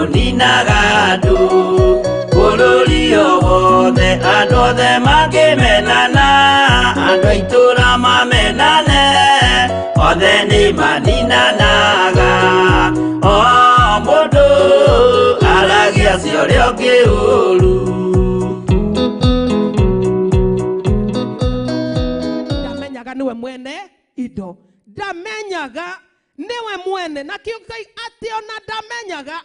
nĩũninaga ndu bũrũri wothe andũ othe mangĩmenana andũ a itũũra mamenane othe nĩmaninanaga o mũndũ aragia cio ũrĩa ũngĩ ũũru. Ndamenyaga nĩwe mwene indo, ndamenyaga niwe mwene na kiukai ati ona ndamenyaga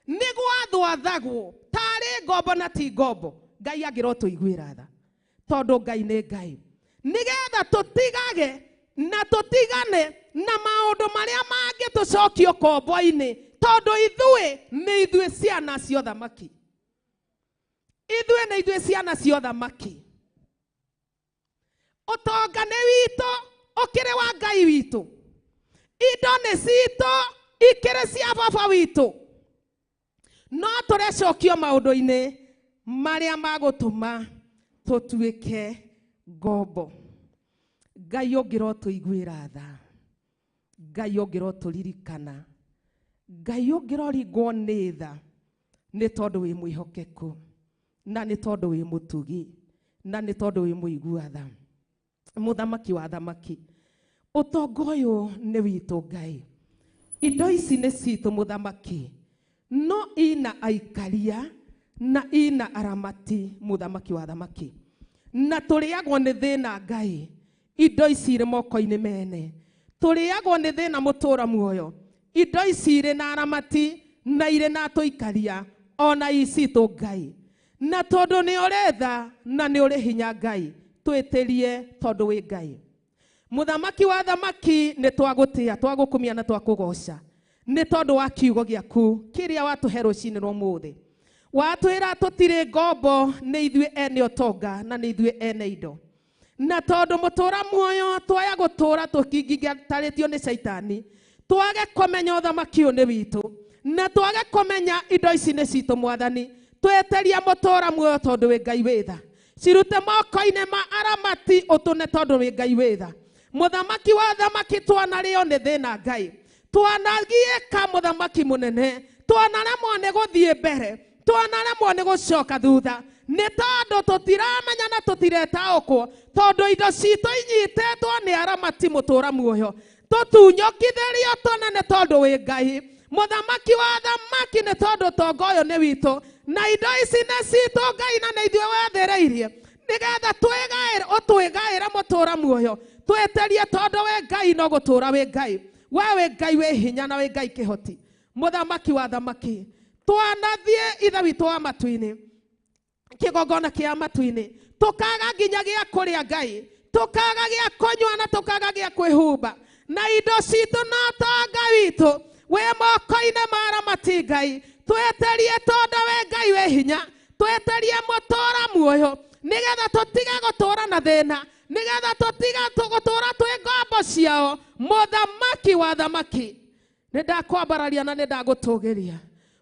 nigwathwathagwo tari ngombo na ti ngombo. Ngai agĩrwo tũiguĩra tha tondũ Ngai nĩ Ngai, nigetha tũtigage na tũtigane na maũndũ marĩa mangĩtũcokia ũkombo-inĩ, tondũ ithuĩ ciana cia ũthamaki, ithuĩ ciana cia ũthamaki. Ũtonga nĩ witũ ũkĩrĩ wa Ngai witũ, indo nĩ citũ ikĩrĩ cia baba witũ, no tũrecokio maũndũ-inĩ marĩa magũtũma tũtuĩke ngombo. Ngai ũngĩrwo tũiguĩra tha, Ngai ũngĩrwo tũririkana, Ngai ũngĩroringwo nĩ tha, nĩ tondũ wĩ mwĩhokeku, na nĩ tondũ wĩ mũtugi, na nĩ tondũ wĩ mũigua tha. Mũthamaki wa thamaki, ũtonga ũyũ nĩ witũ Ngai, indo ici nĩ citũ mũthamaki, no ina aikaria na ina aramati mũthamaki wa thamaki, na tũrĩagwo nĩ thĩna Ngai, indo ici irĩ moko-inĩ mene, tũrĩagwo nĩ thĩna mũtũũra muoyo, indo ici irĩ na aramati na irĩ na tũikaria ona icitũ Ngai, na tondũ nĩ ũrĩ tha na nĩ ũrĩ hinya Ngai, twĩtĩrie tondũ wĩ Ngai. Mũthamaki wa thamaki nĩ twagũtĩa, twagũkumia na twakũgoca, nĩ tondũ wa kiugo gĩaku kĩrĩa watũhe rũciinĩ rwa ũmũthĩ. Watwĩra tũtirĩ ngombo, nĩ ithuĩ ene ũtonga na nĩ ithuĩ ene indo, na tondũ mũtũũra muoyo twaya gũtũũra tũkĩngitarĩtio nĩ Shaitani, twage kũmenya ũthamaki ũyũ nĩ witũ, na twage kũmenya indo ici nĩ citũ Mwathani, tweteria mũtũũra muoyo tondũ wĩ Ngai wĩ tha, cirute moko-inĩ ma aramati ũtũne tondũ wĩ Ngai wĩ tha. Mũthamaki wa thamaki twanarĩo nĩ thĩna Ngai, twanagiĩka mũthamaki mũnene, twanaremwo nĩ gũthiĩ mbere, twanaremwo nĩ gũcoka thutha, nĩ tondũ tũtiramenya na tũtiretaũkwo, tondũ indo citũ inyitetwo nĩ aramati mũtũũra muoyo, tũtunyũkithĩrio tũnene tondũ wĩ Ngai. Mũthamaki wa thamaki nĩ tondũ ũtonga ũyũ nĩ witũ, na indo ici nĩ citũ Ngai, na nĩ ithuĩ wethereirie, nĩgetha ũtwĩgaĩre mũtũũra muoyo, tweterie tondũ wĩ Ngai no gũtũũra wĩ Ngai, we wĩ Ngai wĩ hinya na wĩ Ngai kĩhoti. Mũthamaki wa thamaki, twanathiĩ ithe witũ wa matu-inĩ, kĩgongona kĩa matu-inĩ, tũkaga nginya gĩa kũrĩa Ngai, tũkaga gĩa kũnyua na tũkaga gĩa kwĩhumba, na indo citũ na ũtonga witũ wĩ moko-inĩ ma aramati Ngai, tweterie tondũ wĩ Ngai wĩ hinya, tweterie mũtũũra muoyo, nĩgetha tũtige gũtũũra na thĩna, nĩgetha tũtige gũtũũra twĩ ngombo ciao. Mũthamaki wa thamaki, nĩ ndakwambararia na nĩ ndagũtũgĩria,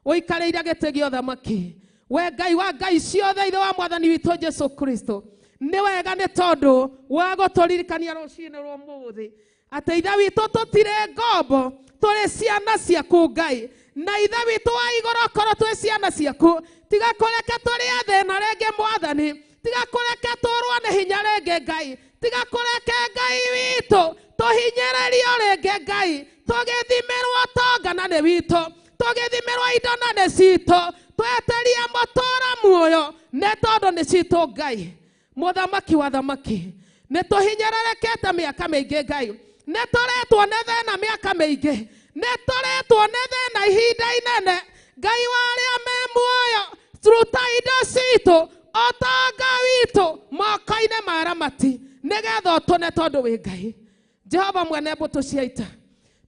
ũikarĩire gĩtĩ gĩa ũthamaki, we Ngai wa Ngai ciothe, ithe wa Mwathani witũ Jesu Kristo. Nĩ wega nĩ tondũ wa gũtũririkania rũciinĩ rwa ũmũthĩ atĩ ithe witũ tũtirĩ ngombo, tũrĩ ciana ciaku Ngai, na ithe witũ wa igũrũ korwo twĩ ciana ciaku, tiga kũreke tũrĩ thĩna rĩngĩ Mwathani, tiga kũreke tũrwo nĩ hinya rĩngĩ Ngai, tiga kũreke Ngai witũ tũhinyĩrĩrio rĩngĩ Ngai, tũgĩthimĩrwo ũtonga na nĩ witũ, tũgĩthimĩrwo indo na nĩ citũ, tweterie mũtũũra muoyo nĩ tondũ nĩ citũ Ngai. Mũthamaki wa thamaki, nĩ tũhinyĩrĩrĩkĩte mĩaka mĩingĩ Ngai, nĩ tũretwo nĩ thĩna mĩaka mĩingĩ, nĩ tũretwo nĩ thĩna ihinda inene Ngai wa arĩa me muoyo, ruta indo citũ ũtonga witũ moko-inĩ ma aramati, nĩgetha ũtũne tondũ wĩ Ngai. Jehova mwene mbũtũ cia ita,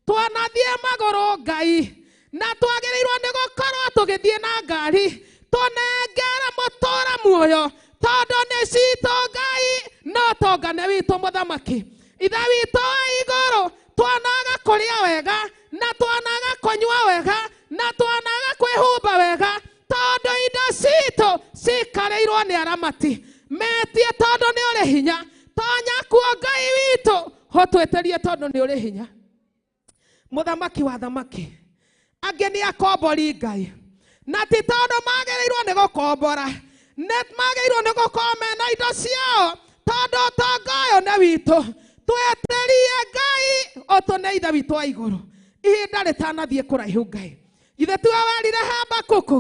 twanathiĩ magũrũ Ngai, na twagĩrĩirwo nĩ gũkorwo tũgĩthiĩ na ngari, tũnengere mũtũũra muoyo, tondũ nĩ citũ Ngai, no ũtonga nĩ witũ mũthamaki. Ithe witũ wa igũrũ, twanaga kũrĩa wega, na twanaga kũnyua wega, na twanaga kwĩhumba wega, tondũ indo citũ cikarĩirwo nĩ aramati. Metie tondũ nĩ ũrĩ hinya, tonya kuo Ngai witũ, hotweterie tondũ nĩ ũrĩ hinya. Mũthamaki wa thamaki, angĩ nĩ akombori Ngai, na ti tondu magĩrĩirwo nĩ gũkombora, magĩrĩirwo nĩ gũkorwo mena indo ciao, tondu ũtonga ũyũ nĩ witũ. Tweterie Ngai ũtũneithe witũ wa igũrũ ihinda rĩtanathiĩ kũraihu. Ngai ithe tiwe werire Habakuku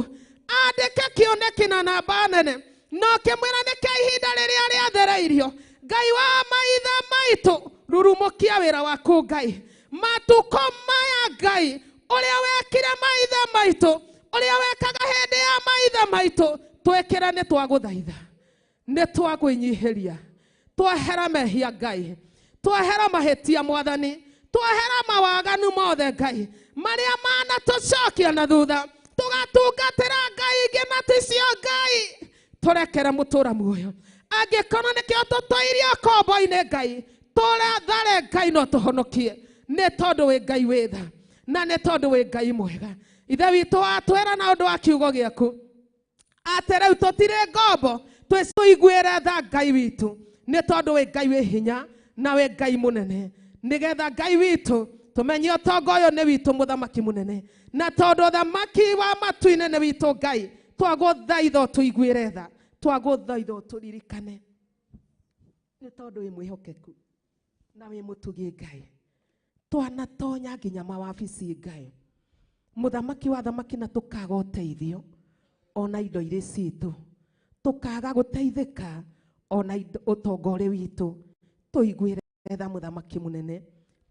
andĩke kĩoneki na namba nene, no kĩmwĩra nĩkĩo ihinda rĩrĩa rĩathereirio. Ngai wa maithe maitũ, rurumũkia wĩra waku Ngai, matukũ maya Ngai, ũrĩa wekire maithe maitũ, ũrĩa wekaga hĩndĩ ya maithe maitũ, twekĩra nĩ twagũthaitha, nĩ twagwĩnyihĩria, twehera mehia Ngai, twehera mahĩtia Mwathani, twehera mawaganu mothe Ngai marĩa manatũcokia na thutha, tũgatungatĩra Ngai ingĩ na ticio Ngai, tũrekere mũtũra muoyo. Angĩkorwo nĩkĩo tũtũirie kombo-inĩ Ngai, tũrethare Ngai no tũhonokie, nĩ tondũ wĩ Ngai wĩ tha, na nĩ tondũ wĩ Ngai mwega. Ithe witũ watwĩra na ũndũ wa kiugo gĩaku atĩ rĩu tũtirĩ ngombo, twĩiguĩre tha Ngai witũ, nĩ tondũ wĩ Ngai wĩ hinya na wĩ Ngai mũnene, nĩgetha Ngai witũ tũmenye ũtonga ũyũ nĩ witũ mũthamaki mũnene, na tondũ ũthamaki wa matu-inĩ nĩ witũ Ngai, twagũthaitha tũiguĩre tha, twagũthaitha tũririkane, nĩ tondũ wĩ mwĩhokeku na wĩ mũtugi Ngai. Twanatonya nginya mawabici Ngai, mũthamaki wa thamaki, na tũkaga ũteithio ona indo irĩ citũ, tũkaga gũteithĩka ona ũtonga ũrĩ witũ. Tũiguĩre tha mũthamaki mũnene,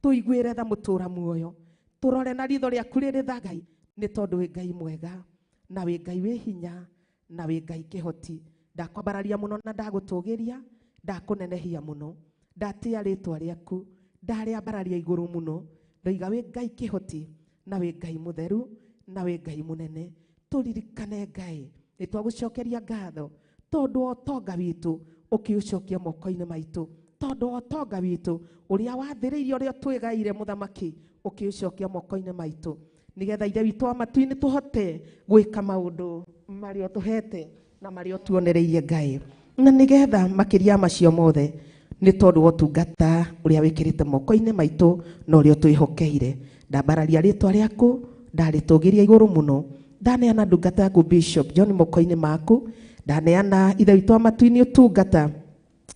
tũiguĩre tha mũtũra muoyo, tũrore na ritho rĩaku rĩrĩ tha Ngai, nĩ tondũ wĩ Ngai mwega na wĩ Ngai wĩ hinya na wĩ Ngai kĩhoti. Ndakwambararia mũno na ndagũtũgĩria, ndakũnenehia mũno, ndatĩa rĩtwa rĩaku, ndarĩambararia igũrũ mũno, ndoiga wĩ Ngai kĩhoti na wĩ Ngai mũtheru na wĩ Ngai mũnene. Tũririkane Ngai, nĩ twagũcokeria ngatho tondũ ũtonga witũ ũkĩũcokia moko-inĩ maitũ, tondũ ũtonga witũ ũrĩa wathĩrĩirie ũrĩa twĩgaire mũthamaki ũkĩũcokia moko-inĩ maitũ, nĩgetha ithe witũ wa matu-inĩ tũhote gwĩka maũndũ marĩa ũtũhete na marĩa ũtuonereirie Ngai, na nĩgetha makĩria macio mothe nĩ tondũ wa ũtungata ũrĩa wĩkĩrĩte moko-inĩ maitũ na ũrĩa twĩhokeire. Ndambararia rĩtwa rĩaku, ndarĩtũgĩria igũrũ mũno, ndaneana ndungata yaku Bishop John moko-inĩ maku, ndaneana ithe witũ wa matu-inĩ ũtungata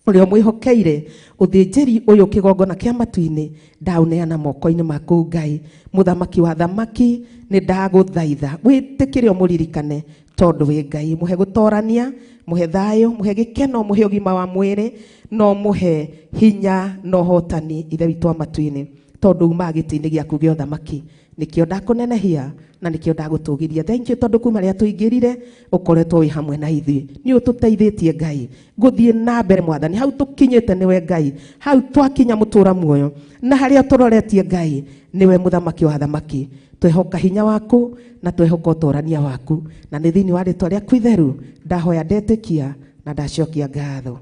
ũrĩa mwĩhokeire, ũthĩnjĩri ũyũ kĩgongona kĩa matu-inĩ, ndauneana moko-inĩ maku Ngai, mũthamaki wa thamaki, nĩ ndagũthaitha wĩtĩkĩre ũmũririkane, tondũ wĩ Ngai, mũhe gũtorania, mũhe thayũ, mũhe gĩkeno, mũhe ũgima wa mwĩrĩ, no mũhe hinya na ũhotani ithe witũ wa matu-inĩ, tondũ umaga gĩtĩ-inĩ gĩaku gĩa ũthamaki, nĩkĩo ndakũnenehia na nĩkĩo ndagũtũgĩria. Thank you tondũ kuma rĩrĩa tũingĩrire ũkoretwo wĩ hamwe na ithuĩ, nĩ ũtũteithĩtie Ngai gũthiĩ na mbere Mwathani, hau tũkinyĩte nĩwe Ngai, hau twakinya mũtũra muoyo, na harĩa tũroretie Ngai nĩwe mũthamaki wa thamaki. Twehoka hinya waku na twehoka ũtorania waku, na nĩ thĩinĩ wa rĩtwa rĩaku itheru ndahoya ndetĩkia na ndacokia ngatho.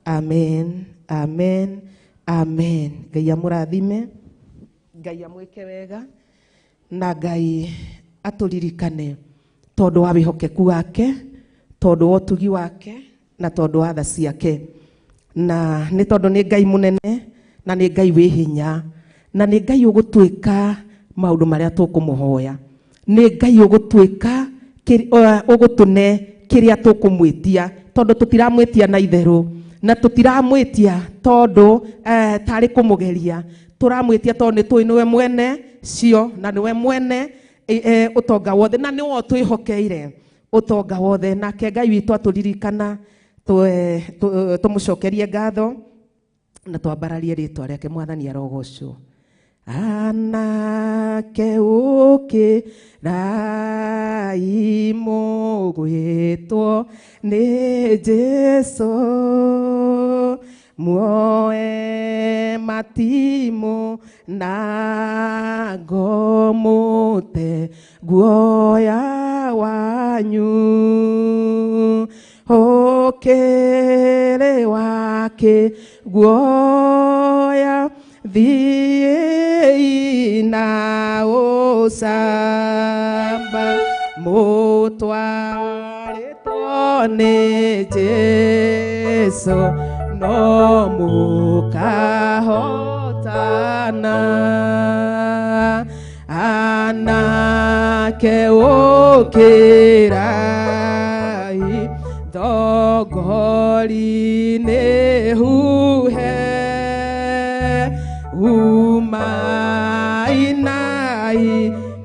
Amen, amen, amen. Ngai amũrathime, Ngai amwĩke wega, na Ngai atũririkane tondũ wa wĩhokeku wake, tondũ wa ũtugi wake, na tondũ wa tha ciake, na nĩ tondũ nĩ Ngai mũnene, na nĩ Ngai wĩ hinya, na nĩ Ngai ũgũtwĩka maũndũ marĩa tũkũmũhoya, nĩ Ngai ũgũtwĩka ũgũtũne kĩrĩa tũkũmwĩtia, tondũ tũtiramwĩtia na itherũ, na tũtiramwĩtia tondũ tarĩ kũmũgeria, tũramwĩtia tondũ nĩ tũĩ nĩwe mwene cio, na nĩwe mwene ũtonga wothe, na nĩwe twĩhokeire ũtonga wothe. Nake Ngai witũ atũririkana, tũmũcokerie ngatho na twambararie rĩtwa rĩake. Mwathani arogocwo. Anake ũkĩrai mũgwĩtwo nĩ Jesũ, muoe matimũ na ngomũte guoya wanyu, ũkĩrĩ wake guoya thiĩ na ũcamba, mũtwarĩtwo nĩ Jesũ no mũkahotana. Anake nake ukirai thogori nĩ huhe umainai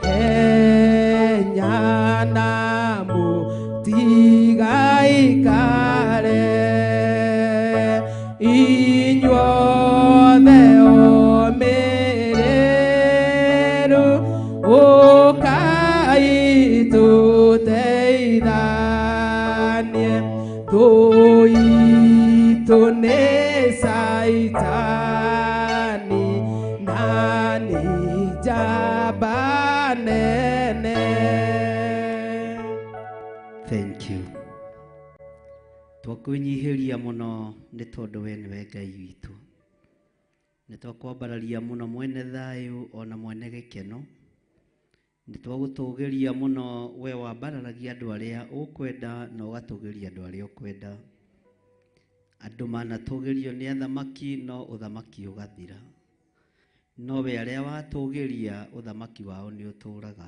henya na mũtigaikare inyuothe omĩrĩru ũkai tũteithanie tũitũ nĩ Saitani na nĩ njamba nene. Thank you. Twakwĩnyihĩria mũno nĩ tondũ we nĩwe Ngai witũ. Nĩ twakwambararia mũno mwene thayũ ona mwene gĩkeno. Nĩ twagũtũũgĩria mũno we wambararagia andũ arĩa ũkwenda na ũgatũũgĩria andũ arĩa ũkwenda. Andũ manatũũgĩrio nĩ athamaki no ũthamaki ũgathira. No we arĩa watũũgĩria ũthamaki wao nĩ ũtũũraga.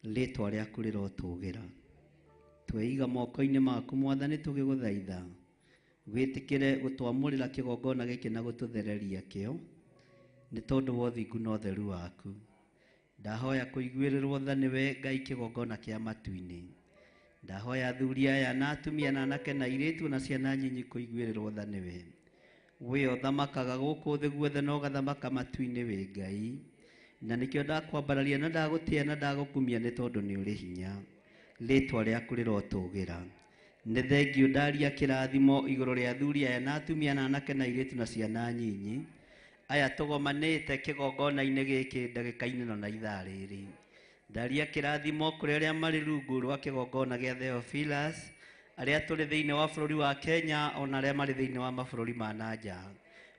Rĩĩtwa rĩaku rĩrotũũgĩra. Tweiga moko-inĩ maku Mwathani tũgĩgũthaitha wĩtĩkĩre gũtwamũrĩra kĩgongona gĩkĩ na gũtũthereria kĩo nĩ tondũ wa ũthingu na ũtheru waku. Ndahoya kũiguĩrĩrwo tha nĩwe Ngai kĩgongona kĩa matu-inĩ. Ndahoya athuri aya na atumia na anake na airĩtu na ciana nyinyi kũiguĩrĩrwo tha nĩwe. We ũthamakaga gũkũ thĩ guothe na ũgathamaka matu-inĩ wĩ Ngai. Na nĩkĩo ndakwambararia na ndagũtĩa na ndagũkumia nĩ tondũ nĩ ũrĩ hinya. Rĩĩtwa rĩaku rĩrotũũgĩra. Nĩ thengiũ ndaria kĩrathimo igũrũ rĩa athuri aya na atumia na anake na airĩtu na ciana nyinyi. Aya tũgomanĩte kĩgongona-inĩ gĩkĩ ndagĩka-inĩ na ithaa rĩrĩ. Ndaria kĩrathimo kũrĩ arĩa marĩ rungu rwa kĩgongona gĩa Theophilus, arĩa tũrĩ thĩinĩ wa bũrũri wa Kenya ona arĩa marĩ thĩinĩ wa mabũrũri ma nanja.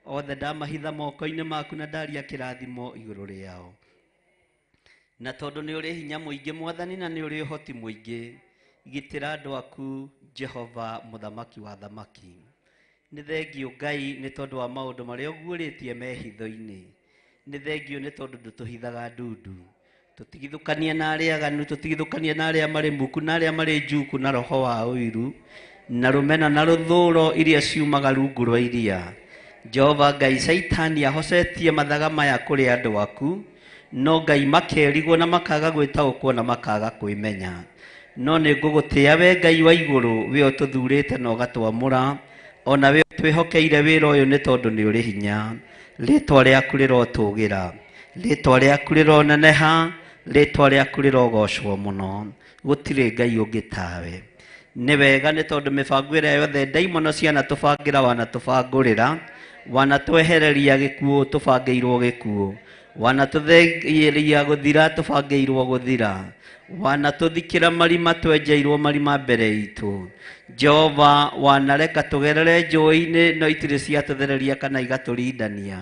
Othe ndamahitha moko-inĩ maku na ndaria kĩrathimo igũrũ rĩao. Na tondũ nĩ ũrĩ hinya mũingĩ Mwathani na nĩ ũrĩ ũhoti mũingĩ, gitĩra andũ aku Jehova mũthamaki wa thamaki. Nĩ thengiũ Ngai nĩ tondũ wa maũndũ marĩa ũguũrĩtie mehitho-inĩ. Nĩ thengiũ nĩ tondũ ndũtũhithaga ndundu. Tũtigithũkanie na arĩa aganu, tũtigithũkanie na arĩa marĩ muku na arĩa marĩ njuku na roho wa ũiru na rũmena na rũthũũro iria ciumaga rungu rwa iria. Jehova Ngai, Saitani ahocetie mathaga maya kũrĩ andũ aku, no Ngai makerigwo na makaga gwĩtaũkwo na makaga kwĩmenya. No nĩ ngũgũtĩĩa we Ngai wa igũrũ, we ũtũthurĩte na ũgatwamũra, ona we twĩhokeire wĩra ũyũ nĩ tondũ nĩ ũrĩ hinya. Rĩĩtwa rĩaku rĩrotũũgĩra, rĩĩtwa rĩaku rĩroneneha, rĩĩtwa rĩaku rĩrogocwo mũno. Gũtirĩ Ngai ũngĩ tawe. Nĩ wega nĩ tondũ mĩbango ĩrĩa yothe ndaimono cianatũbangĩra wanatũbangũrĩra, wanatwehereria gĩkuũ tũbangĩirwo gĩkuũ, wanatũtheria gũthira tũbangĩirwo gũthira, wanatũthikĩra marima twenjeirwo marima mbere itũ. Jehova, wanareka tũgerere njũĩ-inĩ no itirĩ ciatũthereria kana igatũrindania.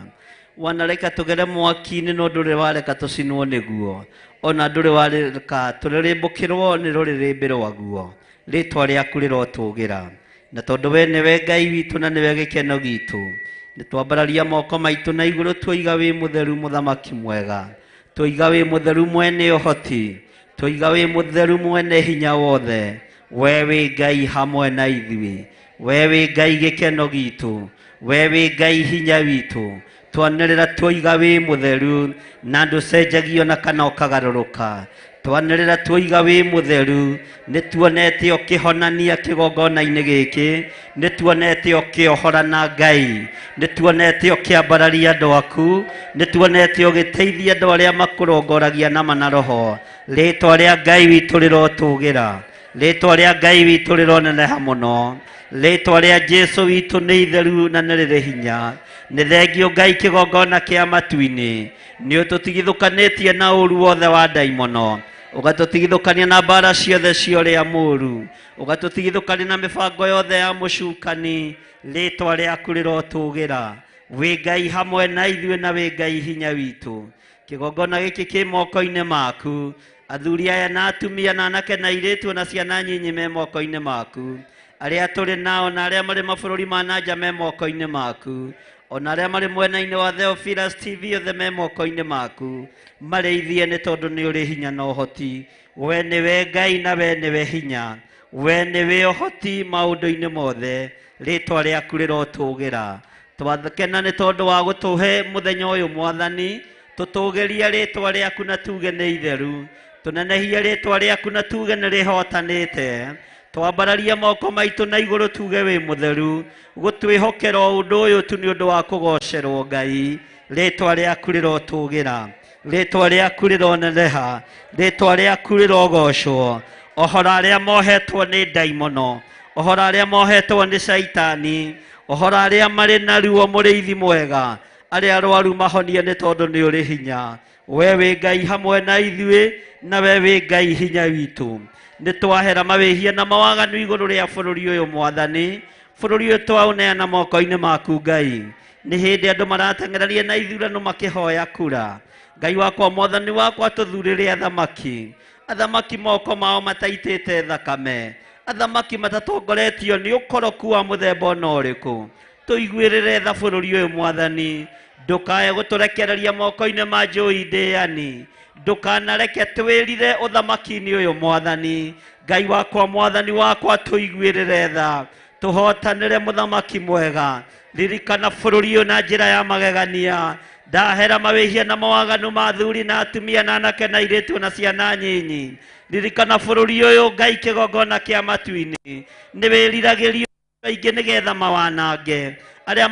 Wanareka tũgere mwaki-inĩ no ndũrĩ wareka tũcinwo nĩguo, ona ndũrĩ wareka tũrĩrĩmbũkĩrwo nĩ rũrĩrĩmbĩ rwaguo. Rĩĩtwa rĩaku rĩrotũũgĩra. Na tondũ we nĩwe Ngai witũ na nĩwe gĩkeno gitũ, nĩ twambararia moko maitũ na igũrũ twoiga wĩ mũtheru mũthamaki mwega, twoiga wĩ mũtheru mwene ũhoti, twoiga wĩ mũtheru mwene hinya wothe. We wĩ Ngai hamwe na ithuĩ, we wĩ Ngai gĩkeno gitũ, we wĩ Ngai hinya witũ. Twanĩrĩra twoiga wĩ mũtheru na ndũcenjagio na kana ũkagarũrũka. Twanĩrĩra twoiga wĩ mũtheru, nĩ tuonete ũkĩhonania kĩgongona-inĩ gĩkĩ, nĩ tuonete ũkĩohorana Ngai, nĩ tuonete ũkĩambararia andũ aku, nĩ tuonete ũgĩteithia andũ arĩa makũrongoragia nama na roho. Rĩĩtwa rĩa Ngai witũ rĩrotũũgĩra, rĩĩtwa rĩa Ngai witũ rĩroneneha mũno, rĩĩtwa rĩa Jesũ witũ nĩ itheru na nĩ rĩrĩ hinya. Nĩ thengiũ Ngai kĩgongona kĩa matu-inĩ, nĩ ũtũtigithũkanĩtie na ũũru wothe wa ndaimono, ũgatũtigithũkania na mbara ciothe cia ũrĩa mũũru, ũgatũtigithũkania na mĩbango yothe ya mũcukani. Rĩĩtwa rĩaku rĩrotũũgĩra. Wĩ Ngai hamwe na ithuĩ na wĩ Ngai hinya witũ. Kĩgongona gĩkĩ kĩ moko-inĩ maku, athuri aya na atumia na anake na airĩtu na ciana nyinyi me moko-inĩ maku, arĩa tũrĩ nao na arĩa marĩ mabũrũri ma nanja me moko-inĩ maku. ona arĩa marĩ mwena-inĩ wa Theophilus TV othe me moko-inĩ maku marĩithie nĩ tondũ nĩ ũrĩ hinya na ũhoti. We nĩwe Ngai na we nĩwe hinya, we nĩwe ũhoti maũndũ-inĩ mothe, rĩtwa rĩaku rĩrotũgĩra. Twakena nĩ tondũ wa gũtũhe mũthenya ũyũ Mwathani, tũtũgĩrie rĩtwa rĩaku na tuge nĩ itheru, tũnenehie rĩtwa rĩaku na tuge nĩ rĩhotanĩte. Twambararia moko maitũ na igũrũ tuge wĩ mũtheru, gũtwĩhokera ũndũ ũyũ tu nĩ ũndũ wa kũgocerwo Ngai. Rĩtwa rĩaku rĩrotũgĩra, rĩtwa rĩaku rĩroneneha, rĩtwa rĩaku rĩrogocwo. Ohora arĩa mohetwo nĩ ndaimono, ohora arĩa mohetwo nĩ caitani, ohora arĩa marĩ na ruo mũrĩithi mwega, arĩa arwaru mahonie nĩ tondũ nĩ ũrĩ hinya. We wĩ Ngai hamwe na ithuĩ, na we wĩ Ngai hinya witũ. Nĩ twahera mawĩhia na mawaganu igũrũ rĩa bũrũri ũyũ Mwathani, bũrũri ũyũ twaũneana moko-inĩ maku Ngai. Nĩ hĩndĩ andũ marateng'ereria na ithurano makĩhoya kura. Ngai wakwa Mwathani wakwa tũthurĩre athamaki, athamaki moko mao mataitĩte thakame, athamaki matatongoretio nĩ ũkoroku wa mũthemba ona ũrĩkũ. Tũiguĩrĩre tha bũrũri ũyũ Mwathani, ndũkae gũtũrekereria moko-inĩ ma njũi ndĩani, ndũkanareke twĩrire ũthamaki-inĩ ũyũ Mwathani. Ngai wakwa Mwathani wakwa tũiguĩrĩre tha, tũhotanĩre mũthamaki mwega. Ririkana bũrũri ũyũ na njĩra ya magegania. Ndahera mawĩhia na mawaganu ma athuri na atumia na anake na airĩtu na ciana nyinyi. Ririkana bũrũri ũyũ Ngai kĩgongona kĩa matu-inĩ, nĩ wĩriragĩrio kaingĩ nĩgetha mawanange. Arĩa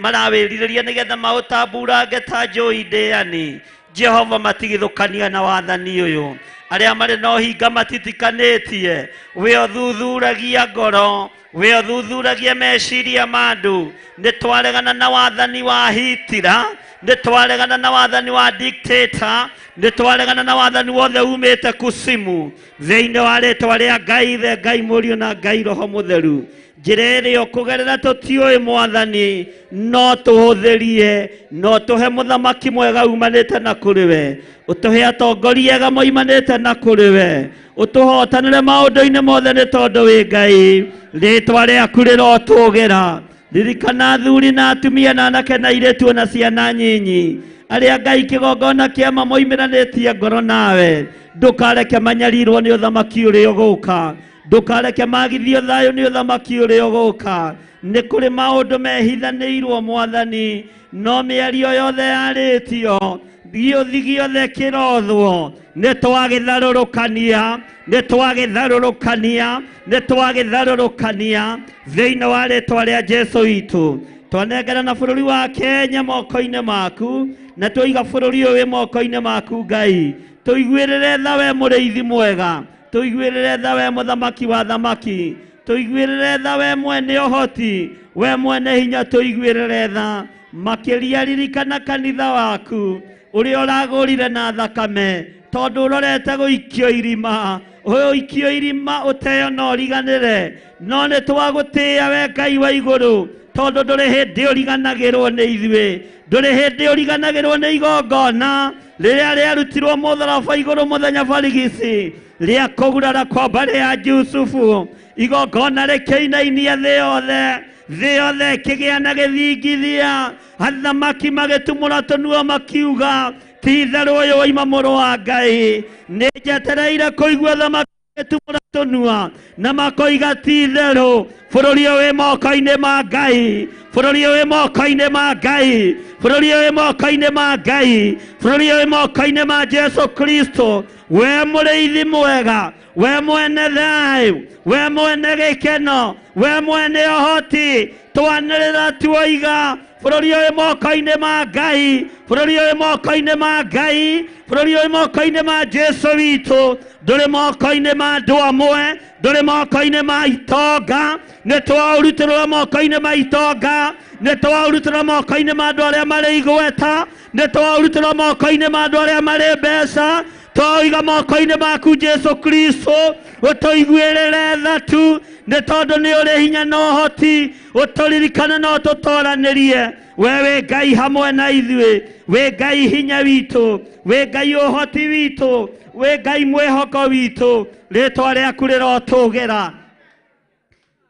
marawĩrirĩria nĩgetha maũtamburange ta njũi ndĩani, Jehova matigithũkania na wathani ũyũ. Arĩa marĩ na ũhinga matitikanĩtie, we ũthuthuragia ngoro, we ũthuthuragia meciria ma andũ. Nĩ twaregana na wathani wa Hitler, nĩ twaregana na wathani wa dictator, nĩ twaregana na wathani wothe umĩte kusimu. Thĩinĩ wa rĩtwa rĩa Ngai Ithe, Ngai Mũriũ na Ngai Roho Mũtheru, njĩra ĩrĩa ũkũgerera tũtiũĩ Mwathani, no tũhũthĩrie, no tũhe mũthamaki mwega umanĩte na kũrĩ we, ũtũhe atongoria ega moimanĩte na kũrĩ we, ũtũhotanĩre maũndũ-inĩ mothe nĩ tondũ wĩ Ngai. Rĩtwa rĩaku rĩrotũgĩra. Ririkana athuri na atumia na anake na airĩtu na ciana nyinyi, arĩa Ngai kĩgongona kĩama moimĩranĩtie ngoro nawe. Ndũkareke manyarirwo nĩ ũthamaki ũrĩa ũgũka, ndũkareke magithio thayũ nĩ ũthamaki ũrĩa ũgũka. Nĩ kũrĩ maũndũ mehithanĩirwo Mwathani, no mĩario yothe yarĩtio, gĩũthi gĩothe kĩrothwo. Nĩ twagĩtharũrũkania, nĩ twagĩtharũrũkania, nĩ twagĩtharũrũkania thĩinĩ wa rĩtwa rĩa Jesũ witũ. Twanengera na bũrũri wa Kenya moko-inĩ maku, na tũiga bũrũri ũyũ wĩ moko-inĩ maku Ngai. Tũiguĩrĩre tha we mũrĩithi mwega, tũiguĩrĩre tha we mũthamaki wa thamaki, tũiguĩrĩre tha we mwene ũhoti, we mwene hinya, tũiguĩrĩre tha. Makĩria ririkana kanitha waku ũrĩa ũragũrire na thakame, tondũ ũrorete gũikio irima, ũikio irima ũteo na ũriganĩre. No nĩ twagũtĩĩa we Ngai wa igũrũ, tondũ ndũrĩ hĩndĩ ũriganagĩrwo nĩ ithuĩ, ndũrĩ hĩndĩ ũriganagĩrwo nĩ igongona rĩrĩa rĩarutirwo mũtharaba igũrũ mũthenya barigici rĩa kũgurara kwa mbarĩ ya Jusufu. Igongona rĩkĩinainia thĩ yothe, thĩ yothe ĩkĩgĩa na gĩthingithia, athamaki magĩtumũra tũnua makiuga, ti-itherũ ũyũ wauma mũrũ wa Ngai. Nĩ njetereire kũigua athamaki magĩtumũra tũnua na makoiga ti-itherũ bũrũri ũyũ wĩ moko-inĩ ma Ngai, bũrũri ũyũ wĩ moko-inĩ ma Ngai, bũrũri ũyũ wĩ moko-inĩ ma Ngai, bũrũri ũyũ wĩ moko-inĩ ma Jesũ Kristo. We mũrĩithi mwega, we mwene thayũ, we mwene gĩkeno, we mwene ũhoti, twanĩrĩra tuoiga bũrũri ũyũ wĩ moko-inĩ ma Ngai, bũrũri ũyũ wĩ moko-inĩ ma Ngai, bũrũri ũyũ wĩ moko-inĩ ma Jesũ witũ. Ndũrĩ moko-inĩ ma andũ amwe, ndũrĩ moko-inĩ ma itonga, nĩ twaũrutĩrwo moko-inĩ ma itonga, nĩ twaũrutĩrwo moko-inĩ ma andũ arĩa marĩ igweta, nĩ twaũrutĩrwo moko-inĩ ma andũ arĩa marĩ mbeca. Twaiga moko-inĩ maku Jesũ Kristo, ũtũiguĩrĩre tha tu, nĩ tondũ nĩ ũrĩ hinya na ũhoti, ũtũririkane na ũtũtoranĩrie. We wĩ Ngai hamwe na ithuĩ, wĩ Ngai hinya witũ, wĩ Ngai ũhoti witũ, wĩ Ngai mwĩhoko witũ. Rĩtwa rĩaku rĩrotũgĩra.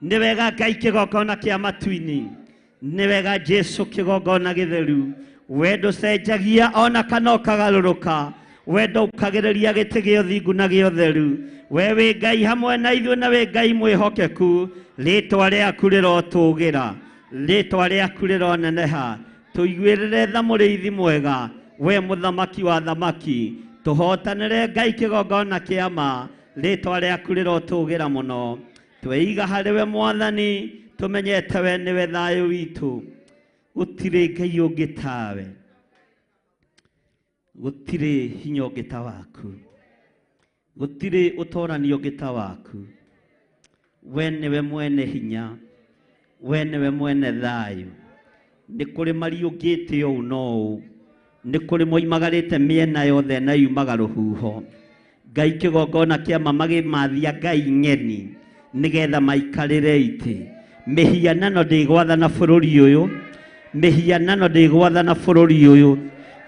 Nĩ wega Ngai kĩgongona kĩa matu-inĩ, Nĩwega Jesu kĩgongona gĩtheru. We ndũcenjagia ona kana ũkagarũrũka. We ndũkagĩrĩria gĩtĩ gĩa ũthingu na gĩa ũtheru. We wĩ Ngai hamwe na ithuĩ na wĩ Ngai mwĩhokeku. Rĩĩtwa rĩaku rĩrotũũgĩra. Rĩĩtwa rĩaku rĩroneneha. Tũiguĩrĩre tha mũrĩithi mwega. We mũthamaki wa thamaki. Tũhotanĩre Ngai kĩgongona kĩa ma. Rĩĩtwa rĩaku rĩrotũũgĩra mũno. Tweiga harĩ we Mwathani. Tũmenyete we nĩwe thayũ witũ. Gũtirĩ Ngai ũngĩ tawe. Gũtirĩ hinya ũngĩ ta waku. Gũtirĩ ũtoranio ũngĩ ta waku. We nĩwe mwene hinya. We nĩwe mwene thayũ. Nĩ kũrĩ mariũngĩte ũũ no ũũ. Nĩ kũrĩ moimagarĩte mĩena yothe na yumaga rũhuho. Ngai kĩgongona kĩa ma magĩmathia Ngai ng'eni nĩgetha maikarĩre itĩ. Mĩhianano ndĩgwathana bũrũri ũyũ. Mĩhianano ndĩgwathana bũrũri ũyũ.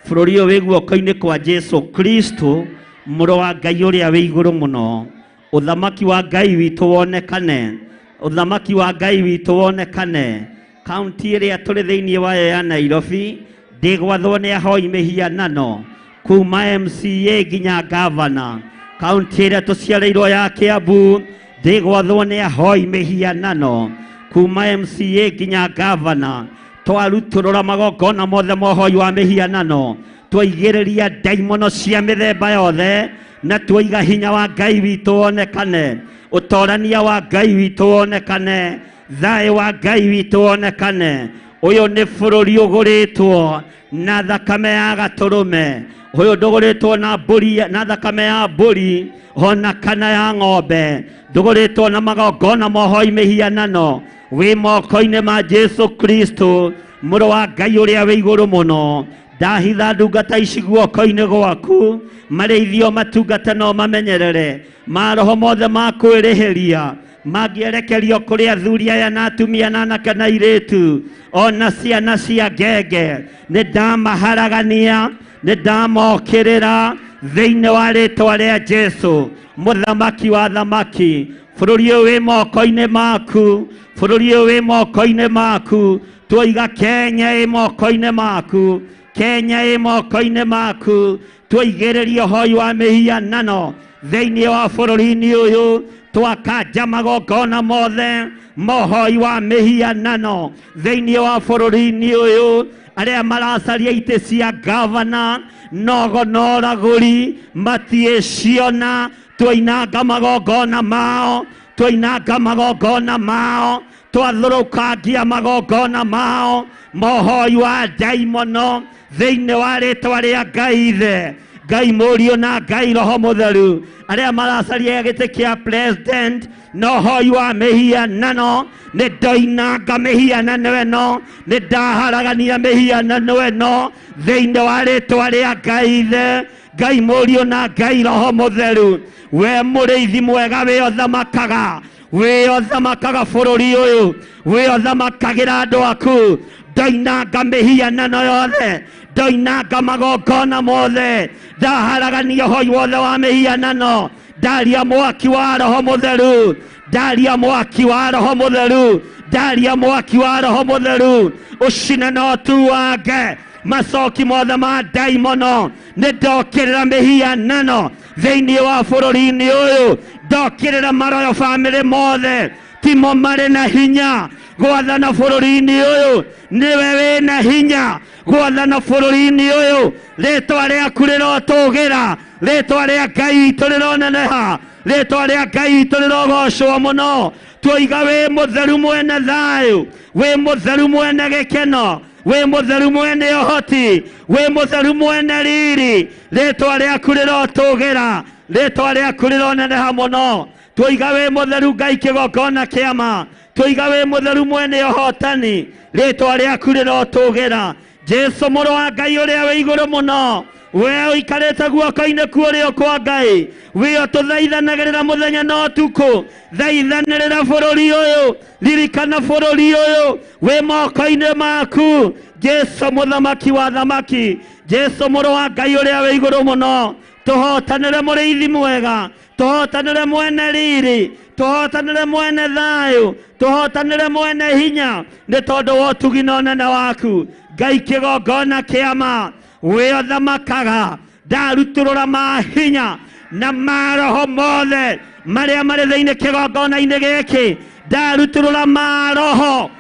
Bũrũri ũyũ wĩ guoko-inĩ kwa Jesu Kristo, mũrũ wa Ngai ũrĩa wĩ igũrũ mũno. Ũthamaki wa Ngai witũ wonekane. Ũthamaki wa Ngai witũ wonekane. Kaunti ĩrĩa tũrĩ thĩinĩ wayo ya Nairobi ndĩgwathwo nĩ ahoi mĩhianano kuma MCA nginya gavana. Kaunti ĩrĩa tũciarĩirwo ya Kiambu ndĩgwathwo nĩ ahoi mĩhianano kuma MCA nginya gavana. Twarutũrũra magongona mothe mohoi wa mĩhianano. Twaigĩrĩria ndaimono cia mĩthemba yothe na twaiga hinya wa Ngai witũ wonekane. Ũtorania wa Ngai witũ wonekane. Thayũ wa Ngai witũ wonekane. Ũyũ nĩ bũrũri ũgũrĩtwo na thakame ya gatũrũme. Ũyũ ndũgũrĩtwo na mbũri na thakame ya mbũri ona kana ya ng'ombe. Ndũgũrĩtwo na magongona mohoi mĩhianano. Wĩ moko-inĩ ma Jesu Kristo, mũrũ wa Ngai ũrĩa wĩ igũrũ mũno. Ndahitha ndungata ici guoko-inĩ gwaku. Marĩithio matungata no mamenyerere. Maroho mothe ma kwĩrĩhĩria mangĩerekerio kũrĩ athuri aya na atumia na anake na airĩtu ona ciana cia ngenge. Nĩ ndamaharagania, nĩ ndamokĩrĩra thĩinĩ wa rĩĩtwa rĩa Jesu, mũthamaki wa thamaki. Bũrũri ũyũ wĩ moko-inĩ maku. Bũrũri ũyũ wĩ moko-inĩ maku. Twoiga Kenya ĩ moko-inĩ maku. Kenya ĩ moko-inĩ maku. Twoigĩrĩria ũhoi wa mĩhianano thĩinĩ wa bũrũri-inĩ ũyũ. Twakanja magongona mothe mohoi wa mĩhianano thĩinĩ wa bũrũri-inĩ ũyũ. Arĩa maracaria itĩ cia gavana nogo na ũragũri matiĩciona. Twainanga magongona mao. Twainanga magongona mao. Twathũrũkangia magongona mao mohoi wa ndaimono thĩinĩ wa rĩĩtwa rĩa Ngai Ithe, Ngai Mũriũ na Ngai Roho Mũtheru. Arĩa maracaria gĩtĩ kĩa president no hoi wa mĩhianano. Nĩ ndoinanga mĩhianano ĩno. Nĩ ndaharagania mĩhianano ĩno thĩinĩ wa rĩĩtwa rĩa Ngai Ithe, Ngai Mũriũ na Ngai Roho Mũtheru. We mũrĩithi mwega wĩ ũthamakaga. Wĩ ũthamakaga bũrũri ũyũ. Wĩ ũthamakagĩra andũ aku. Ndoinanga mĩhianano yothe. Ndoinanga magongona mothe. Ndaharagania ũhoi wothe wa mĩhianano. Ndaria mwaki wa Roho Mũtheru. Ndaria mwaki wa Roho Mũtheru. Ndaria mwaki wa Roho Mũtheru. Ũcine na ũtuange macoki mothe ma ndaimono. Nĩ ndokĩrĩra mĩhianano thĩinĩ wa bũrũri-inĩ ũyũ. Ndokĩrĩra maroyo bamĩrĩ mothe. Timo marĩ na hinya gwathana bũrũri-inĩ ũyũ. Nĩwe wĩ na hinya gwathana bũrũri-inĩ ũyũ. Rĩĩtwa rĩaku rĩrotũũgĩra. Rĩĩtwa rĩa Ngai witũ rĩroneneha. Rĩĩtwa rĩa Ngai witũ rĩrogocwo mũno. Twoiga wĩ mũtheru mwene thayũ. Wĩ mũtheru mwene gĩkeno. Wĩ mũtheru mwene ũhoti. Wĩ mũtheru mwene riri. Rĩĩtwa rĩaku rĩrotũũgĩra. Rĩĩtwa rĩaku rĩroneneha mũno. Twoiga wĩ mũtheru Ngai kĩgongona kĩa ma. Twoiga wĩ mũtheru mwene ũhotani. Rĩĩtwa rĩaku rĩrotũũgĩra. Jesu mũrũ wa Ngai ũrĩa wĩ igũrũ mũno. We ũikarĩte guoko-inĩ kuo kwa Ngai. We ũtũthaithanagĩrĩra mũthenya na ũtukũ. Thaithanĩrĩra bũrũri ũyũ. Ririkana bũrũri ũyũ. We moko-inĩ maku. Jesu mũthamaki wa thamaki. Jesu mũrũ wa Ngai ũrĩa wĩ igũrũ mũno. tuhotanire mũrĩithi mwega, tuhotanire mwene riri, tuhotanire mwene thayu, tuhotanire mwene hinya, nĩ tondũ wa ũtugi na ũnene waku. Ngai kĩgongona kĩama, we ũthamakaga, ndarutũrũra mahinya na maroho mothe marĩa marĩ thĩinĩ kĩgongona-inĩ gĩkĩ, ndarutũrũra maroho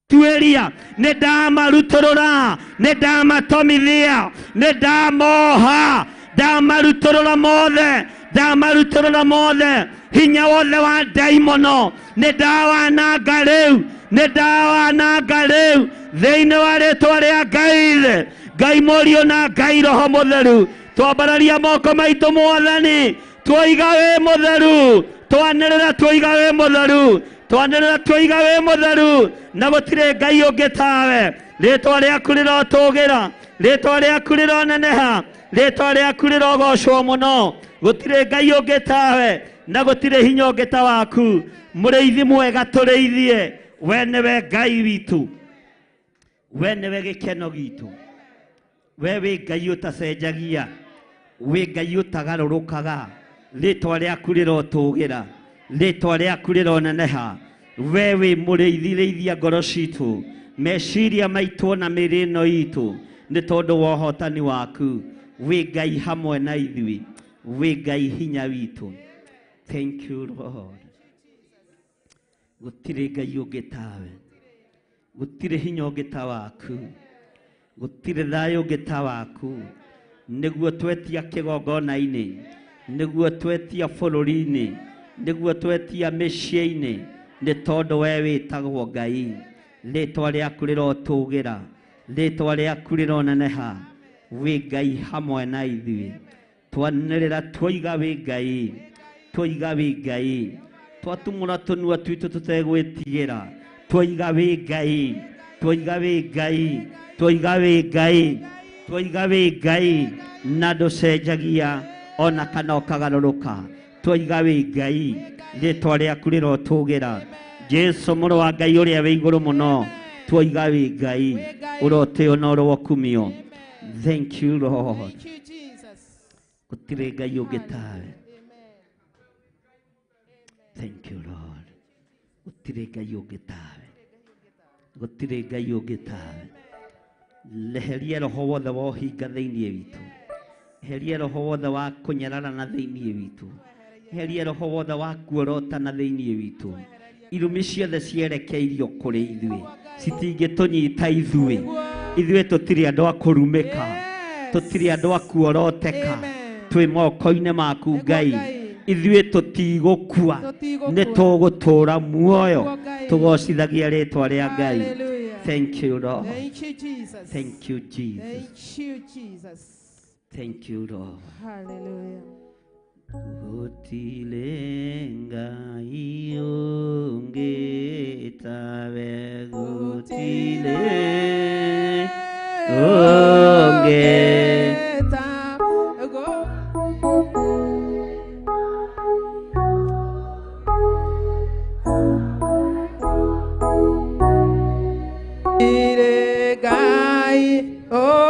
tueria, nĩ ndamarutũrũra, nĩ ndamatomithia, nĩ ndamoha, ndamarutũrũra mothe, ndamarutũrũra mothe, hinya wothe wa ndaimono nĩ ndawananga rĩu, nĩ ndawananga rĩu thĩinĩ wa rĩĩtwa rĩa Ngai, Ngai Mũriũ na Ngai Roho Mũtheru. Twambararia moko maitũ Mwathani, twoiga wĩ mũtheru, twanĩrĩra twoiga wĩ mũtheru, twanĩrĩra twoiga wĩ mũtheru, na gũtirĩ Ngai ũngĩ tawe. Rĩĩtwa rĩaku rĩrotũgĩra, rĩĩtwa rĩaku rĩroneneha, rĩĩtwa rĩaku rĩrogocwo mũno. Gũtirĩ Ngai ũngĩ tawe, na gũtirĩ hinya ũngĩ ta waku. Mũrĩithi mwega tũrĩithie, we nĩwe Ngai witũ, we nĩwe gĩkeno gitũ, we wĩ Ngai ũtacenjagia, wĩ Ngai ũtagarũrũkaga. Rĩĩtwa rĩaku rĩrotũgĩra, rĩĩtwa rĩaku rĩroneneha, we wĩ mũrĩithi rĩithia ngoro citũ, meciria maitũ na mĩĩrĩ ĩno itũ, nĩ tondũ wa ũhotani waku. Wĩ Ngai hamwe na ithuĩ, wĩ Ngai hinya witũ. Thank you Lord. Gũtirĩ Ngai ũngĩ tawe, gũtirĩ hinya ũngĩ ta waku, gũtirĩ thayũ ũngĩ ta waku. Nĩguo twetia kĩgongona-inĩ, nĩguo twetia bũrũri-inĩ, nĩguo twetia mĩciĩ-inĩ, nĩ tondũ we wĩtagwo Ngai. Rĩĩtwa rĩaku rĩrotũgĩra, rĩĩtwa rĩaku rĩroneneha, wĩ Ngai hamwe na ithuĩ. Twanĩrĩra twoiga wĩ Ngai, twoiga wĩ Ngai, twatumũra tũnua twitũ tũtegwĩtigĩra, twoiga wĩ Ngai, twoiga wĩ Ngai, twoiga wĩ Ngai, twoiga wĩ Ngai, na ndũcenjagia ona kana ũkagarũrũka. Twoiga wĩ Ngai, rĩĩtwa rĩaku rĩrotũgĩra. Jesu mũrũ wa Ngai ũrĩa wĩ igũrũ mũno, twoiga wĩ Ngai, ũrotĩo na ũrokumio. Thank you Lord. Gũtirĩ Ngai ũngĩ tawe. Thank you Lord. Gũtirĩ Ngai ũngĩ tawe, gũtirĩ Ngai ũngĩ tawe. Leheria roho wothe wa ũhinga thĩinĩ witũ, eheria roho wothe wa kũnyararana thĩinĩ witũ, eheria roho wothe wa kuorotana thĩinĩ witũ. Irumi ciothe cierekeirio kũrĩ ithuĩ, citingĩtũnyita ithuĩ. Ithuĩ tũtirĩ andũ a kũrumĩka, tũtirĩ andũ a kuoroteka, twĩ moko-inĩ maku Ngai. Ithuĩ tũtigũkua, nĩ tũgũtũũra muoyo, tũgocithagia rĩĩtwa rĩa Ngai. Thank you Lord. Thank you Jesus. Thank you Jesus. Thank you Jesus. Thank you Lord. Hallelujah. Gũtirĩ Ngai ũngĩ tawe, gũtirĩ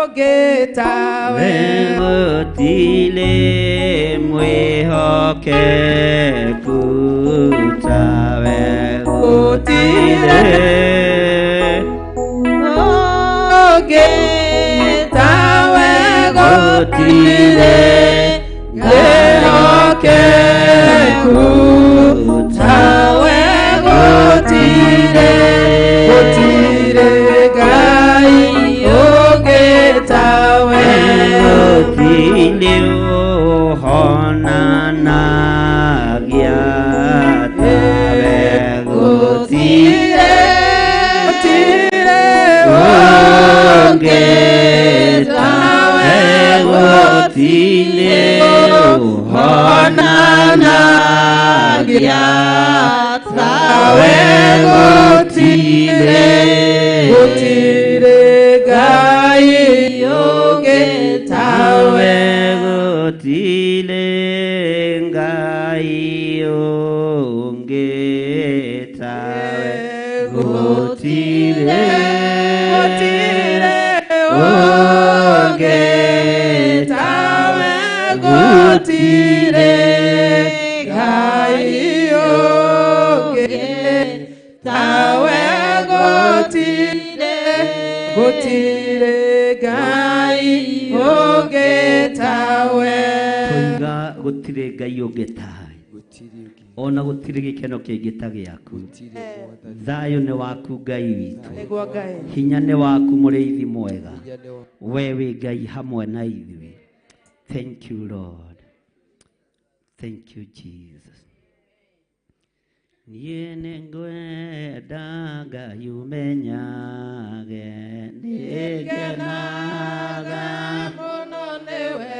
ũngĩ tawe, gũtirĩ mwĩhokeku tawe, gũtirĩ ũngĩ tawe, gũtirĩ mwĩhokeku tawe, gũtirĩ Ngai ũngĩ tawe, gũtirĩ ũhonanagia tawe, gũtirĩ ũngĩ tawe, gũtirĩ ũhonanagia tawe, gũtirĩ Ngai ũngĩ tawe, gũtirĩ Ngai ũngĩ tawe, gũtirĩ ũngĩ tawe, gutire ngai ungi tawe ona gutire gikeno kingi ta giaku thayo ni waku ngai witu hinya ni waku muriithi mwega wewe ngai hamwe na ithuĩ. Thank you Lord, thank you Jesus. Niĩ nĩngwenda Ngai ũmenyage nĩngenaga mũno nĩwe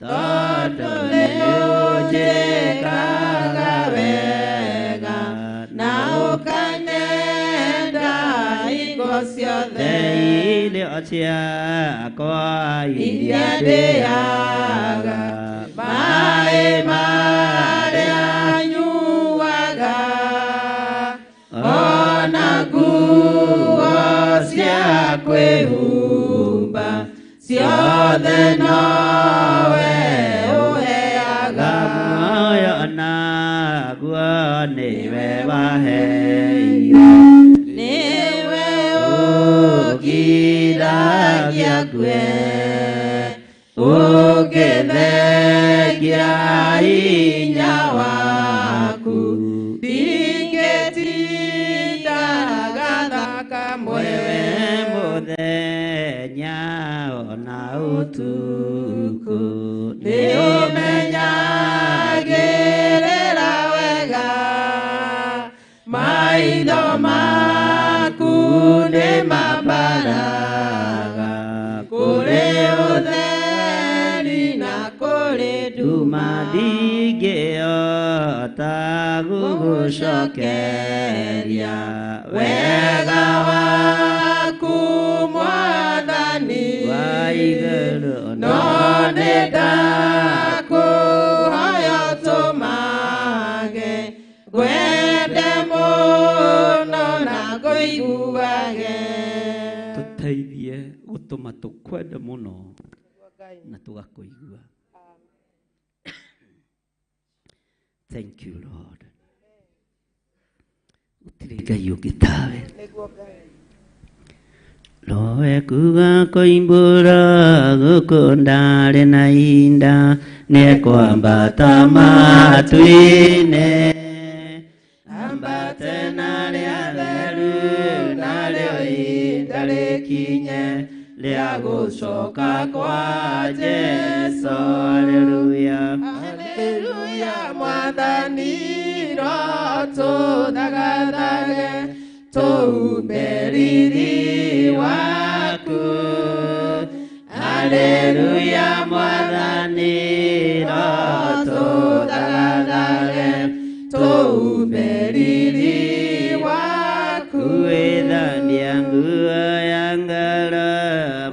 tondũ nĩũnjĩkaga wega na ũkanyenda hingo ciothe irio ciakwa iria ndĩaga maĩ marĩa nyuaga ona nguo cia kwĩhumba ciothe nowe ũheaga muoyo naguo nĩwe waheire nĩwe ũgiragia ngue ũngĩthengia hinya waku ndingĩtinda gathaka mwewe mũthenya ona ũtukũ nĩũmenyagĩrĩra wega maitho maku nĩmambaraga kũrĩ ũtheri na kũrĩ nduma ndingĩhota gũgũcokeria wega waku Mwathani wa igũrũ no nĩndakũhoya ũtũmage ngwende mũno na ngũiguage tũteithie gũtũma tũkwende mũno na tũgakũigua. Thank you Lord. Gũtirĩ ngai ũngĩ tawe nowe kuga koimbũra gũkũ ndarĩ na hinda nĩekwambata matu-inĩ ambate narĩa theru narĩo ihinda rĩkinye rĩa gũcoka kwa Jesũ. Haleluya, haleluya. Mwathani roho tũthagathage tũumbe riri waku. Haleluya, Mwathani roho tũthagathage tũumbe riri waku. Wĩthambia nguo ya ngara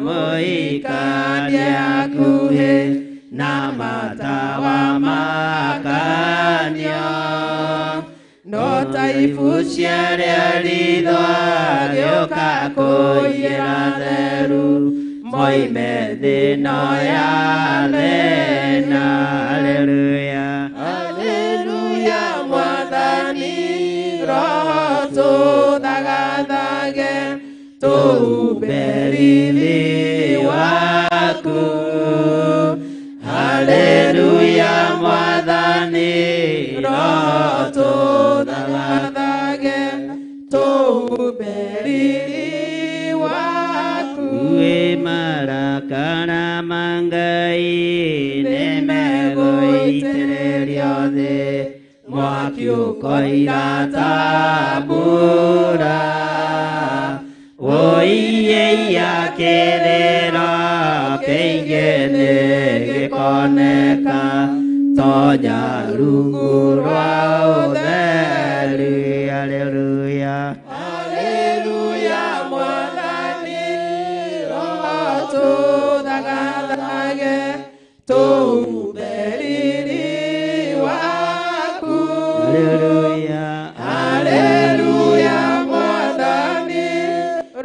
mũikania hakuhĩ na matawa makanio no taibu ciarĩa ritho gĩũka kũiyĩra theru moime thĩno ya thĩna. Haleluya, haleluya. Mwathani roho tũthagathage tũumbe riri waku. Haleluya, Mwathani roho tũthagathage tũumbe riri waku. Marakara mangai nĩmegũitĩrĩrio thĩ mwaki ũkoira tambura. Woiyeia kĩrĩro kĩingĩ nĩgĩkoneka tonya rungu rwa ũtheri. Haleluya, haleluya. Mwathani roho tũthagathage tũumbe riri waku. Haleluya, haleluya. Mwathani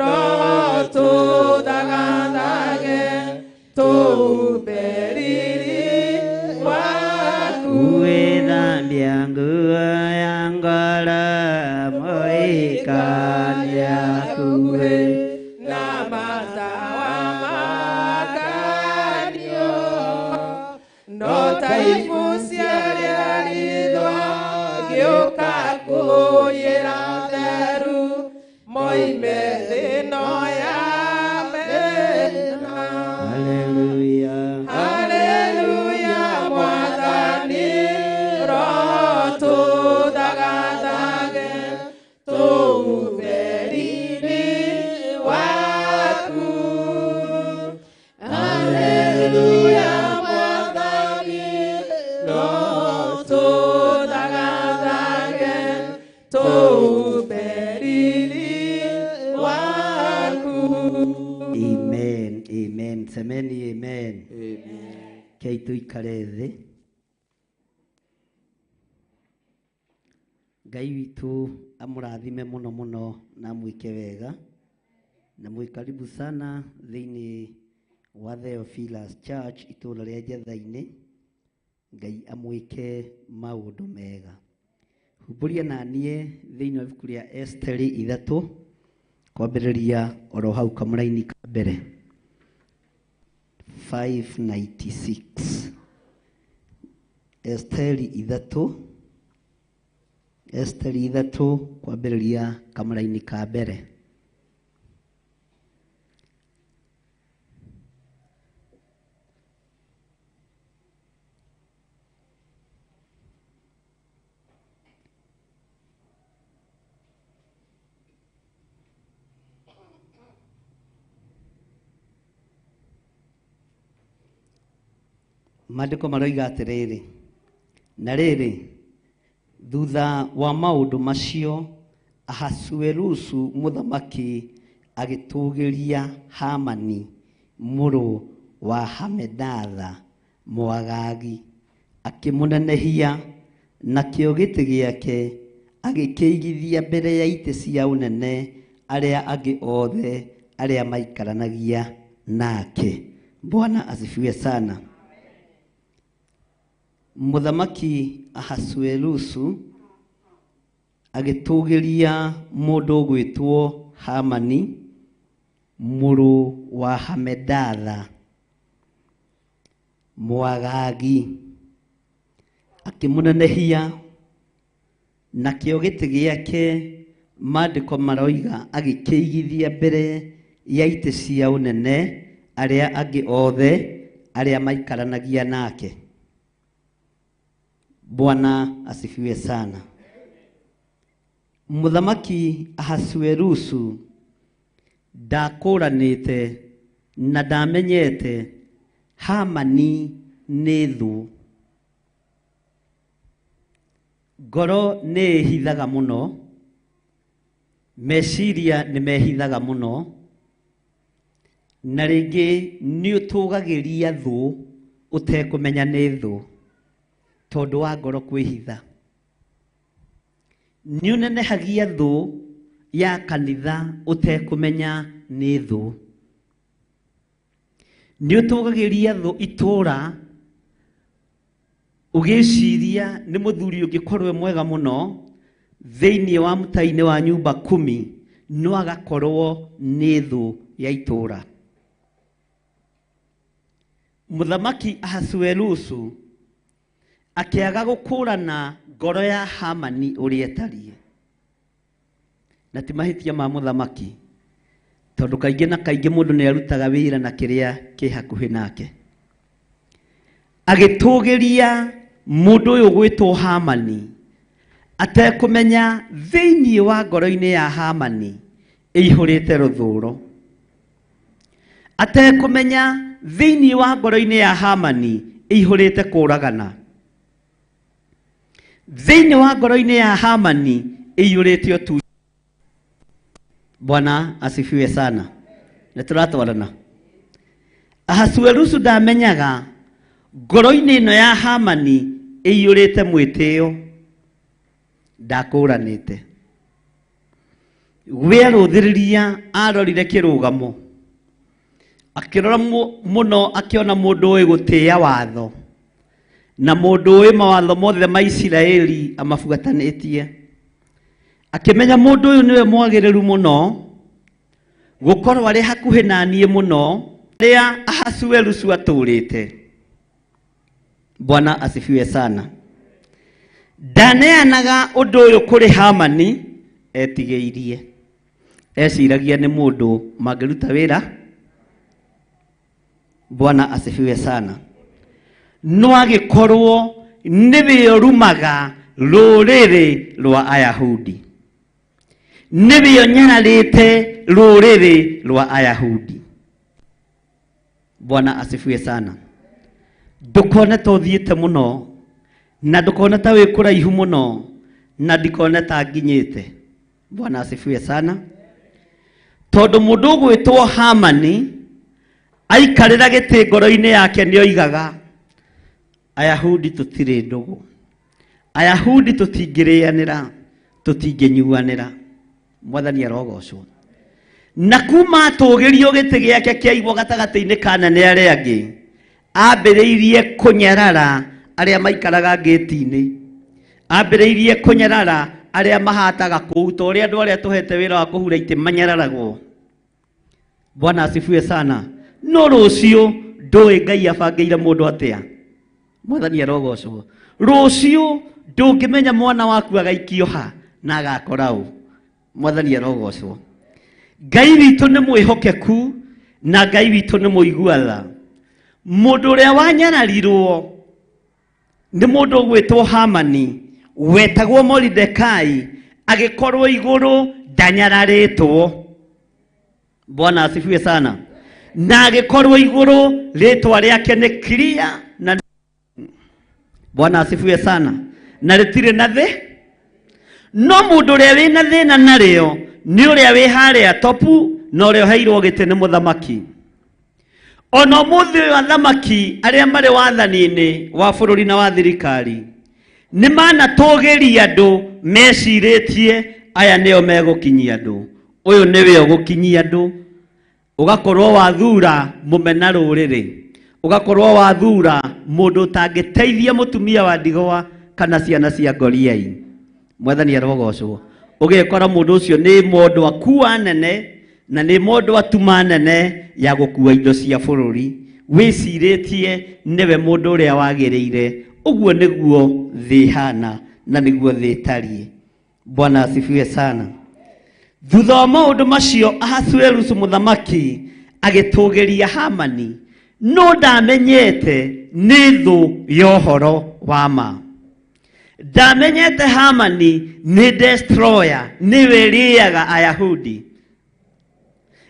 roho tũthagathage tũumbe riri waku. Wĩthambia nguo ya ngara mũikania hakuhĩ na matawa makanio no ta Semeni amen. Kei tuikare thĩ. Ngai witũ amũrathime mũno mũno na mwĩke wega na mwĩkaribu sana thĩinĩ wa Theophilus Church itũũra rĩa Njatha-Ini. Ngai amwĩke maũndũ mega. Humbũria na niĩ thĩinĩ wa ibuku rĩa Esteri 3 kwambĩrĩria oro hau kamũra-inĩ ka mbere 596. Esteri 3 kwambĩrĩria kamũra-inĩ ka mbere. Maandĩko maroiga atĩrĩrĩ, na rĩrĩ, thutha wa maũndũ macio, Ahasuerusu mũthamaki agĩtũgĩria Hamani mũrũ wa Hamedatha Mũagagi, akĩmũnenehia, nakĩo gĩtĩ gĩake agĩkĩigithia mbere ya itĩ cia ũnene arĩa angĩ othe arĩa maikaranagia nake. Bwana asifiwe sana. Mũthamaki Ahasuerusu agĩtũgĩria mũndũ ũgwĩtwo Hamani mũrũ wa Hamedatha Mũagagi, akĩmũnenehia, nakĩo gĩtĩ gĩake maandĩko maroiga agĩkĩigithia mbere ya itĩ cia ũnene arĩa angĩ othe arĩa maikaranagia nake. Bwana asifiwe sana. Mũthamaki Ahasuerusu ndakũranĩte na ndamenyete Hamani nĩ thũ. Ngoro nĩ hithaga mũno, meciria nĩ mehithaga mũno, na rĩngĩ nĩ ũtũgagĩria thũ ũtekũmenya nĩ thũ tondũ wa ngoro kwĩhitha. Nĩ ũnenehagia thũ ya kanitha ũtekũmenya nĩ thũ. Nĩ ũtũgagĩria thũ itũũra ũgĩciria nĩ mũthuri ũngĩkorwo mwega mũno thĩinĩ wa mũtai-inĩ wa nyumba 10 no agakorwo nĩ thũ ya itũũra. Mũthamaki Ahasuerusu akĩaga gũkũrana ngoro ya Hamani ũrĩa etariĩ. Na ti mahĩtia ma mũthamaki, tondũ kaingĩ na kaingĩ mũndũ nĩ arutaga wĩra na kĩrĩa kĩ hakuhĩ nake. Agĩtũgĩria mũndũ ũyũ gwĩtwo Hamani atekũmenya thĩinĩ wa ngoro-inĩ ya Hamani ĩihũrĩte rũthũũro. Atekũmenya thĩinĩ wa ngoro-inĩ ya Hamani ĩihũrĩte kũũragana. Thĩinĩ wa ngoro-inĩ ya Hamani ĩiyũrĩte ũtu. Bwana asifiwe sana. Nĩ tũratwarana. Ahasuerusu ndamenyaga ngoro-inĩ ĩno ya Hamani ĩiyũrĩte mwĩtĩo. Ndakũranĩte. Werũthĩrĩria arorire kĩrũgamo. Akĩrora mũno akĩona mũndũ ũyũ gũtĩĩa watho. Na mũndũ ũyũ mawatho mothe ma Isiraeli amabuatanĩtie. Akĩmenya mũndũ ũyũ nĩwe mwagĩrĩru mũno gũkorwo arĩ hakuhĩ na niĩ mũno rĩrĩa Ahasuerusu atũrĩte. Bwana asifiwe sana. Ndaneanaga undu uyu kuri Hamani etigeirie. Eciragia ni mundu mangiruta wira. Bwana asifiwe sana. No agikorwo niwe rumaga ruriri rwa Ayahudi. Niwe nyararite ruriri rwa Ayahudi. Bwana asifiwe sana. Ndukone tothiite muno na ndukone ta wikuraihu muno na ndikone ta nginyite. Bwana asifiwe sana. Tondu mundu gwitwo Hamani aikarira giti ngoro-ini yake ni oigaga Ayahudi tutire ndugu. Ayahudi tutingirianira, tutinginyuanira. Mwathani arogocwo. Na kuma tugirio giti giake kiaigwo gatagati-ini kana ne aria angi ambiriirie kunyarara aria maikaraga gate-ini. Ambiriirie kunyarara aria mahataga kuu to ria andu aria tuhete wira wa kuhura ite manyararagwo. Bwana asifiwe sana. No rucio ndui Ngai abangeire mundu atia. Mwathani arogocwo. Rucio ndungimenya mwana waku agaikio ha na agakora u. Mwathani arogocwo. Ngai witu ni mwihokeku na Ngai witu ni muiguatha. Mundu uria wanyararirwo ni mundu gwitwo Hamani wetagwo Mordekai agikorwo iguru ndanyararitwo. Bwana asifiwe sana. Na agikorwo iguru ritwa riake ni clear na Bwana asifiwe sana. Na ritire na thi. No mundu uria wina thina nario ni uria wi haria topu no uria heirwo giti ni muthamaki. Ono muthi wa thamaki aria mari wathani-ini wa bururi na wa thirikari ni mana togeria andu meciritie aya nio megukinyia andu. Uyu niwe ugukinyia andu. Ugakorwo wathura mumena ruriri. Ugakorwo wathura mundu tangiteithia mutumia wa ndigwa kana ciana cia ngoriai. Mwathani arogocwo. Ugikora mundu ucio ni mundu akua nene na ni mundu atuma nene ya gukua indo cia bururi. Wiciritie niwe mundu uria wagiriire. Uguo niguo thi hana na niguo thi tarie. Bwana asifiwe sana. Thutha wa maundu macio Ahasuerus muthamaki agitugeria Hamani. No ndamenyete ni thu yohoro wa ma. Ndamenyete Hamani ni destroyer, ni weriaga Ayahudi.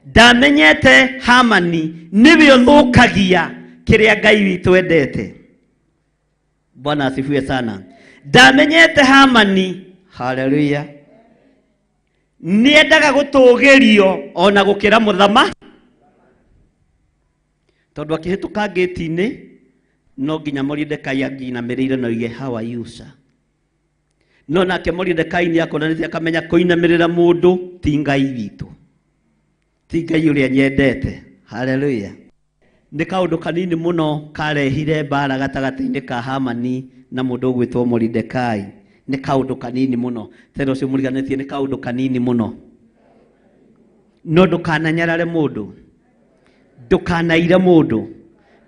Ndamenyete Hamani niwe uthukagia kiria Ngai witu endete. Bwana asifiwe sana. Ndamenyete Hamani, haleluya, niendaga gutugerio ona gukira muthama. Tondu akihituka gate-ini no nginya Mordekai anginamirire no ige how are you sir. No nake Mordekai ni akonanitie akamenya kuinamirira mundu ti Ngai witu, ti Ngai uria nyendete. Haleluya. Ni kaundu kanini muno karehire bara gatagati-ini ka Hamani na mundu gwitwo Mordekai. Ni kaundu kanini muno. Tero cio muriganitie ni kaundu kanini muno. No ndukananyarare mundu, ndukanaire mundu,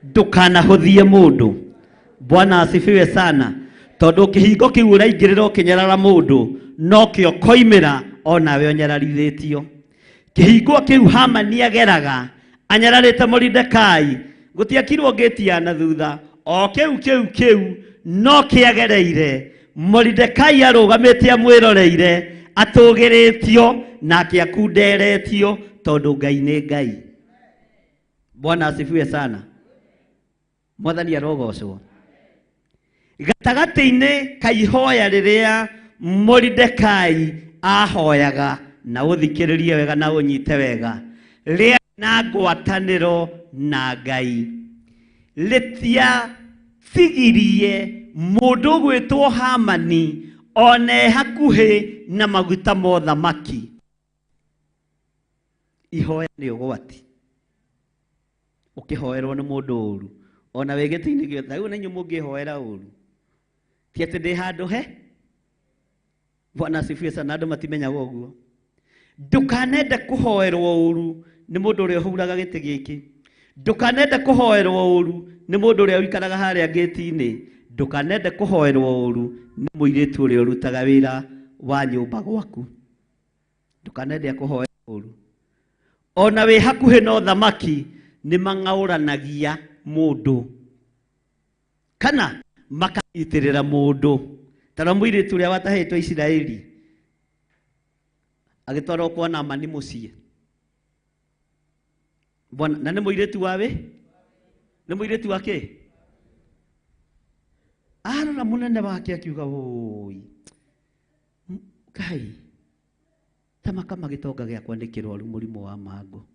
ndukanahuthie mundu. Bwana asifiwe sana. Tondu kihingo kiu uraingirira ukinyarara mundu no kio koimira ona we onyararithetio. Kihingo kiu Hamani ageraga anyararite Mordekai gutiakirwo gate ya na thutha. O kiu no kiagereire. Mordekai arugamite amwiroreire atugiritio na kiakunderetio tondu Ngai ni Ngai. Bwana asifiwe sana. Mwathani arogocwo. Gatagati-ini ka ihoya riria Mordekai ahoyaga na uthikiririe wega na unyite wega ria na ngwataniro na Ngai litia sigirie mundu gwitwo Hamani one hakuhi na maguta mothamaki. Ihoya ni ugwati. Ukihoerwo ni mundu uru ona wegete-ini giothe riu nanyu mungihoera uru ti ati ndi handu he. Bwana asifiwe sana. Andu matimenyaga uguo. Ndukanende kuhoerwo uru ni mundu uria uhuraga giti giki. Ndukanende kuhoerwo uru ni mundu uria wikaraga haria gate-ini Ndukanende kuhoerwo uru ni muiritu uri urutaga wira wa nyumba gwaku. Ndukanende kuhoerwo uru. Ona we hakuhe no thamaki ni mangauranagia mundu kana makanyitirira mundu. Tara muiritu uria watahetwo Isiraeli agitwarwo kwa Naamani muciĩ. Bwana na nĩ muiritu wawe? Nĩ muiritu wake? Arora munene wake akiuga oi. Ngai. Tamaka magitonga giakwa nĩ kĩrwaru mũrimũ wa mango.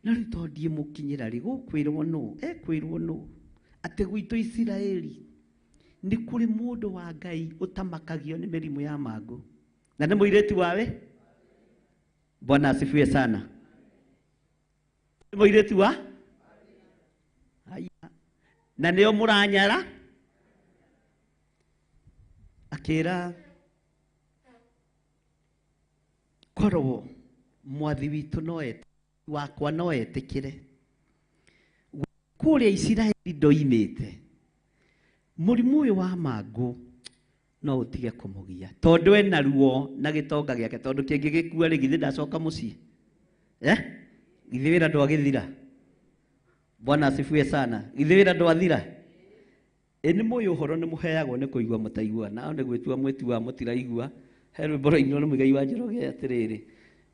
Na rĩu to ndie mũkinyĩra rĩ gũkwĩrwo no, ekwĩrwo no. Atĩ gwitũ Isiraeli nĩ kũrĩ mũndũ wa Ngai ũtamakagio nĩ mĩrimũ ya mango. Na nĩ muiritu wawe? Bwana asifiwe sana. Nĩ muiritu wa? Na nĩo mũranyara? Akĩra korwo mwathi witũ no wakwa no etĩkĩre. Kũrĩa Isiraeli ndoimĩte. Mũrimũ ũyũ wa mango no ũtige kũmũgia. Tondũ ena ruo na gĩtonga gĩake tondũ kĩngĩgĩkua rĩ githĩ ndacoka mũciĩ. Githĩ wĩra ndwagĩthira. Bwana asifiwe sana. Githĩ wĩra ndwathira. Nĩ mũĩ ũhoro nĩ mũheagwo nĩ kũigua mũtaigua. Nao nĩ gwĩtua mwĩtua mũtiraigua. He rwĩmbo rũinwo nĩ Mũigai wa Njoroge atĩrĩrĩ.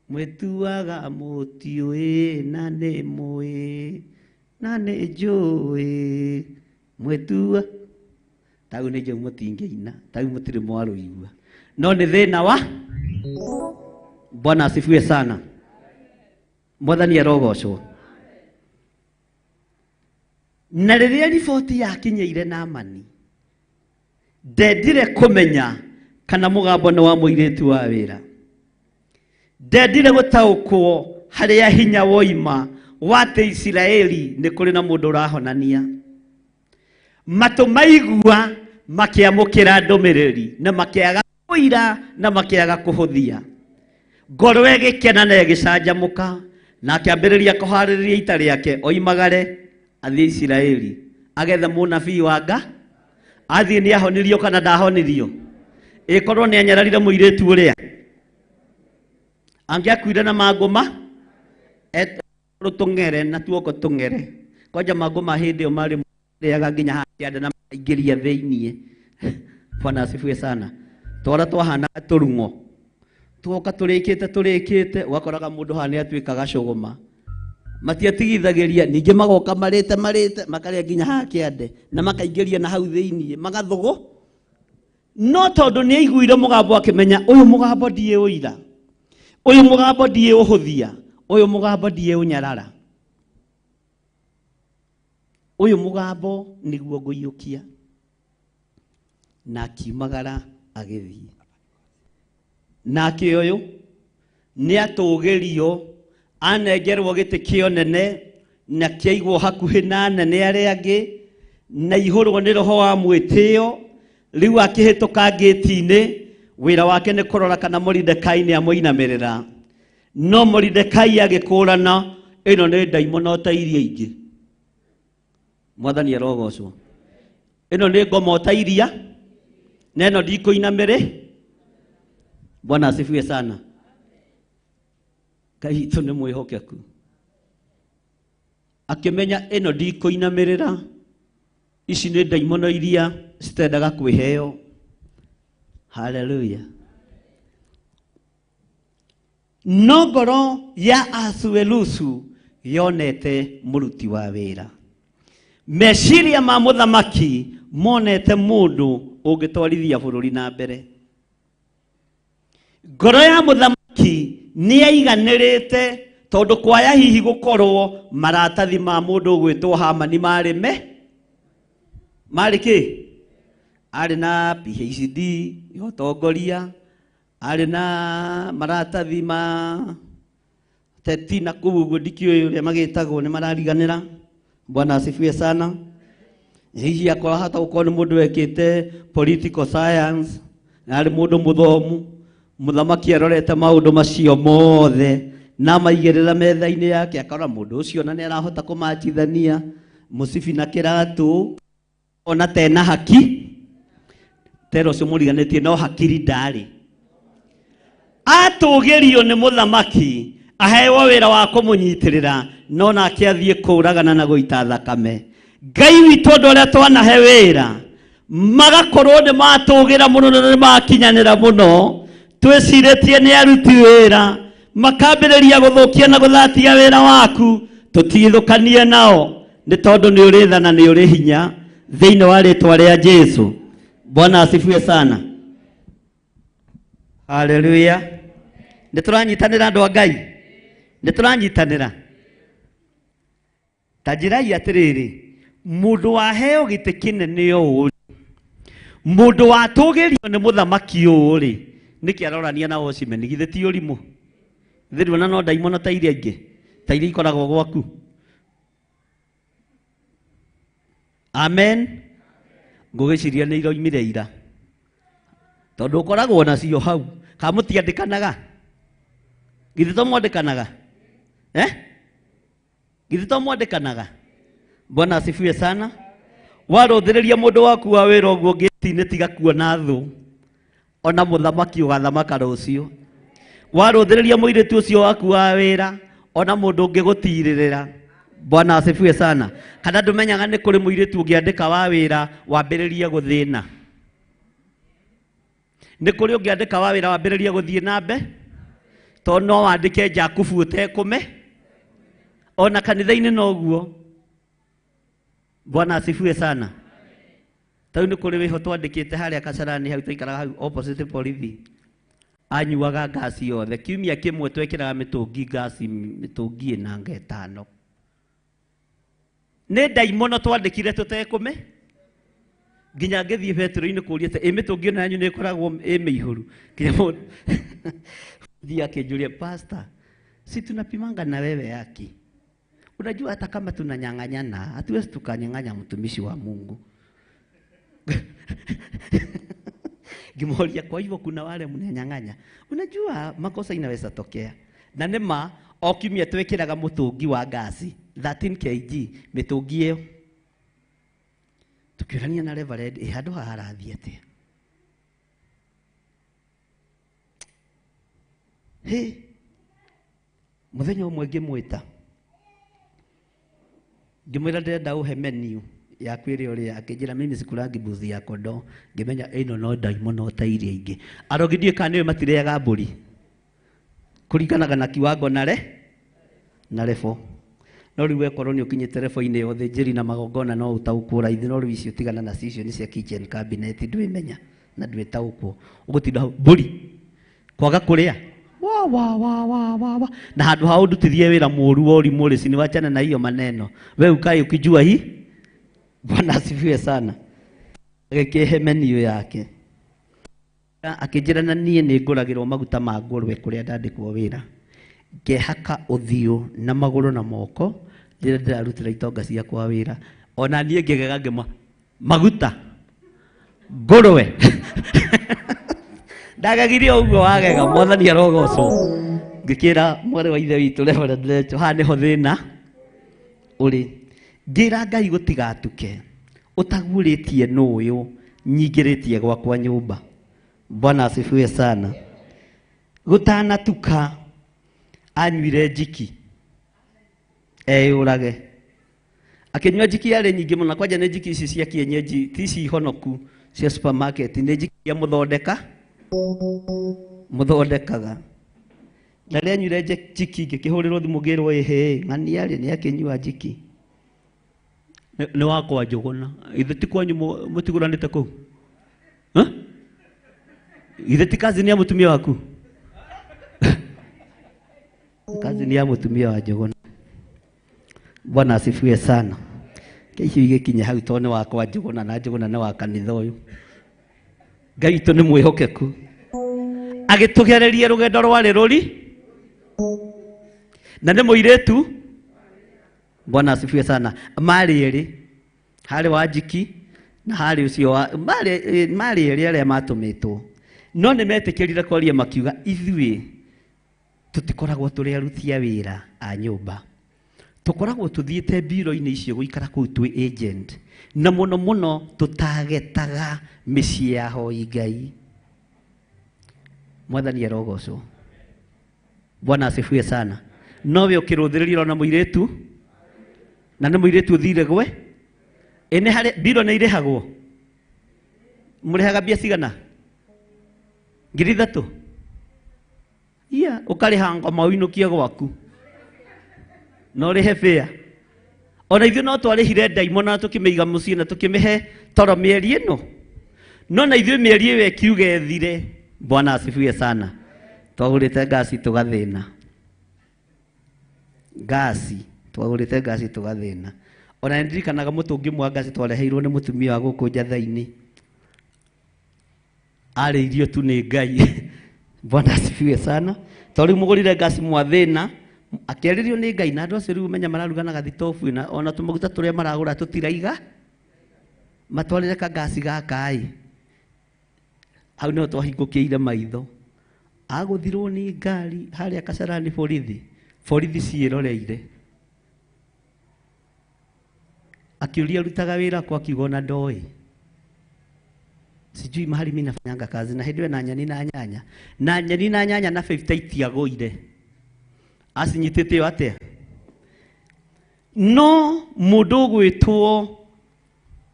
Mwĩtuaga mũtiũĩ na nĩ mũĩ na nĩ njũĩ. Mwĩtua tau nĩ njau mũtingĩina. Tau mũtirĩ mwarũigua. No nĩ thĩna wa. Bwana asifiwe sana. Mwathani arogocwo. Na rĩrĩa riboti yakinyĩire Naamani ndendire kũmenya kana mũgambo nĩ wa mũirĩtu wa wĩra. Ndendire gũtaũkwo harĩa hinya woima wate Isiraeli nĩ kũrĩ na mũndũ ũrahonania. Matũ maigua makĩamũkĩra ndũmĩrĩri na makĩaga kũira na makĩaga kũhũthia. Ngoro ĩgĩkena na ĩgĩcanjamũka na akĩambĩrĩria kũharĩrĩria ita rĩake oimagare athiĩ Isiraeli agetha mũnabii wa Ngai athiĩ nĩ ahonirio kana ndahonirio. Ĩkorwo nĩ anyararire mũirĩtu ũrĩa angĩakuire na mangũma tũng'ere na tuoko tũng'ere. Kwanja mangũma hĩndĩ ĩyo marĩ rĩaga nginya hakĩanda na maingĩria thĩiniĩ. Bwana asifiwe sana. Twara twahanaga tũrung'o tuoka tũrĩkĩte ũgakoraga mũndũ haha nĩ atuĩkaga cũgũma. Matiatigithagĩria ningĩ magoka marĩte makarĩa nginya hakĩande na makaingĩria na hau thĩiniĩ magathũgũ. No tondũ nĩ aiguire mũgambo akĩmenya ũyũ mũgambo ndiĩ ũira, ũyũ mũgambo ndiĩ ũhũthia, ũyũ mũgambo ndiĩ ũnyarara, ũyũ mũgambo nĩguo ngũiyũkia. Na akiumagara agĩthiĩ. Nake ũyũ nĩ atũgĩrio anengerwo gĩtĩ kĩonene na kĩaigwo hakuhĩ na anene arĩa angĩ na ihũrwo nĩ roho wa mwĩtĩo. Rĩu akĩhĩtũka ngĩti-inĩ wĩra wake nĩ kũrora kana Moridekai nĩ amũinamĩrĩra. No Moridekai agĩkũrana ĩno nĩ ndaimono ta iria ingĩ. Mwathani arogocwo. Ĩno nĩ ngoma ta iria na ĩno ndikũinamĩrĩ. Bwana asifiwe sana. Ngai witũ nĩ mwĩhokeku. Akĩmenya ĩno ndikũinamĩrĩra. Ici nĩ ndaimono iria citendaga kwĩheo. Haleluya. No ngoro ya Ahasuerusu yonete mũruti wa wĩra. Meciria ma mũthamaki monete mũndũ ũngĩtwarithia bũrũri na mbere. Ngoro ya mũthamaki nĩ aiganĩrĩte tondũ kwaya hihi gũkorwo maratathi ma mũndũ ũgwĩtwo Hamani marĩ kĩ? Arĩ na PhD ũtongoria, arĩ na maratathi ma teti na kũu ũguo ndikĩũĩ ũrĩa magĩtagwo nĩ marariganĩra. Bwana asifiwe sana. Hihi akora hata gũkorwo nĩ mũndũ wekĩte political science na arĩ mũndũ mũthomu. Mũthamaki arorete maũndũ macio mothe na maigĩrĩra metha-inĩ yake akora mũndũ ũcio na nĩ arahota kũmanjithania mũcibi na kĩratũ ona tena haki tero cio muriganetie no hakiri ndari atugirio ni muthamaki aheo wira wa kumunyitirira no nake athie kuragana na guita thakame Ngai witũ andũ arĩa twanahe wĩra magakorwo nĩ matũgĩra mũno na nĩ makinyanĩra mũno twĩcirĩtie nĩ aruti wĩra makambĩrĩria gũthũkia na gũthatia wĩra waku tũtigithũkanie nao nĩ tondũ nĩ ũrĩ tha na nĩ ũrĩ hinya thĩinĩ wa rĩtwa rĩa Jesu. Bwana asifiwe sana. Haleluya. Nĩ tũranyitanĩra andũ a Ngai? Nĩ tũranyitanĩra? Ta njirai atĩrĩrĩ, mũndũ waheo gĩtĩ kĩnene ũũ, mũndũ watũgĩrio nĩ mũthamaki ũũ rĩ, nĩkĩ arorania na Osimeni githĩ ti ũrimũ? Thĩrĩ na no ndaimono ta iria ingĩ, ta iria ikoragwo gwaku. Amen. Ngũgĩciria nĩ iroimire ira, tondũ ũkoragwo nacio hau. Ka mũtiandĩkanaga? Githĩ to mwandĩkanaga? Githĩ to mwandĩkanaga? Bwana asifiwe sana. Warũthĩrĩria mũndũ waku wa wĩra ũguo ngĩti-inĩ tiga kuona thũ, ona mũthamaki ũgathamaka rũciũ. Warũthĩrĩria mũirĩtu ũcio waku wa wĩra, ona mũndũ ũngĩgũtirĩrĩra. Bwana asifiwe sana. Kana ndũmenyaga nĩ kũrĩ mũirĩtu ũngĩandĩka wa wĩra wambĩrĩrie gũthĩna? Nĩ kũrĩ ũngĩandĩka wa wĩra wambĩrĩrie gũthiĩ na mbe? Tondũ no wandĩke Jakubu ũtekũme? Ona kanitha-inĩ noguo. Bwana asifiwe sana. Tau nĩ kũrĩ wĩho twandĩkĩte harĩa Kasarani hau tũikaraga hau opposite borithi. Anyuaga ngasi yothe. Kiumia kĩmwe twekĩraga mĩtũngi ngasi mĩtũngi 5. Nĩ ndaimono twandĩkire tũtekũme? Nginya ngĩthiĩ Petro-inĩ kũũria ĩ mĩtũngi ĩno yanyu nĩ ĩkoragwo ĩ mĩihũru. Nginya mũndũ thiĩ akĩnjũria, pastor, si tunapimanga na wewe yaki. Unajua hata kama tunanyang'anyana, hatuwezi tukanyang'anya mtumishi wa Mungu. Ngimhoria, kwa hivyo kuna wale mnanyang'anya. Unajua makosa inaweza tokea. Na nĩma o kiumia twekĩraga mũtũngi wa ngasi 13 kg mĩtũngi ĩyo. Tukĩũrania na Reverend, handũ haha harathiĩ atĩa? Mũthenya ũmwe ngĩmwĩta, ngĩmwĩra ndĩrenda ũhe menu yaku ĩrĩa ũrĩa, akĩnjĩra mimi sikurangi mbuzi ya kondoo. Ngĩmenya ĩno no ndaimono ta iria ingĩ. Arogithie kana nĩwe matireaga mbũri kũringanaga na kiwango na level. No rĩu wekorwo nĩ ũkinyĩte level-inĩ ya ũthĩnjĩri na magongona no ũtaũkwo raithi, no rĩu icio tigana na icio nĩ cia kitchen cabinet ndwĩmenya na ndwĩtaũkwo. Ũgũtinda hau mbũri kwaga kũrĩa na handũ ha ũndutithie wĩra mũru wa ũrimũ rĩ, sini wachana na hiyo maneno. We ukae ukijua hii. Bwana asifiwe sana. Agĩkĩhe menu yake. Akĩnjĩra na niĩ nĩ ngũragĩrwo maguta ma ngũrwe kũrĩa ndandĩkwo wĩra. Ngehaka ũthiũ na magũrũ na moko rĩrĩa ndĩrarutĩra itonga ciakwa wĩra. Ona niĩ ngĩgega ngĩma maguta ngũrwe. Ndagagirie ũguo wagega, Mwathani arogocwo. Ngĩkĩra mwarĩ wa ithe witũ Reverend Lecho, haha nĩho thĩna ũrĩ. Ngĩra Ngai gũtigatuke, ũtaguũrĩtie n'ũyũ nyingĩrĩtie gwakwa nyũmba. Bwana asifiwe sana. Gũtanatuka anyuire njiki eyũrage. Akĩnyua njiki yarĩ nyingĩ mũno, kwanja nĩ njiki ici cia kienyeji, ti ici honoku cia supermarket, nĩ njiki ya mũthondekaga. Na rĩrĩa anyuire njiki ngĩkĩhũrĩrwo thimũ ngĩrwo ng'ani yarĩ nĩ akĩnyua njiki. Nĩ wakwa Njũgũna. Ithe ti kwanyu mũtigũranĩte kũu? Ithe ti kazi ni ya mũtumia waku? Kazi ni ya mũtumia wa Njũgũna. Bwana asifiwe sana. Kĩicio igĩkinya hau tondũ nĩ wakwa Njũgũna na Njũgũna nĩ wa kanitha ũyũ. Ngai witũ nĩ mwĩhokeku. Agĩtũgereria rũgendo rwarĩ rũri na nĩ mũirĩtu. Bwana asifiwe sana. Marĩ erĩ, harĩ wa njiki na harĩ ũcio wa marĩ erĩ arĩa matũmĩtwo. No nĩ metĩkĩrire kwaria makiuga ithuĩ tũtikoragwo tũrĩ aruti a wĩra a nyũmba. Tũkoragwo tũthiĩte biro-inĩ icio gũikara kũu twĩ agent. na muno muno tutagetaga mĩciĩ ya hoi Ngai. Mwathani arogocwo. Bwana asifiwe sana. Nowe ũkĩrũthĩrĩria na mũirĩtu na nĩ mũirĩtu ũthire gwe ene harĩ biro nĩ irĩhagwo. Mũrĩhaga mbia cigana? 3,000. Ia ũkarĩha ngoma ũinũkie gwaku no rĩhe fare. Ona ithuĩ no twarĩhire ndaimo na tũkĩmĩiga mũciĩ na tũkĩmĩhe toro mĩeri ĩno, no na ithuĩ mĩeri ĩyo ĩkiuga ĩthire. Bwana asifiwe sana. Twagũrĩte ngasi tũgathĩna. Ngasi twagũrĩte ngasi tũgathĩna. Ona ndirikanaga mũtũngi mwa ngasi twareheirwo nĩ mũtumia wa gũkũ Njatha-Ini. Arĩirio tu nĩ Ngai. Bwana asifiwe sana. Tondũ mũgũrire ngasi mwathĩna akĩarĩrio nĩ Ngai, na andũ acio rĩu menya mararuga na gathitobu na ona tũmaguta tũrĩa maragũra tũtiraiga matwarĩre ka ngasi gaka hau no twahingũkĩire maitho. Agũthirwo nĩ ngari harĩa Kasarani borithi ciĩroreire. Akiulia rutaga wĩra kwa kiugo na ndoĩ. Sijui mahali mimi nafanyanga kazi na hediwe na nyani na nyanya. Na nyani na nyanya na 50 itiagũire. Asinyitĩte atĩa? No mũndũ gwĩtwo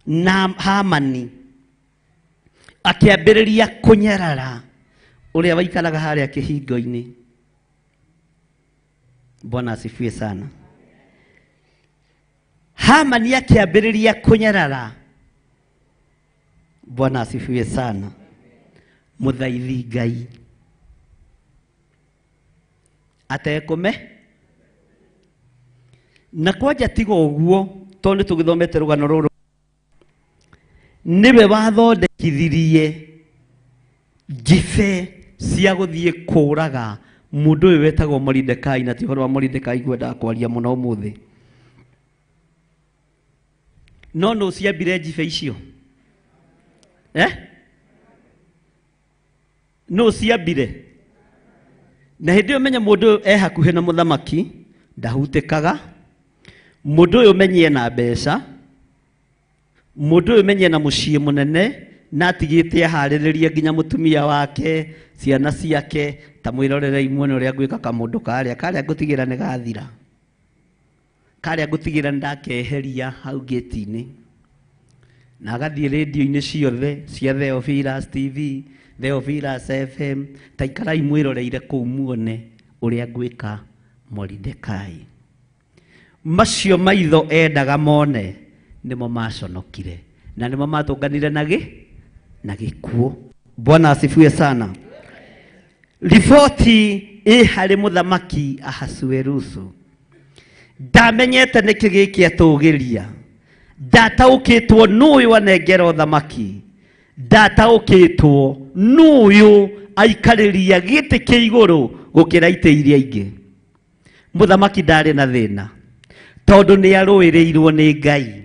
na Hamani akĩambĩrĩria kũnyarara ũrĩa waikaraga harĩa kĩhingo-inĩ. Bwana asifiwe sana. Hamani akĩambĩrĩria kũnyarara. Bwana asifiwe sana. Mũthaithi Ngai atekome na kwanja tiga ũguo tondũ nĩ tũgĩthomete rũgano rũrũ. Niwe wathondekithirie jibe cia gũthiĩ kũraga mũndũ ũyũ wetagwo Moridekai, na ti ũhoro wa Moridekai ngwendaga kwaria mũno ũmũthĩ. No nũ ciambire jibe icio? Nũ ciambire? Na hĩndĩ ĩyo menya mũndũ ũyũ hakuhĩ na mũthamaki ndahutĩkaga. Mũndũ ũyũ menyie na mbeca. Mũndũ ũyũ menyie na mũciĩ mũnene na atigĩte aharĩrĩria nginya mũtumia wake, ciana ciake. Ta mwĩrorerei muone ũrĩa ngwĩka kamũndũ karĩa ngũtigĩra nĩ gathira. Karĩa ngũtigĩra ndakeheria hau gĩti-inĩ. Na agathiĩ radio-inĩ ciothe cia Theophilus TV, Theophilus FM. Ta ikarai mwĩroreire kũu muone ũrĩa ngwĩka Moridekai. Macio maitho endaga mone nĩmo maconokire na nĩmo matũnganire na gĩkuũ. Bwana asifiwe sana. Riboti harĩ mũthamaki Ahasuerusu. Ndamenyete nĩkĩ gĩkĩ atũgĩria. Ndataũkĩtwo nũyũ anengera ũthamaki. Ndataũkĩtwo nũyũ aikarĩria gĩtĩ kĩa igũrũ gũkĩra itĩ iria ingĩ. Mũthamaki ndarĩ na thĩna tondũ nĩ arũĩrĩirwo nĩ Ngai.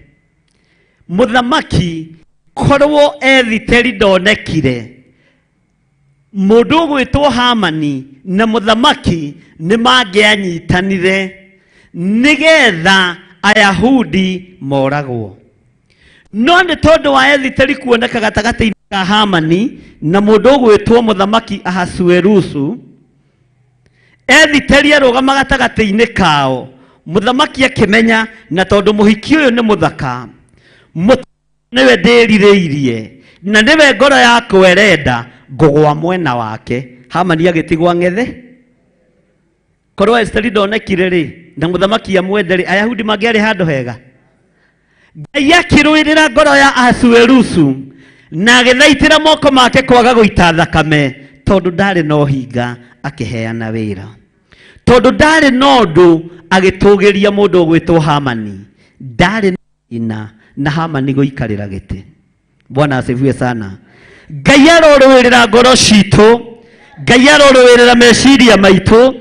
Mũthamaki korwo ethiteri ndonekire, mũndũ ũgwĩtwo Hamani na mũthamaki nĩ mangĩanyitanire nĩgetha Ayahudi moragwo. No nĩ tondũ wa ethiteri kuoneka gatagatĩ-inĩ ka Hamani na mũndũ ũgwĩtwo mũthamaki Ahasuerusu, ethiteri arũgama gatagatĩ-inĩ kao. Mũthamaki akĩmenya na tondũ mũhiki ũyũ nĩ mũthaka, nĩwe ndĩrirĩirie na nĩwe ngoro yakwa ĩrenda, ngũgwa mwena wake. Hamani agĩtigwa ng'ethe. Korwo ethiteri ndonekire rĩ na mũthamaki amwende rĩ, Ayahudi mangĩarĩ handũ hega? Ngai akĩrũĩrĩra ngoro ya Ahasuerusu na agĩthaitĩra moko make kwaga gũita thakame tondũ ndarĩ na ũhinga akĩheana wĩra. Tondũ ndarĩ na ũndũ agĩtũgĩria mũndũ ũgwĩtwo Hamani. Ndarĩ na Hamani gũikarĩra gĩtĩ. Bwana asifiwe sana. Ngai arorũĩrĩra ngoro citũ. Ngai arorũĩrĩra meciria maitũ.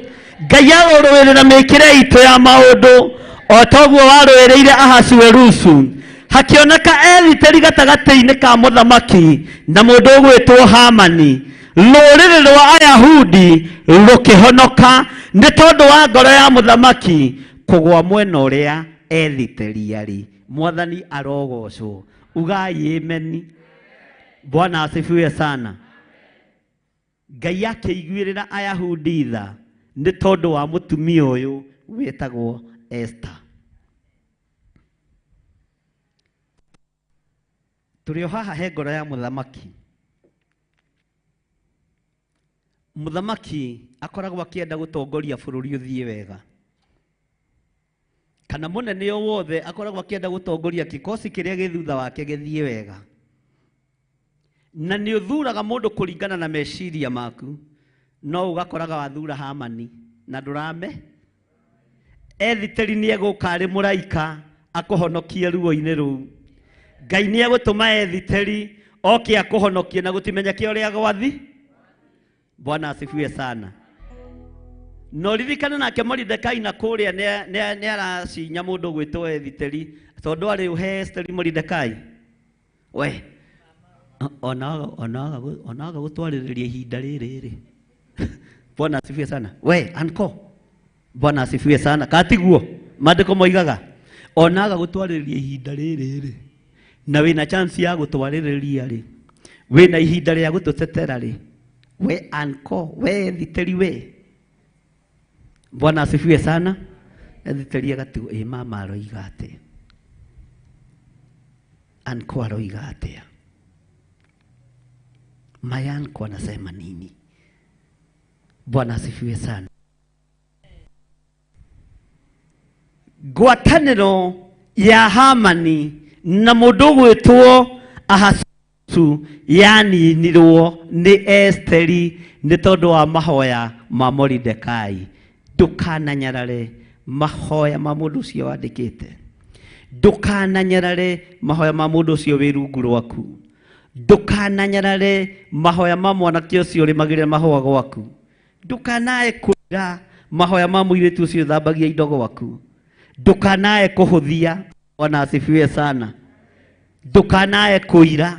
Ngai arorũĩrĩra mĩkĩre itũ ya maũndũ o toguo warũĩrĩire Ahasuerusu. Hakĩoneka ethiteri gatagatĩ-inĩ ka mũthamaki na mũndũ ũgwĩtwo Hamani. Rũrĩrĩ rwa Ayahudi rũkĩhonoka nĩ tondũ wa ngoro ya mũthamaki kũgwa mwena ũrĩa ethiteri arĩ. Mwathani arogocwo. Ugai amen. Bwana asifiwe sana. Ngai akĩiguĩrĩra Ayahudi tha nĩ tondũ wa mũtumia ũyũ wĩtagwo Esther. Tũrĩ o haha he ngoro ya mũthamaki. Mũthamaki akoragwo akĩenda gũtongoria bũrũri ũthiĩ wega. Kana mũnene o wothe akoragwo akĩenda gũtongoria kikosi kĩrĩa gĩ thutha wake gĩthiĩ wega. Na nĩ ũthuraga mũndũ kũringana na meciria maku. No ũgakoraga wathura Hamani na ndũrame. Ethitĩri nĩ egũka arĩ mũraika akũhonokie ruo-inĩ rũu. Ngai nĩ egũtũma ethitĩri oke akũhonokie na gũtimenyeke ũrĩa gwathi. Bwana asifiwe sana. No ririkana nake Moridekai na kũrĩa nĩ aracinya mũndũ gwĩtwo ethitĩri tondũ arĩ ũhe Esteri Moridekai. We onaga gũtwarĩrĩria ihinda rĩrĩ. Bwana asifiwe sana. We anko. Bwana asifiwe sana. Katiguo maandĩko moigaga onaga gũtwarĩrĩria ihinda rĩrĩ. Na wĩna chance ya gũtwarĩrĩria rĩ. Wĩna ihinda rĩa gũtũtetera rĩ. We anko, we thiteri we. Bwana asifiwe sana. Thiteri agatigo mama aroiga atĩa. Anko aroiga atĩa. My anko anasema nini? Bwana asifiwe sana. Ngwatanĩro ya Hamani na mũndũ gwĩtwo Ahasuerusu yaninirwo nĩ Esteri nĩ tondũ wa mahoya ma Moridekai. Ndũkananyarare mahoya ma mũndũ ũcio wandĩkĩte. Ndũkananyarare mahoya ma mũndũ ũcio wĩ rungu rwaku. Ndũkananyarare mahoya ma mwanake ũcio ũrĩmagĩrĩra mahũa gwaku. Ndũkanae kũira mahoya ma mũirĩtu ũcio thambagia indo gwaku. Ndũkanae kũhũthia. Bwana asifiwe sana. Ndũkanae kũira.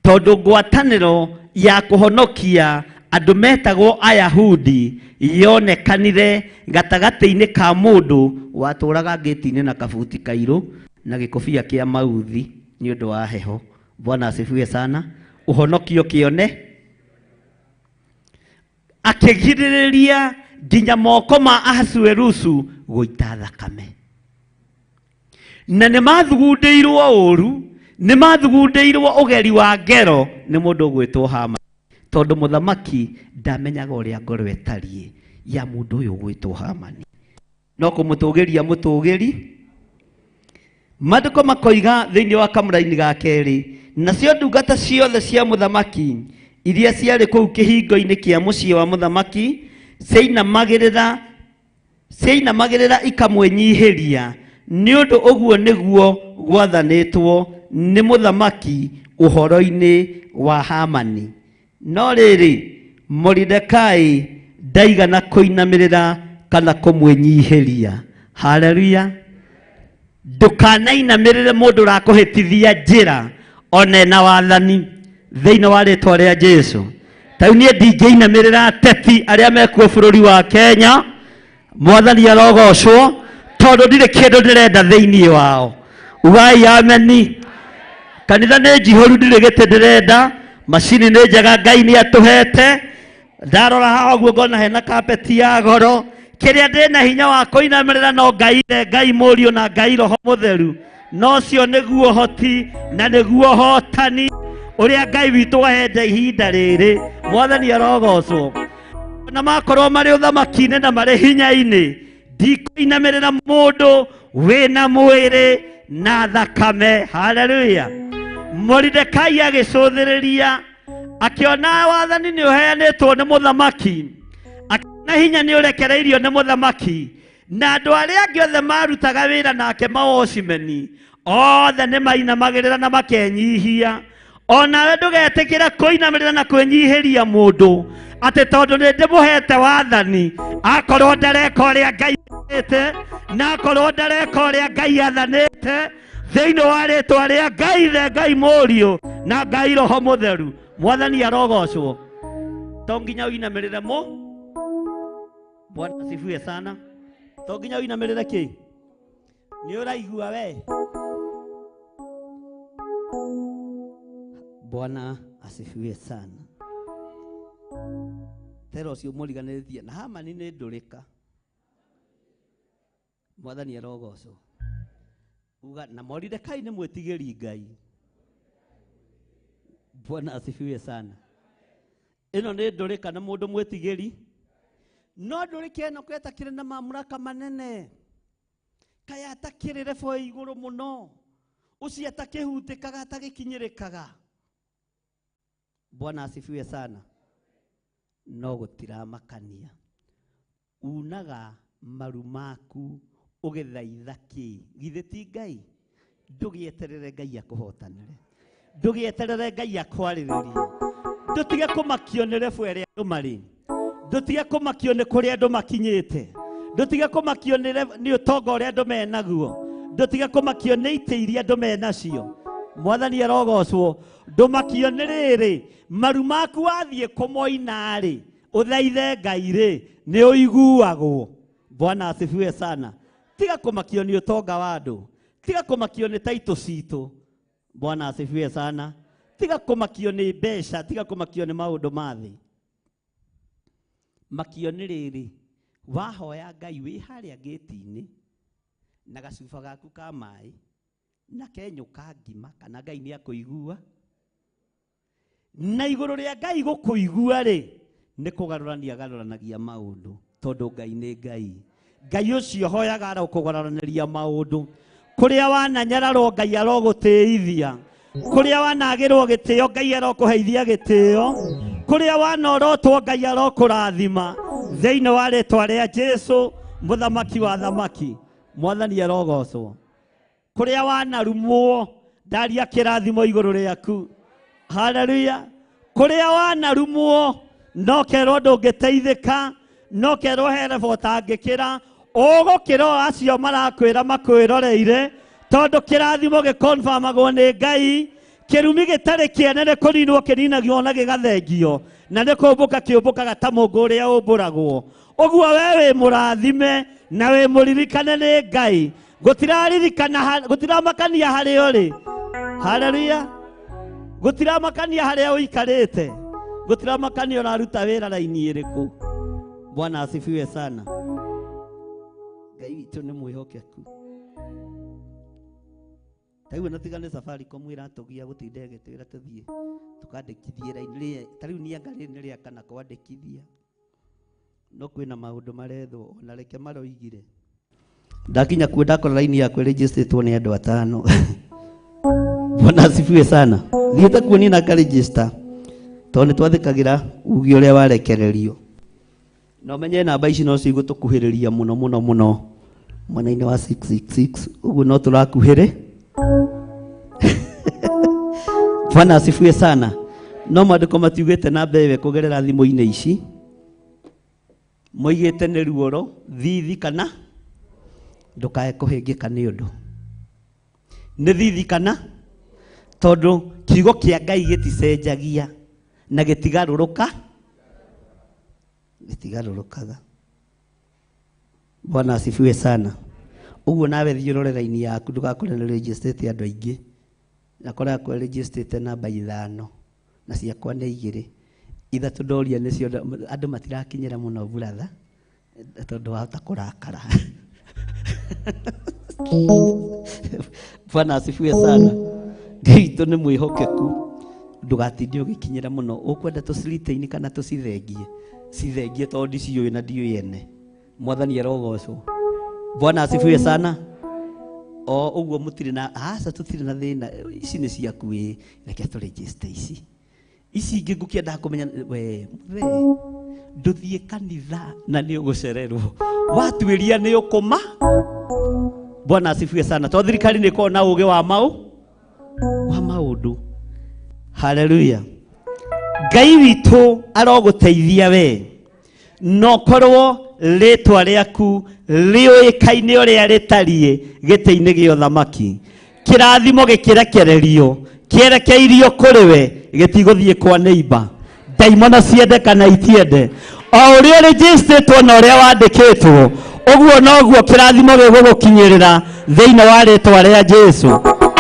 Tondũ ngwatanĩro ya kũhonokia andũ metagwo Ayahudi yonekanire gatagatĩ-inĩ ka mũndũ watũraga ngĩti-inĩ na kabuti kairũ na gĩkobia kĩa mauthi nĩ ũndũ wa heho. Bwana asifiwe sana. Ũhonokio kĩone. Akĩgirĩrĩria nginya moko ma Ahasuerusu gũita thakame. Na nĩ mathugundĩirwo ũru, nĩ mathugundĩirwo ũgeri wa ngero nĩ mũndũ gwĩtwo Hamani. Tondũ mũthamaki ndamenyaga ũrĩa ngoro ĩtariĩ ya mũndũ ũyũ gwĩtwo Hamani. No kũmũtũgĩria mũtũgĩri. Maandĩko makoiga thĩinĩ wa kamũra-inĩ ga kerĩ, nacio ndungata ciothe cia mũthamaki iria ciarĩ kũu kĩhingo-inĩ kĩa mũciĩ wa mũthamaki ciainamagĩrĩra ikamwenyihĩria. Nĩ ũndũ ũguo nĩguo gwathanĩtwo nĩ mũthamaki ũhoro-inĩ wa Hamani. No rĩrĩ Moridekai ndaigana kũinamĩrĩra kana kũmwenyihĩria. Haleluya. Ndũkanainamĩrĩre mũndũ ũrakũhĩtithia njĩra ona na wathani thĩinĩ wa rĩtwa rĩa Jesũ. Tarĩu niĩ ndingĩinamĩrĩra ateti arĩa mekuo bũrũri wa Kenya. Mwathani arogocwo tondũ ndirĩ kĩndũ ndĩrenda thĩinĩ wao. Ugai ameni. Kanitha nĩ njihũru ndirĩ gĩtĩ ndĩrenda. Macini nĩ njega Ngai nĩ atũhete. Ndarora haha ũguo ngona hena kapeti ya goro. Kĩrĩa ndĩna hinya wa kũinamĩrĩra no Ngai Mũriũ na Ngai Roho Mũtheru. No cio nĩguo hoti na nĩguo hotani ũrĩa Ngai witũ ahete ihinda rĩrĩ. Mwathani arogocwo. Na makorwo marĩ ũthamaki-inĩ na marĩ hinya-inĩ, ndikũinamĩrĩra mũndũ wĩna mwĩrĩ na thakame. Haleluya. Moridekai agĩcũthĩrĩria akĩona wathani nĩ ũheanĩtwo nĩ mũthamaki, akĩona hinya nĩ ũrekereirio nĩ mũthamaki, na andũ arĩa angĩ othe marutaga wĩra nake mawocimeni othe nĩ mainamagĩrĩra na makenyihia. Onawe ndũgetĩkĩra kũinamĩrĩra na kwĩnyihĩria mũndũ atĩ tondũ nĩ ndĩmũhete wathani akorwo ndareka ũrĩa Ngai athanĩte na akorwo ndareka ũrĩa Ngai athanĩte thĩinĩ wa rĩtwa rĩa Ngai Ithe, Ngai Mũriũ na Ngai Roho Mũtheru. Mwathani arogocwo. To nginya ũinamĩrĩre Bwana asifiwe sana. To nginya ũinamĩrĩre kĩ? Ni uraigua we. Bwana asifiwe sana. Tero cio muriganithie na Hamani ni ndurika. Mwathani arogocwo. Uga na Mordekai ni mwetigiri Ngai. Bwana asifiwe sana. Ino ni ndurika na mundu mwetigiri. No ndurika eno kweta kire na mamlaka manene. Kaya atakirire fo iguru muno. Uci atakihutikaga atagikinyirikaga. Bwana asifiwe sana. No gutira makania. Unaga maru maku ugethaitha ki. Githe ti Ngai. Ndugieterere Ngai akuhotanire. Ndugieterere Ngai akwariririe. Ndutige kumakio ni refu ere andu mari. Ndutige kumakio ni kuri andu makinyite. Ndutige kumakio ni utonga uri andu menaguo. Ndutige kumakio ni ite iria andu menacio. Mwathani arogocwo. Ndumakio ni riri maru maku athie kumoina ri uthaithe Ngai ri ni uiguagwo. Bwana asifiwe sana. Tiga kumakio ni utonga wa andu. Tiga kumakio ni taito citu. Bwana asifiwe sana. Tiga kumakio ni mbeca, tiga kumakio ni maundu mathi. Makio ni riri wahoya Ngai wi haria gate-ini na gacuba gaku ka mai na kenyuka ngima kana Ngai ni akuigua. Na iguru ria Ngai gukuigua ri ni kugarurania garuranagia maundu tondu Ngai ni Ngai. Ngai ucio hoyaga ara kugaruranaria maundu. Kuria wananyararo Ngai arogutithia. Kuria wanagirwo gitio Ngai arokuheithia gitio. Kuria wanorotwo Ngai arokurathima. Thiini wa ritwa ria Jesu muthamaki wa thamaki. Mwathani arogocwo. Kuria wanarumwo ndaria kirathimo iguru riaku. Hallelujah. Kuria wanarumwo no kerwo ndungiteithika, no kerwo here bota ngikira ugukiro acio marakwira makwiroreire tondu kirathimo gikonfirmagwo ni Ngai. Kirumi gitari kienene kuninwo kininagio na gigathengio na ni kumbuka kiumbukaga ta mungu uria umburagwo. Uguo we wi murathime na wi muririkane ni Ngai. Gutiramakania haria uri. Hallelujah. Gutiramakania haria uikarite. Gutiramakania uraruta wira raini iriku. Bwana asifiwe sana. Ngai witu ni mwihokeku. Taiwe natigane safari kwa mwira tugia gutindege twira tuthie tukandikithie raini tariu ni angari ni ria kana kwandikithia no kwina maundu maretho na reke maroigire ndakinya kwenda kwa raini ya kwe register ni andu atano. Bwana asifiwe sana. Thiete kuoni na ka register tondu twathikagira ugi uria warekererio no menye namba ici no cigutukuhiriria muno muno muno mwena-ini wa 666 uguo no turakuhire. Bwana asifiwe sana. No mandiko matiugite na mbere kugerera thimu-ini ici moigite ni ruoro thithi kana ndukae kuhingika ni undu ni thithi kana tondu kiugo kia Ngai giticenjagia na gitigarurukaga. Bwana asifiwe sana. Uguo nawe thiurore raini yaku ndugakore ni register andu aingi na kora kwa register namba 5 na ciakwa ni 2 ithatu ndoria nicio andu matirakinyira muno brother tondu wahota kurakara. Bwana asifiwe sana. Ngai tu ni mwihokeku ndugatinde ugikinyira muno ukwenda tucirite-ini kana tucithengie tondu ciuyu na ndiuyene. Mwathani arogocwo. Bwana asifiwe sana. Uguo mutiri na asa tutiri na thina ici ni ciaku wi reke tu register ici ingi ngukienda kumenya we nduthie kanitha na ni ugucererwo watuiria ni ukuma. Bwana asifiwe sana. To thirikari ni ko na uge wa maundu. Hallelujah. Ngai witu aroguteithia we no korwo ritwa riaku riuikaine uria ritarie gite-ini gio thamaki. Kirathimo gikirekererio kierekeirio kuri we gitiguthie kwa neighbor. Daimona ciende kana itiende o uria registered na uria wandikitwo Oguo noguo kirathimo gigukinyirira thiini wa ritwa ria Jesu.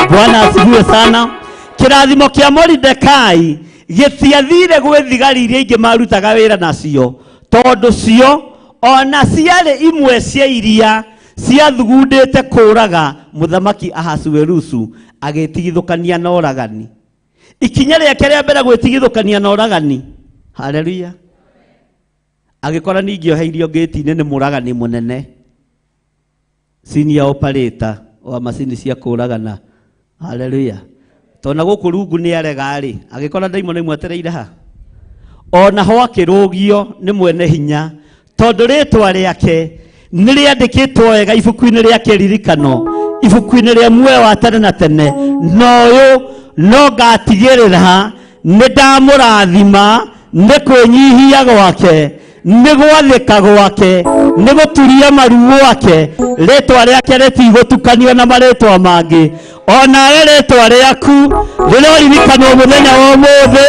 Bwana asifiwe sana. Kirathimo kia Mordekai gitiathire gwithigari iria ingi marutaga wira nacio, tondu cio ona ciarĩ imwe cia iria ciathugundĩte kũraga Mũthamaki Ahasuerusu agĩtigithũkania na ũragani. Ikinya rĩake rĩa mbere gwĩtigithũkania na ũragani, haleluya, agĩkora ningĩ oheirio ngĩti-inĩ nĩ mũragani mũnene, senior operator wa macini cia kũragana, haleluya. Tona gũkũ rungu nĩ arega-rĩ, agĩkora ndaimono imwetereire ha, ona ho akĩrũgio nĩ mwene hinya, tondu ritwa riake niriandikitwo wega ibuku-ini ria kiririkano, ibuku-ini ria muoyo wa tene na tene. Noyo no ngatigirira ni ndamurathima, ni kwinyihia gwake, ni gwathika gwake, ni guturia maru gwake, ritwa riake ritigũtukanio na maritwa mangi. Ona ritwa riaku riririkanwo muthenya wa umuthi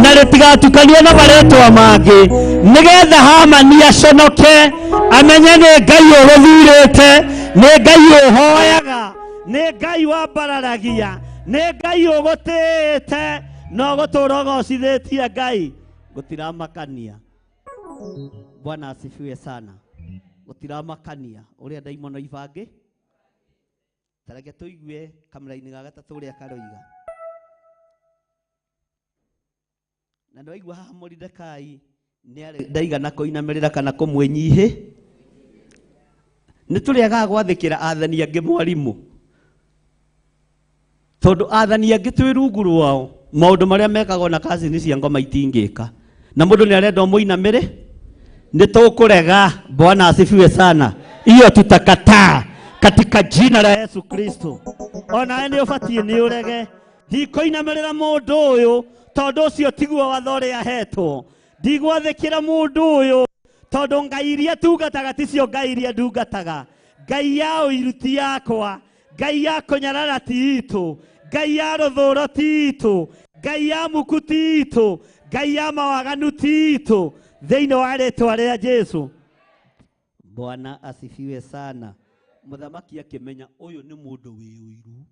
na ritigatukanio na maritwa mangi, nigetha Hamani aconoke amenye ni Ngai ũgũthurĩte, ni Ngai ũhoyaga, ni Ngai wambararagia, ni Ngai ũgũtĩĩte, no gũtũũra ũgocithĩtie Ngai, gũtiramakania. Bwana asifiwe sana. Gũtiramakania ũrĩa ndaimono ibangi. Tareke tuigue kamera-inĩ ga gatatũ ũrĩa karoiga. Na ndaigua haha Mordekai ndaigana kũinamĩrĩra kana kũmwĩnyihĩ. Nĩ tũrĩagaga gwathĩkĩra athani angĩ mwarimũ, tondũ athani angĩ twĩ rungu rwao, maũndũ marĩa mekagwo na kazini cia ngoma itingĩka, na mũndũ nĩ arenda mũinamĩre. Nĩ tũkũrega. Bwana asifiwe sana. Hiyo tutakataa katika jina la Yesu Kristo. Ona nĩ ũbatiĩ nĩ ũrege. Ndikũinamĩrĩra mũndũ ũyũ tondu ũcio tiguo watho ũrĩa ahetwo. Ndigwathĩkĩra mũndũ ũyũ tondu ngai iria tungataga ticio ngai iria ndungataga. Ngai ya ũiruti yakwa, ngai ya kũnyarara ti itũ, ngai ya rũthũũro ti itũ, ngai ya muku ti itũ, ngai ya mawaganu ti itũ, thĩinĩ wa rĩtwa rĩa Jesu. Bwana asifiwe sana. Mũthamaki akĩmenya ũyũ nĩ mũndũ wĩ ũiru,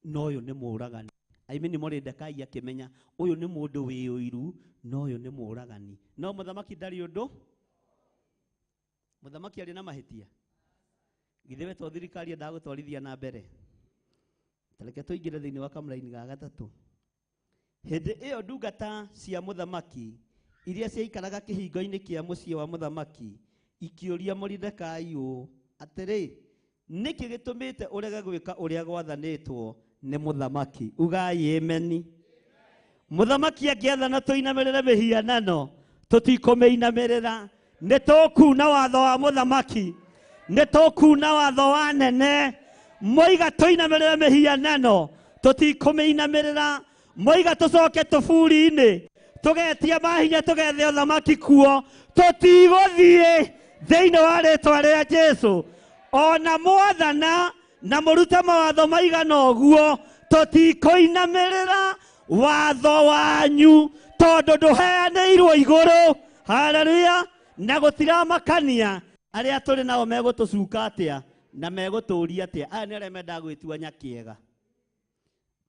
no ũyũ nĩ mũragani. Aimini Mordekai akĩmenya ũyũ nĩ mũndũ wĩ ũiru, no ũyũ nĩ mũragani. No mũthamaki ndarĩ ũndũ, mũthamaki arĩ na mahĩtia. Githĩ we to thirikari ndagũtwarithia na mbere. Tareke tũingĩre thĩinĩ wa kamũra-inĩ ga gatatũ. Hĩndĩ ĩyo ndungata cia mũthamaki iria ciaikaraga kĩhingo-inĩ kĩa mũciĩ wa mũthamaki ikĩũria Mordekai ũũ atĩrĩ, nĩkĩ gĩtũmĩte ũrege gwĩka ũrĩa gwathanĩtwo nĩ mũthamaki? Ugai ameni. Mũthamaki angĩathana tũinamĩrĩre mĩhianano, tũtikũmĩinamĩrĩra. Nĩ tũkuuna watho wa mũthamaki, nĩ tũkuuna watho wa nene. Moiga tũinamĩrĩre mĩhianano, tũtikũmĩinamĩrĩra. Moiga tũcoke tũburi-inĩ, tũgetia mahinya, tũgethe ũthamaki kuo, tũtigũthiĩ thĩinĩ wa rĩtwa rĩa Jesu. Ona mwathana na mũrute mawatho maigana ũguo, tũtikũinamĩrĩra watho wanyu tondũ ndũheanĩirwo igũrũ. Haleluya. Na gũtiramakania arĩa tũrĩ nao megũtũcuka atĩa na megũtũũria atĩa. Aya nĩ arĩa mendaga gwĩtua nyakĩega.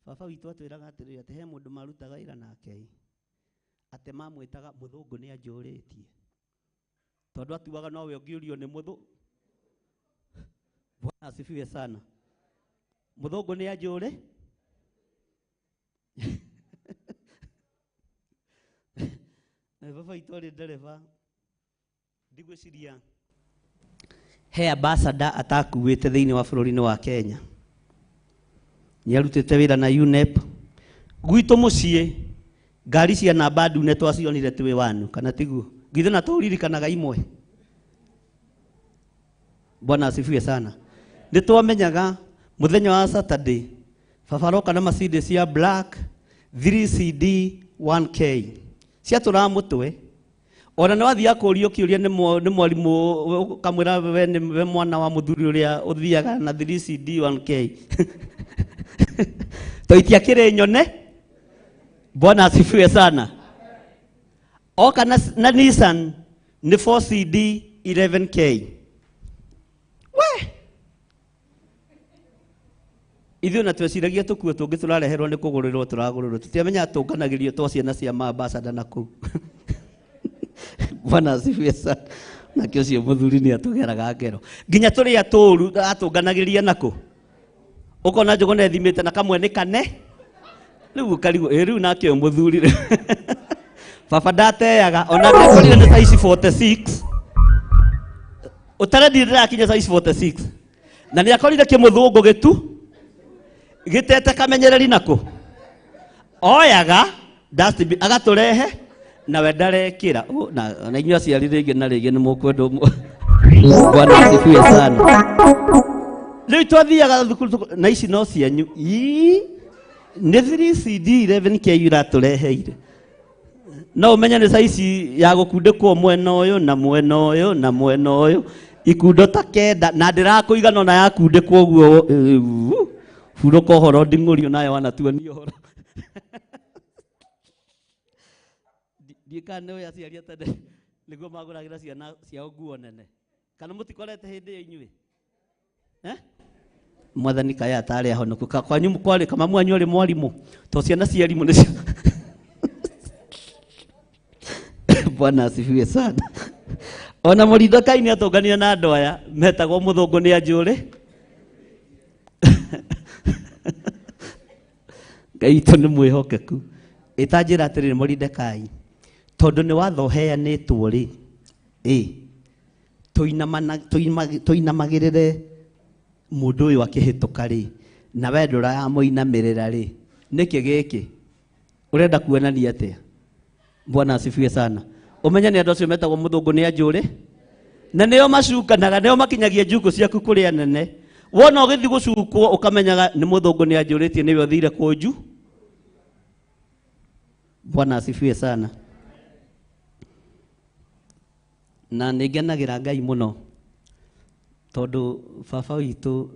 Baba witũ atwĩraga atĩrĩrĩ, atĩ he mũndũ marutaga wĩra nake, atĩ mamwĩtaga mũthũngũ nĩ anjũrĩtie, tondũ atuaga nowe ũngĩũrio nĩ mũthũ. Bwana asifiwe sana. Mũthũngũ nĩ anjũrĩ. Baba witũ arĩ ndereba, ndigwĩciria he ambassador atakuĩte thĩinĩ wa bũrũri-inĩ wa Kenya. Nĩarutĩte wĩra na UNEP. Gwitũ mũciĩ ngari cia namba ndune twacionire twĩ wanu, kana tiguo? Githĩ na tũririkanaga imwe? Bwana asifiwe sana. Nĩ twamenyaga mũthenya wa Saturday baba aroka na Mercedes ya black 3CD 1K ciatũraga mũtwe. Ona nĩ wathiaga kũũrio kĩũria nĩ mwarimũ kamwĩra we nĩ mwana wa mũthuri ũrĩa ũthiaga na 3CD 1K. Toitia kĩrĩ nyone. Bwana asifiwe sana. Oka na Nissan ni 4CD 11K. ithuĩ na tweciragia tũkuo tũngĩ tũrareherwo nĩ kũgũrĩrwo tũragũrĩrwo tũtiamenya tũnganagĩrio twa ciana cia maambasada na kũu. Bwana asifiwe sana. Nake ũcio mũthuri nĩ atũgeraga ngero nginya tũrĩa tũũru atũnganagĩria nakũ ũkona njũgũna ethimĩte na kamwe nĩ kane rĩu karigwo rĩu nake mũthuri baba ndateaga ona ngĩkorire nĩ size 46 ũtaredi ndĩrakinya size 46 na nĩ akorire kĩmũthũngũ gĩtu gĩtete kamenyereri nakũ oyaga dustbin agatũrehe nawe ndarekĩra na inyuĩ aciari rĩngĩ na rĩngĩ nĩ mũkwenda Bwana asifiwe sana. Rĩu twathiaga thukuru na ici no cianyu nĩ 3CD 11K iratũreheire no ũmenya nĩ saici ya gũkundĩkwo mwena ũyũ na mwena ũyũ na mwena ũyũ ikundo ta kenda na ndĩrakũigana ona yakundĩkwo ũguo burũka ũhoro nding'ũrio nayo wanatuonia ũhoro ndiĩkane ũyũ aciari atende nĩguo magũragĩra ciana ciao nguo nene kana mũtikorete hĩndĩ ĩyo inyuĩ mwathani kaya atarĩ ahonoku kwanyu kwarĩ kama mwanyu arĩ mwarimũ to ciana cia arimũ nĩcio. Bwana asifiwe sana. Ona Muridakai nĩ atonganire na andũ aya metagwo mũthũngũ nĩ anjũrĩ Ngai witũ nĩ mwĩhokeku ĩtanjĩra atĩrĩrĩ Muridakai tondũ nĩ watho ũheanĩtwo rĩ tũinamagĩrĩre mũndũ ũyũ akĩhĩtũka rĩ na we ndũramũinamĩrĩra rĩ nĩkĩ gĩkĩ ũrenda kuonania atĩa? Bwana asifiwe sana. Ũmenya nĩ andũ acio metagwo mũthũngũ nĩ anjũrĩ na nĩo macukanaga nĩo makinyagia njukũ ciaku kũrĩa nene wona ũgĩthiĩ gũcukwo ũkamenyaga nĩ mũthũngũ nĩ anjũrĩtie nĩwe ũthire kũnju. Bwana asifiwe sana. Na nĩngenagĩra Ngai mũno tondũ baba witũ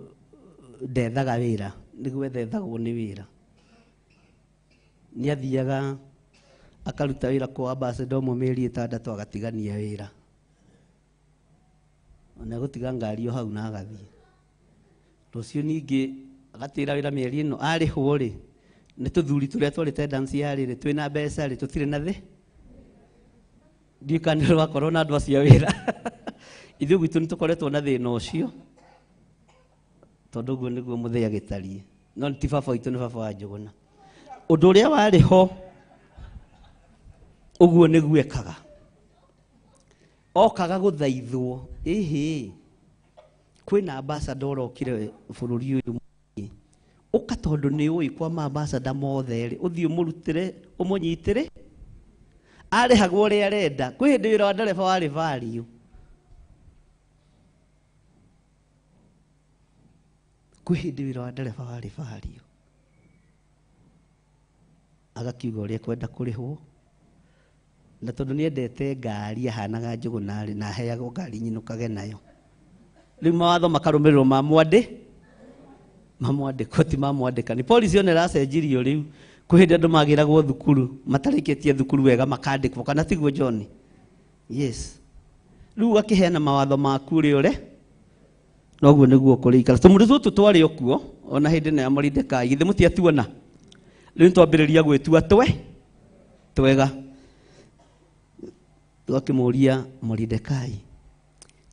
ndethaga wĩra nĩguo ethethagwo nĩ wĩra nĩ athiaga akaruta wĩra kwa ambassador mĩeri 6 agatigania wĩra ona gũtiga ngari o hau na agathiĩ rũciũ ningĩ agatĩra wĩra mĩeri ĩno arĩhwo rĩ nĩ tũthuri tũrĩa twarĩ tendency yarĩ rĩ twĩna mbeca rĩ tũtirĩ na thĩ ndikanĩrwo wakorwo na andũ acio wĩra ithuĩ gwitũ nĩ tũkoretwo na thĩna ũcio tondũ ũguo nĩguo mũthĩa gĩtariĩ no ti baba witũ nĩ baba wa njũgũna ũndũ ũrĩa warĩ ho ũguo nĩguo ekaga okaga gũthaithwo kwĩna ambassador okire bũrũri ũyũ ũka tondũ nĩ ũĩ kwa ambassador mothe rĩ ũthiĩ ũmũrutĩre ũmũnyitĩre arĩhagwo ũrĩa arenda kwĩ hĩndĩ wĩra wa ndereba warĩ value kwĩ hĩndĩ wĩra wa ndereba warĩ value agakiuga ũrĩa kwenda kũrĩhwo na tondũ nĩ endete ngari ahanaga njũgũna rĩ na aheagwo ngari nyinũkage nayo rĩu mawatho makarũmĩrĩrwo mamwandĩko ti mamwandĩka nĩ polisi ona ĩracenjirio rĩu kwĩ hĩndĩ andũ magĩragwo thukuru matarĩkĩtie thukuru wega makandĩkwo kana tiguo John yes rĩu akĩheana mawatho maku ũrĩ ũre noguo nĩguo kũrĩikara tũmũndũ tũtũ twarĩ okuo ona hĩndĩ ĩno ya Muridakai githĩ mũtiatuona rĩu twambĩrĩria gwĩtua twega twakĩmũria Muridakai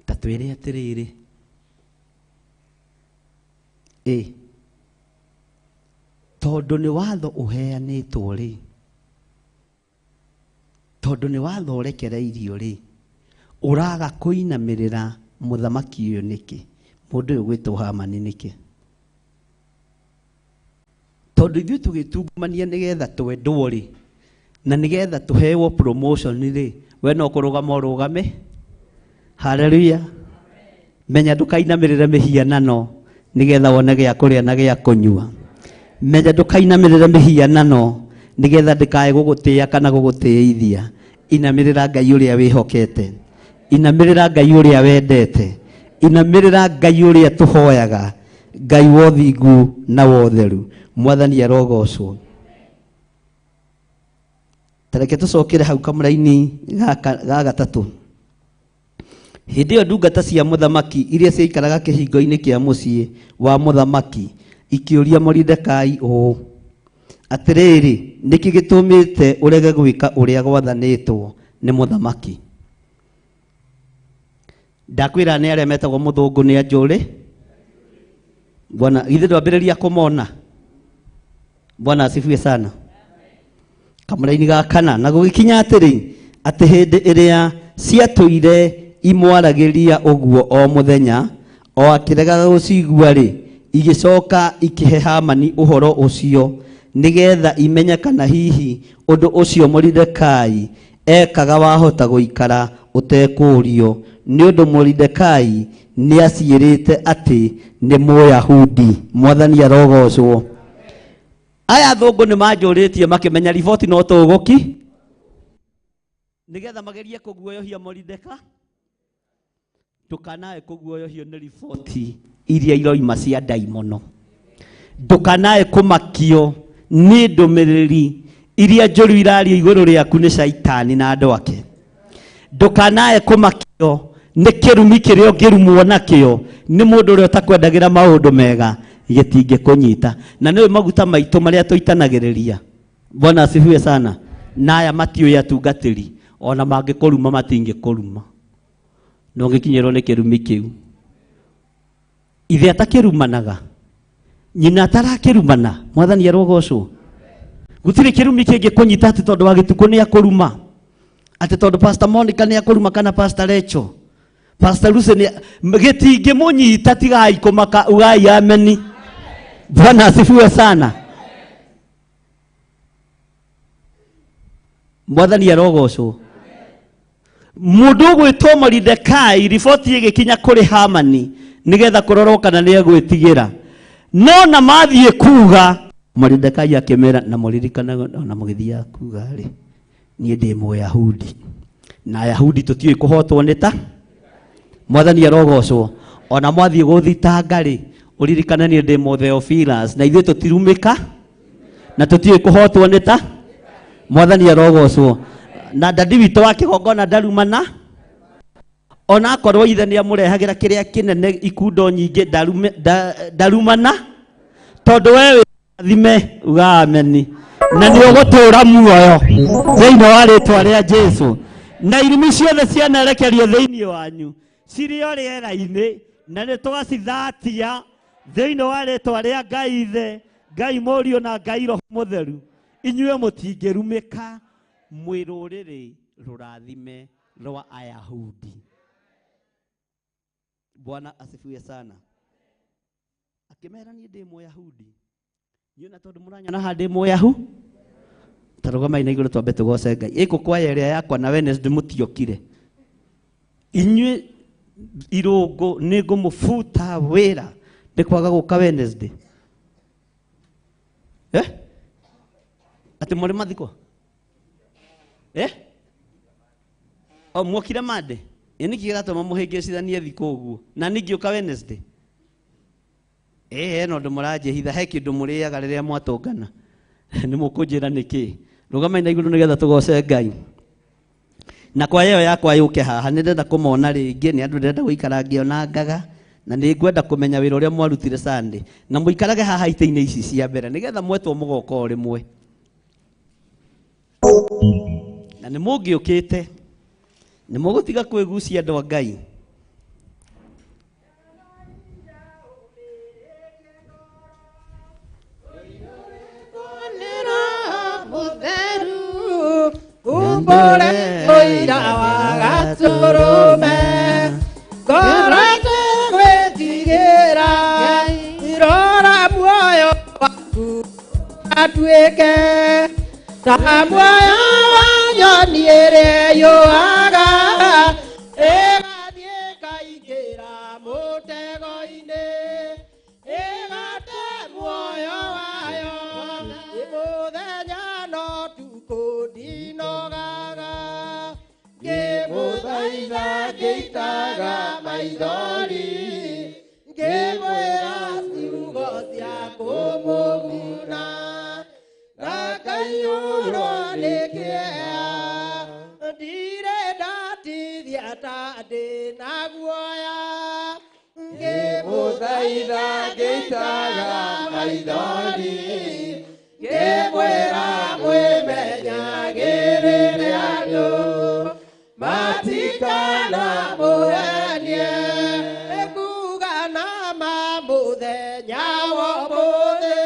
ta twĩre atĩrĩrĩ tondũ nĩ watho ũheanĩtwo rĩ tondũ nĩ watho ũrekereirio rĩ ũraga kũinamĩrĩra mũthamaki ũyũ nĩkĩ mũndũ ũyũ gwĩtwo Hamani nĩkĩ tondũ ithuĩ tũgĩtungumania nĩgetha twendwo rĩ na nĩgetha tũhewo promotion rĩ we no kũrũgama ũrũgame haleluya menya ndũkainamĩrĩre mĩhianano nĩgetha wone gĩa kũrĩa na gĩa kũnyua menya ndũkainamĩrĩre mĩhianano nĩgetha ndĩkae gũgũtĩĩa kana gũgũtĩithia inamĩrĩra Ngai ũrĩa wĩhokete inamĩrĩra Ngai ũrĩa wendete inamĩrĩra Ngai ũrĩa tũhoyaga Ngai wa ũthingu na wa ũtheru mwathani arogocwo tareke tũcokere hau kamũra-inĩ ga gatatũ hĩndĩ ĩyo ndungata cia mũthamaki iria ciaikaraga kĩhingo-inĩ kĩa mũciĩ wa mũthamaki ikiuria Moridekai o atiriri niki gitumite urege gwika uria gwathanitwo ni muthamaki. Ndakwira ni aria metagwo muthungu ni anjuri. Bwana ithe ndwambiriria kumona. Bwana asifiwe sana. Kamuraini ga kana na gugikinya atiri ati hindi iria ciatuire imwaragiria uguo o muthenya o akirega gucigua ri igicoka ikihe Hamani uhoro ucio nigetha imenya kana hihi undu ucio Moridekai ekaga wahota guikara utekurio ni undu Moridekai ni acirite ati ni Muyahudi. Mwathani arogocwo. Aya thungu ni manjuritie makimenya riboti no tuguki nigetha magerie kuguoyohia Moridekai. Ndukanae kuguoyohio ni riboti iria iroima cia daimono. Ndukanae kumakio ni ndumiriri iria njuru iraria iguru riaku ni shaitani na andu ake. Ndukanae kumakio ni kirumi kiria ngirumwo nakio ni mundu uria utakwendagira maundu mega gitinge kunyita. Na niwe maguta maitu maria tuitanagiriria. Bwana asifiwe sana. Na aya matiui atungatiri ona mangikuruma matingikuruma. No gikinyirwo ni kirumi kiu. Ithe atakirumanaga nyina atarakirumana. Mwathani arogocwo. Gutire kirumi kingi kunyita ati tondu wa gituko ni akuruma. Ati tondu Pastor Monica ni akuruma kana Pastor Recho. Pastor Ruciini gitingi munyita tigai kumaka ugai ameni. Bwana asifiwe sana. Mwathani arogocwo. Mundu gwitwo Moridekai riboti igikinya kuri Hamani nigetha kuroroka na niegwitigira. No na mathie kuga Moridekai akimera na muririkana na mugithia kuga ri nie ndi Muyahudi. Na Ayahudi tutiui kuhotwo nita. Mwathani arogocwo. Ona mwathie guthitanga ri uririkana nie ndi Theophilus na ithuĩ tutirumika na tutiui kuhotwo nita. Mwathani arogocwo. Na dadi wito wake gongona darumana ona akorwo ithe ni amurehagira kiria kinene ikundo nyingi darumana tondu wewe thime uga ameni na ni ugutura muoyo thiini wa ritwa ria Jesu na irimi ciothe cianerekerio thiini wanyu cirio riera-ini na ni tugacithatia thiini wa ritwa ria Ngai ithe Ngai Murio na Ngai Roho Mutheru. Inyuĩ mutingirumika mwiruriri rurathime rwa Ayahudi. Bwana asifiwe sana. Akimera ni ndi Muyahudi. Nyuna tondu muranyona ha ndi Muyahudi. Tarugama ina iguru twambe tugoce Ngai. Iko kwa area yakwa na Wednesday mutiokire. Inyuĩ irungu ni ngumufuta wira ndikwaga guka Wednesday. Ati muri mathiko? O mwokire mande. Ini kigatuma muhingicithanie thiko uguo. Na ningi uka Wednesday. No ndumuraje hitha he kindu muriaga riria mwatongana. Ni mukunjira niki? Rugama ina iguru nigetha tugoce Ngai. Na kwa yeo yakwa yuke haha ni ndenda kumona ringi ni andu ndenda guikara ngionangaga na ni ngwenda kumenya wira uria mwarutire Sunday. Na muikarage haha ite-ini ici cia mbere nigetha mwetwo mugoko o rimwe. Na ni mungiukite ni mugutiga kwigucia andu a Ngai. Kumbore oira wa gaturume korate gwetigira irora muoyo waku atuike tamuoyo wanyoniere yoaga egathie kaingĩra mũtego-inĩ ĩgate muoyo wayo mũthenya no tukũ ndinogaga ngĩmũthaitha ngĩitaga maithori ngĩmwĩra ciugo cia kũmũguna ndakaiyũrwo nĩ kĩeha ndirĩ ndatithia ta ndĩ na guoya ngĩmũthaitha maitha ngĩitaga maithori ngĩmwĩra mwĩmenyagĩrĩre andũ matikana mũhenie ekuga na mũthenya wa ũmũthĩ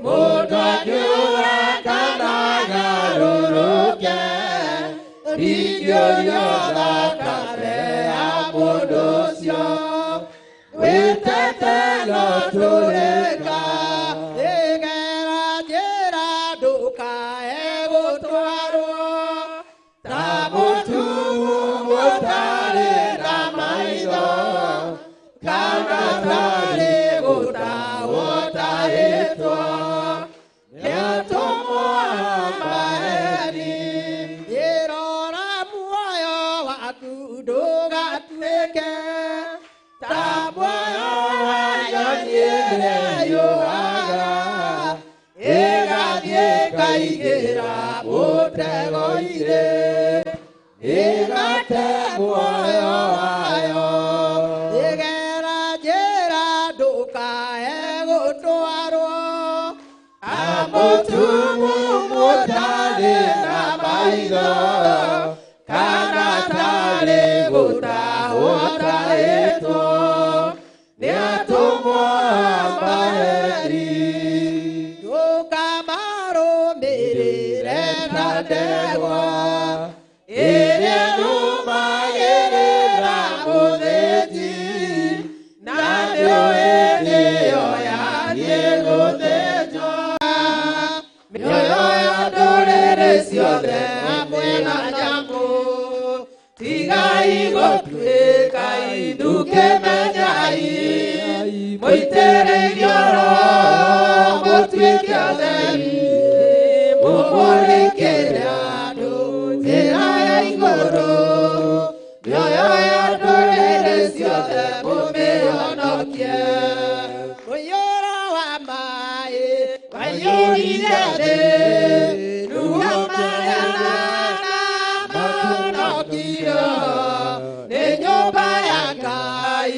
mũndũ akiuga kana garũrũke rĩngĩũrio thakame ya mũndũ ũcio wĩtete no tũrĩka ĩgera njĩra ndũkae gũtwarwo ta mũtumu mũtarĩ na maitho kana tarĩ gũtahwo tahĩtwo nĩatũmwo maheni ĩrora muoyo waku ndũgatuĩke ta muoyo wa nyoni ĩrĩa yũraga ĩgathiĩ ĩkaingĩra mũtego-inĩ ĩgate muoyo wayo ĩgera njĩra ndũkae gũtwarwo amũtumu mũtarĩ na maitho kana tarĩ gũtahwo tahĩtwo nĩatũmwo maheni ndũkamarũmĩrĩre ta ndegwa ĩrĩa yũmagĩrĩra mũthĩnji na mĩoĩ nĩyo yathiĩ gũthĩnjwo mĩoyo ya ndũrĩrĩ ciothe hamwe na nyamũ tigai gũtuĩka ndũkĩmenyai mũitĩrĩrio roho mũtuĩke ũtheri mũmũrĩkĩre andũ njĩra ya igũrũ mĩoyo ya ndũrĩrĩ ciothe mũmĩhonokie mũiyũro wa maĩ waiyũrire thĩ ruo mayana makonokio nĩ nyũmba ya Ngai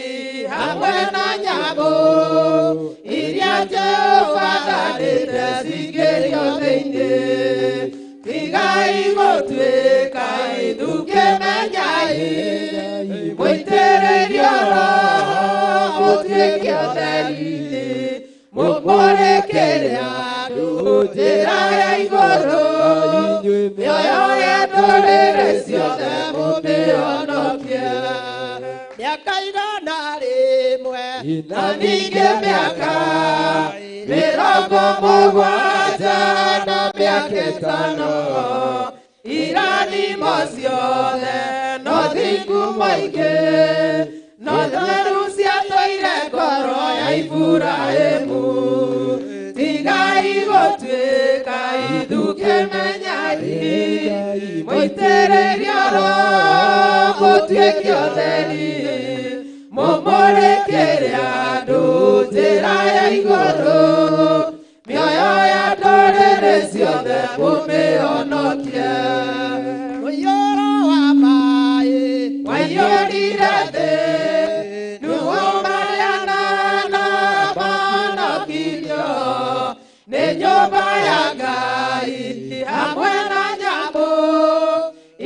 hamwe na nyamũ iria Jehova thanĩte cingĩrio thĩinĩ tigai gũtuĩka ndũkĩmenyai mũitĩrĩrio roho mũtuĩke ũtheri mũmũrĩkĩre andũ njĩra ya igũrũ mĩoyo ya ndũrĩrĩ ciothe mũmĩhonokie mĩaka igana rĩmwe na ningĩ mĩaka mĩrongo mũgwanja na mĩaka ĩtano irathimo ciothe no thingu maingĩ no theru ciatũire ngoro ya Iburahĩmu tigai gũtuĩka ndũkĩmenyai mũitĩrĩrio roho mũtuĩke ũtheri mũmũrĩkĩre andũ njĩra ya igũrũ mĩoyo ya ndũrĩrĩ ciothe mũmĩhonokie mũiyũro wa maĩ waiyũrire thĩ nĩguo mariana na manokirio nĩ nyũmba ya Ngai hamwe na nyamũ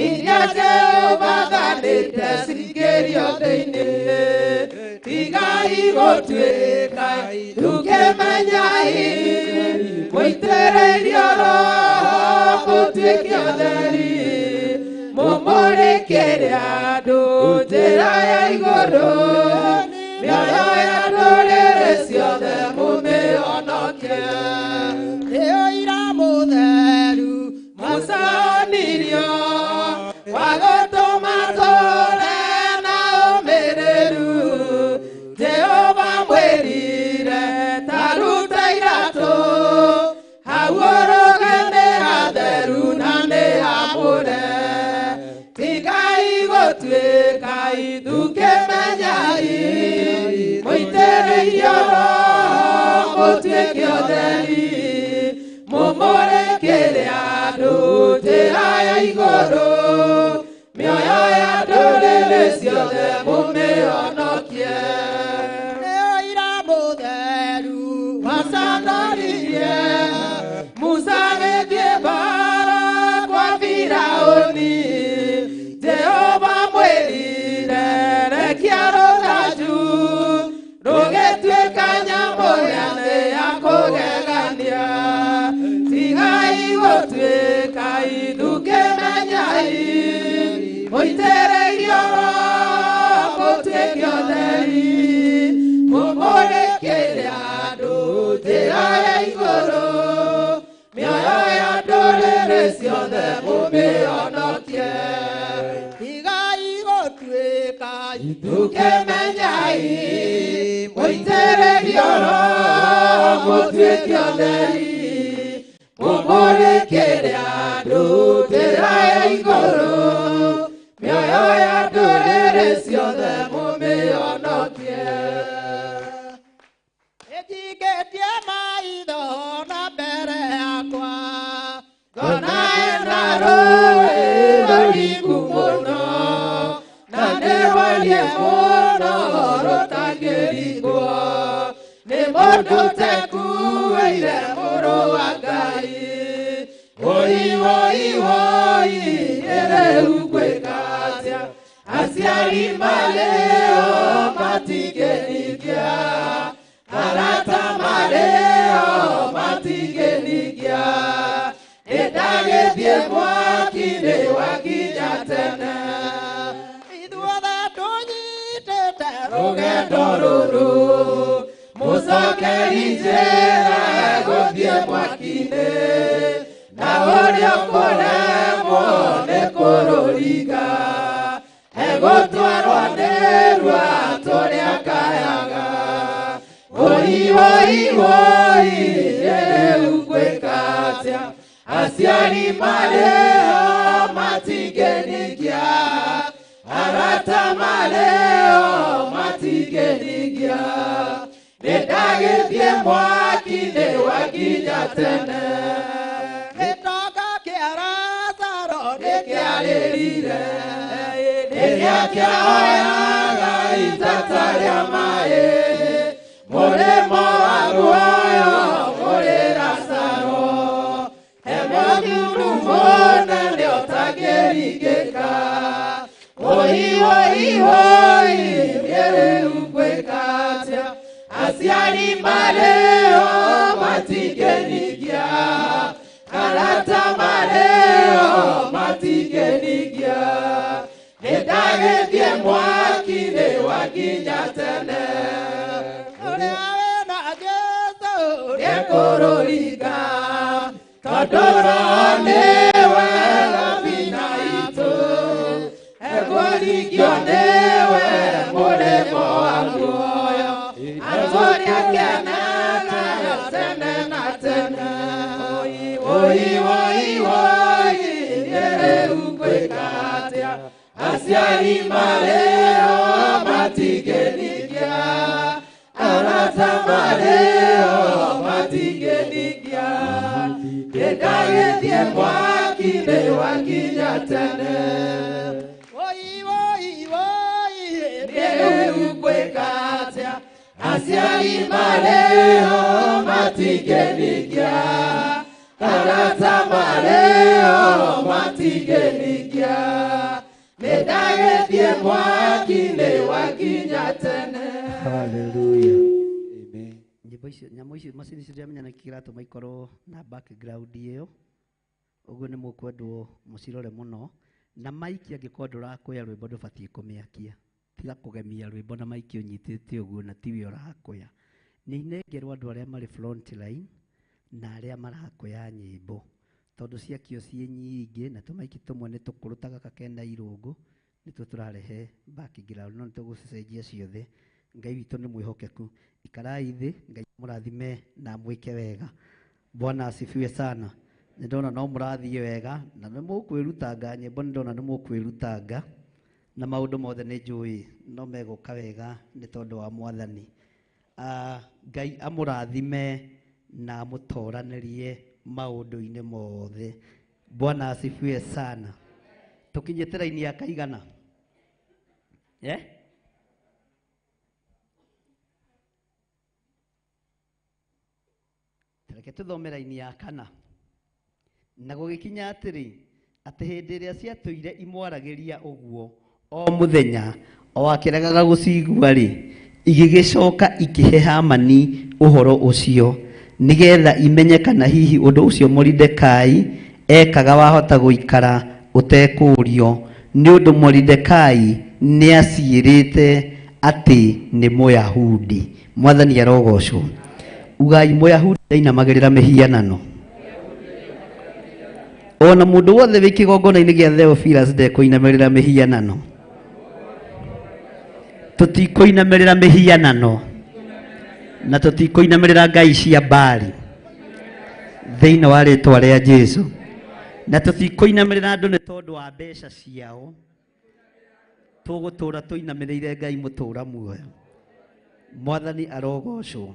iria Jehova thanĩte cingĩrio thĩinĩ tigai gũtuĩka ndũkĩmenyai mũitĩrĩrio roho mũtuĩke ũtheri mũmũrĩkĩre andũ njĩra ya igũrũ mĩoyo ya ndũrĩrĩ ciothe mũmĩhonokie nĩ ũira mũtheru Musa onirio wa gũtũma tũre na ũmĩrĩru Jehova mwĩrire taruta iratũ hau ũrũge nĩ hatheru na nĩ hamũre tigai gũtuĩka ndũkĩmenyai mũitĩrĩrio roho mũtuĩke ũtheri mũmũrĩkĩre andũ njĩra ya igũrũ mĩoyo ya ndũrĩrĩ ciothe mũmĩhonokie nĩ Ngai tukĩmenyai mũitĩrĩirio mũtuĩke ũtheri mũmũrĩkĩre andũ njĩra ya igũrũ mĩoyo ya ndũrĩrĩ ciothe mũmĩonokie igai gũtuĩka tukĩmenyai mũitĩrĩrio mũtuĩke ũtheri mũmũrĩkĩre andũ njĩra ya igũrũ mĩoyo ya ndũrĩrĩ ciothe mũmĩonokie ĩnjingĩtie maitho na mbere yakwa ngona ena rũĩ rũriku mũno na nĩrũariĩ mũno rũtangĩringwo nĩ mũndũ ũtekuĩire mũrũ wa Ngai woi woi woi rĩu ngwĩka atĩa aciari marĩo matingĩningia arata marĩo matingĩningia nĩndagĩthiĩ mwaki-inĩ wakinya tene ithuothe tũnyitĩte rũgendo rũrũ mũcokeri njĩra gũthiĩ mwaki-inĩ na ũrĩa ũkũremwo nĩ kũrũringa egũtwarwo nĩ rua tũrĩa kayaga woi woi woi rĩu ngwĩka atĩa aciari marĩo matingĩningia arata marĩo matingĩningia nĩndagĩthiĩ mwaki-inĩ wakinya tene gĩtonga kĩa Lazaro nĩkĩarĩrire rĩrĩa kĩahoyaga itata rĩa maĩ mũrĩmo wa guoyo mũrĩ Lazaro he mũthuru mũnene ũtangĩringĩka woi woi woi rĩu ngwĩka atĩa aciari marĩo matingĩningia arata marĩo matingĩningia nĩndagĩthiĩ mwaki-inĩ wakinya tene ũrĩa wĩna Jesũ nĩekũrũringa tondũ Roho nĩwe gabina itũ ekũringio nĩwe mũrĩmo wa guoyo atũria kenete tene na tene woi woi woi rĩu ngwĩka atĩa aciari marĩo matingĩningia arata marĩo matingĩningia nĩndagĩthiĩ mwaki-inĩ wakinya tene woi woi woi rĩu ngwĩka atĩa aciari marĩo matingĩningia arata marĩo matingĩningia nĩndagĩthiĩ mwaki-inĩ wakinya tene haleluya amen nyamũ icio macini icio menya nĩkĩ kĩratũma ikorwo na background ĩyo ũguo nĩ mũkwendwo mũcirore mũno na maiki angĩkorwo ndũrakũya rwĩmbo ndũbatiĩ kũmĩakia tiga kũgemia rwĩmbo na maiki ũnyitĩte ũguo na tiwe ũrakũya nĩ inengerwo andũ arĩa marĩ front line na arĩa marakũya nyĩmbo tondũ ciakio ciĩ nyingĩ na tũmaiki tũmwe nĩ tũkũrũ ta gaka kena irũngũ nĩtuo tũrarehe background no nĩtũgũcicenjia ciothe Ngai witũ nĩ mwĩhokeku ikarai thĩ Ngai mũrathime na mwĩke wega Bwana asifiwe sana nĩndona no mũrathiĩ wega na nĩ mũkwĩrutanga nyĩmbo nĩndona nĩ mũkwĩrutanga na maũndũ mothe nĩ njũĩ no megũka wega nĩ tondũ wa Mwathani Ngai amũrathime na mũtoranĩrie maũndũ-inĩ mothe Bwana asifiwe sana tukinyĩte raini ya kaigana reke tuthome raini ya kana na gũgĩkinya atĩrĩ atĩ hĩndĩ ĩrĩa ciatũire imwaragĩria ũguo o mũthenya o akĩregaga gũcigua-rĩ igĩgĩcoka ikĩhe Hamani ũhoro ũcio nĩgetha imenye kana hihi ũndũ ũcio Moridekai ekaga wahota guikara utekũrio nĩ ũndũ Moridekai nĩ aciirĩte atĩ nĩ Mũyahudi. Mwathani arogocwo. Ugai Mũyahudi ndainamagĩrĩra mĩhianano. Ona mũndũ wothe wĩ kĩgongona-inĩ gĩa Theophilus ndekũinamĩrĩra mĩhianano. Tũtikũinamĩrĩra mĩhianano na tũtikũinamĩrĩra ngai cia Baali thĩinĩ wa rĩĩtwa rĩa Jesũ, na tũtikũinamĩrĩra andũ nĩ tondũ wa mbeca ciao. Tũgũtũũra tũinamĩrĩire Ngai mũtũũra muoyo. Mwathani arogocwo.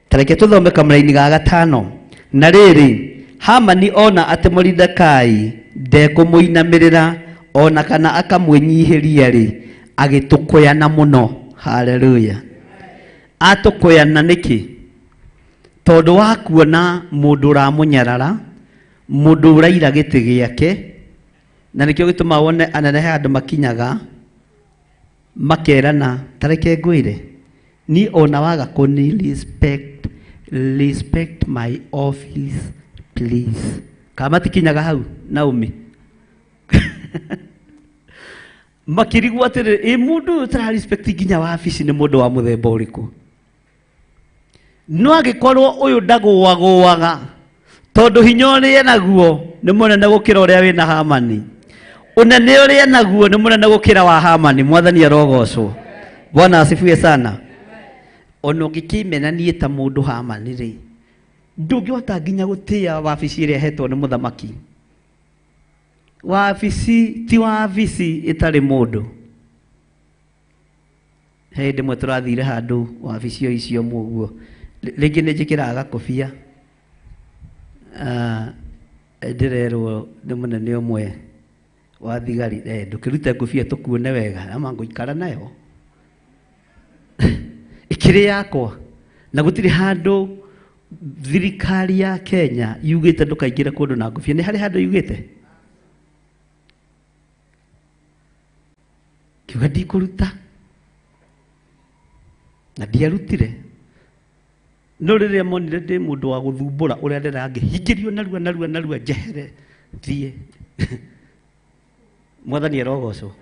Tareke tũthome kamũra-inĩ ga 5. Na rĩrĩ Hamani ona atĩ Moridekai ndekũmũinamĩrĩra ona kana akamwĩnyihĩria rĩ, agĩtũkũyana mũno. Haleluya. Atũkũyana nĩkĩ? Tondũ wa kuona mũndũ ũramũnyarara, mũndũ ũraira gĩtĩ gĩake, na nĩkĩo gĩtũma wone anene andũ makinyaga makerana, tareke ngwĩre ni ona waga kũni respect my office please. Kama tikinyaga hau Naomi makirigwo atĩrĩ, mũndũ ũtara respect nginya wabici nĩ mũndũ wa mũthemba ũrĩkũ? No agĩkorwo ũyũ ndagũagũaga tondũ hinya ũrĩa naguo nĩ mũnene gũkĩra ũrĩa wĩna Hamani. Ũnene ũrĩa naguo nĩ mũnene gũkĩra wa Hamani. Mwathani arogocwo. Bwana asifiwe sana. Ona ũngĩkĩmenanie ta mũndũ Hamani rĩ, ndũngĩhota nginya gũtĩa wabici ĩrĩa hetwo nĩ mũthamaki. Wabici ti wabici ĩtarĩ mũndũ. Hĩndĩ ĩmwe tũrathire handũ wabici icio mũguo, rĩngĩ nĩ njĩkĩraga gakobia, ndĩrerwo nĩ mũnene ũmwe wa thigari, ndũkĩrute ngobia tũkuone wega, ama ngũikara nayo ĩkĩrĩ yakwa. Na gũtirĩ handũ thirikari ya Kenya yugĩte ndũkaingĩre kũndũ na ngobia. Nĩ harĩ handũ yugĩte? Kiuga ndikũruta na ndiarutire. No rĩrĩa monire ndĩ mũndũ wa gũthumbũra ũrĩa ndĩrangĩhingĩrio narua njehere thiĩ. Mwathani arogocwo.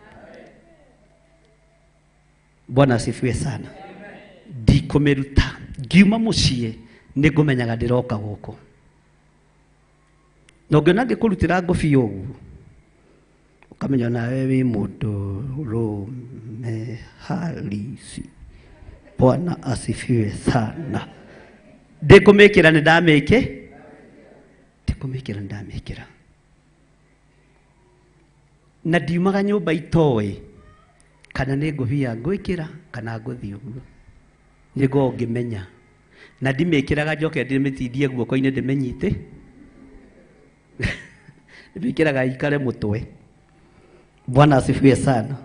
Bwana asifiwe sana. Ndikũmĩruta. Ngiuma mũciĩ nĩ ngũmenyaga ndĩroka gũkũ. Na ũngĩona ngĩkũrutĩra ngobia ũguo, ukamenya nawe wĩ mũndũ rũme halisi. Bwana asifiwe sana. Ndĩkũmĩkĩra nĩ ndamĩkĩra. Na ndiumaga nyũmba itoĩ kana nĩ ngobia ngwĩkĩra kana ngũthiĩ ũguo. Nĩguo ngĩmenya. Na ndimĩkĩraga njoke ndĩmĩtindie guoko-inĩ ndĩmĩnyite. Ndĩmĩkĩraga ikare mũtwe. Bwana asifiwe sana.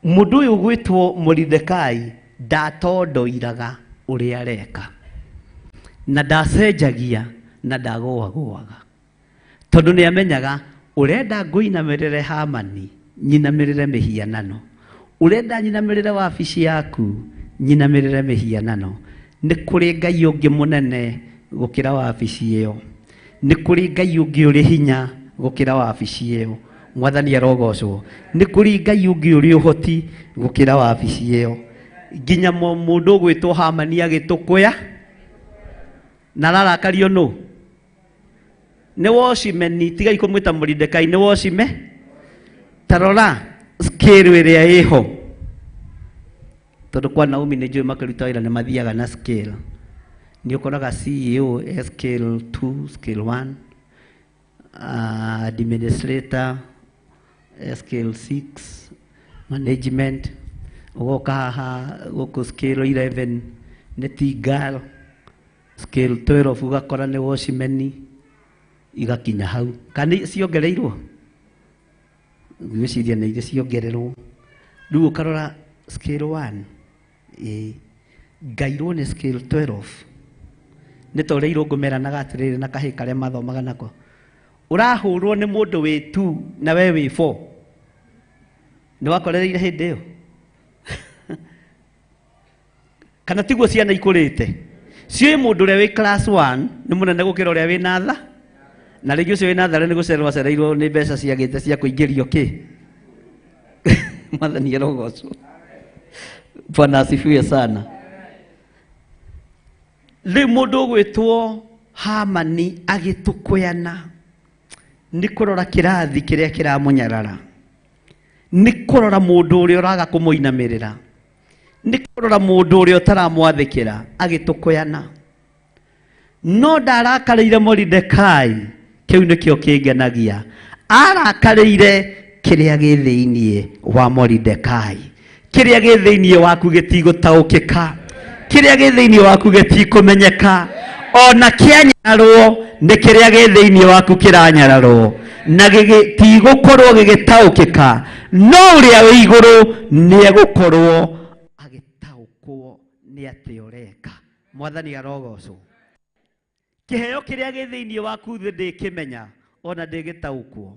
Mũndũ ũyũ gwĩtwo Moridekai ndatondoiraga ũrĩa areka, na ndacenjagia na ndagũagũaga, tondũ nĩ amenyaga ũrenda ngũinamĩrĩre Hamani, nyinamĩrĩre mĩhianano. Ũrenda nyinamĩrĩre wabici yaku, nyinamĩrĩre mĩhianano. Nĩ kũrĩ Ngai ũngĩ mũnene gũkĩra wabici ĩyo. Nĩ kũrĩ Ngai ũngĩ ũrĩ hinya gũkĩra wabici ĩyo. Mwathani arogocwo. Nĩ kũrĩ Ngai ũngĩ ũrĩ ũhoti gũkĩra wabici ĩyo. Nginya mũndũ gwĩtwo Hamani agĩtũkũya na ararakario nũ? Nĩ Woshimeni. Tigai kũmwĩta Moridekai, nĩ Woshime. Tarora scale ĩrĩa ĩho. Tondũ kwa Naomi nĩ njũĩ makĩruta wĩra nĩ mathiaga na scale. Nĩ ũkoraga CEO scale 2, scale 1, administrator scale 6, management. Ugoka haha gũkũ scale 11 nĩ Tigal, scale 12 ugakora nĩ Woshimeni, igakinya hau. Kana ciongereirwo? Ngwĩciria nĩ iria ciongererwo. Rĩu ũkarora scale 1, ngairwo nĩ scale 12. Nĩ ta ũrĩa irũngũmeranaga atĩrĩrĩ na kahĩ karĩa mathomaga nako. Ũrahũrwo nĩ mũndũ wĩ 2 na we wĩ 4. Nĩ wakorereire hĩndĩ ĩyo? Kana tiguo ciana ikũrĩte? ciĩ mũndũ ũrĩa wĩ class 1 nĩ mũnene gũkĩra ũrĩa wĩ natha, na rĩngĩ ũcio wĩ natharĩ nĩ gũcererwo acereirwo nĩ mbeca ciagĩte cia kũingĩrio kĩ Mwathani arogocwo. Bwana asifiwe sana. Rĩu mũndũ ũgwĩtwo Hamani agĩtũkũyana nĩ kũrora kĩrathi kĩrĩa kĩramũnyarara, nĩ kũrora mũndũ ũrĩa ũraga kũmũinamĩrĩra, nĩ kũrora mũndũ ũrĩa ũtaramwathĩkĩra agĩtũkũyana. No ndarakarĩire Moridekai, kĩu nĩkĩo kĩngenagia. Arakarĩire kĩrĩa gĩ thĩinĩ wa Moridekai. Kĩrĩa gĩ thĩinĩ waku gĩtigũtaũkĩka, kĩrĩa gĩ thĩinĩ waku gĩtikũmenyeka, ona kĩanyararwo nĩ kĩrĩa gĩ thĩinĩ waku kĩranyararwo, na gĩtigũkorwo gĩgĩtaũkĩka, no ũrĩa wĩ igũrũ nĩegũkorwo agĩtaũkwo nĩ atĩ ũreka. Mwathani arogocwo. Kĩheo kĩrĩa gĩ thĩinĩ waku thĩ ndĩkĩmenya, ona ndĩgĩtaũkwo.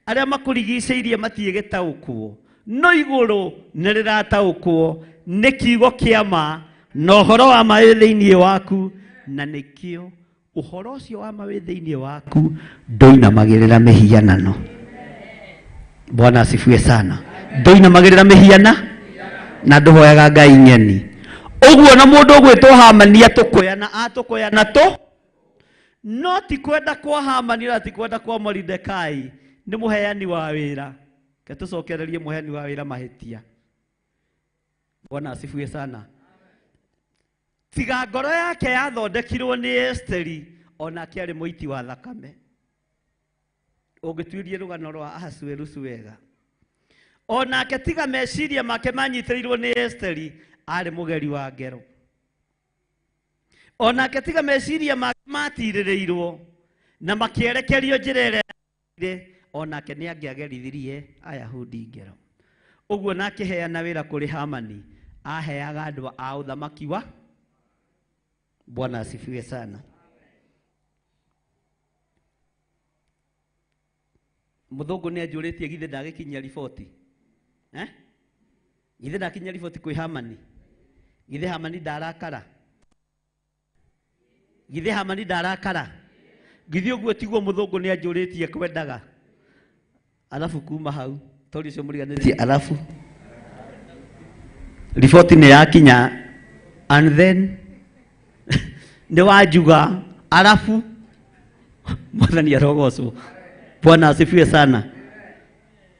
Arĩa makũrigicĩirie matiĩgĩtaũkwo, no igũrũ nĩ rĩrataũkwo nĩ kiugo kĩa ma na ũhoro wa ma wĩ thĩinĩ waku, na nĩkĩo ũhoro ũcio wa ma wĩ thĩinĩ waku ndũinamagĩrĩra mĩhianano. Bwana asifiwe sana. Ndũinamagĩrĩra mĩhiana na ndũhoyaga Ngai nyeni. Ũguo na mũndũ ũgwĩtwo Hamani atũkũyana tũ, no ti kwenda kwa Hamani na ti kwenda kwa Moridekai, nĩ mũheani wa wĩra. Ketũcokererie mũheani wa wĩra mahĩtia. Bwana asifiwe sana. Tiga ngoro yake yathondekirwo nĩ Esteri, onake arĩ mũiti wa thakame. Ũngĩtuĩrie rũgano rwa Ahasuerusu wega, onake tiga meciria make manyitĩrĩirwo nĩ Esteri, arĩ mũgeri wa ngero. Onake tiga meciria make matirĩrĩirwo na makĩerekerio njĩra ĩrĩa, onake nĩ angĩagerithirie Ayahudi ngero. Ũguo nake heana wĩra kũrĩ Hamani, aheaga andũ a ũthamaki wa. Bwana asifiwe sana. Mũthũngũ nĩ anjũrĩtie githĩ ndagĩkinyia riboti. Githĩ ndakinyia riboti kwĩ Hamani. Githĩ Hamani ndarakara. Githĩ Hamani ndarakara. Githĩ ũguo tiguo mũthũngũ nĩ anjũrĩtie kwendaga. Alafu kuma hau tori ũcio mũriganĩtie, alafu riboti nĩ yakinya, and then nĩ wanjuga, alafu Mwathani arogocwo. Bwana asifiwe sana.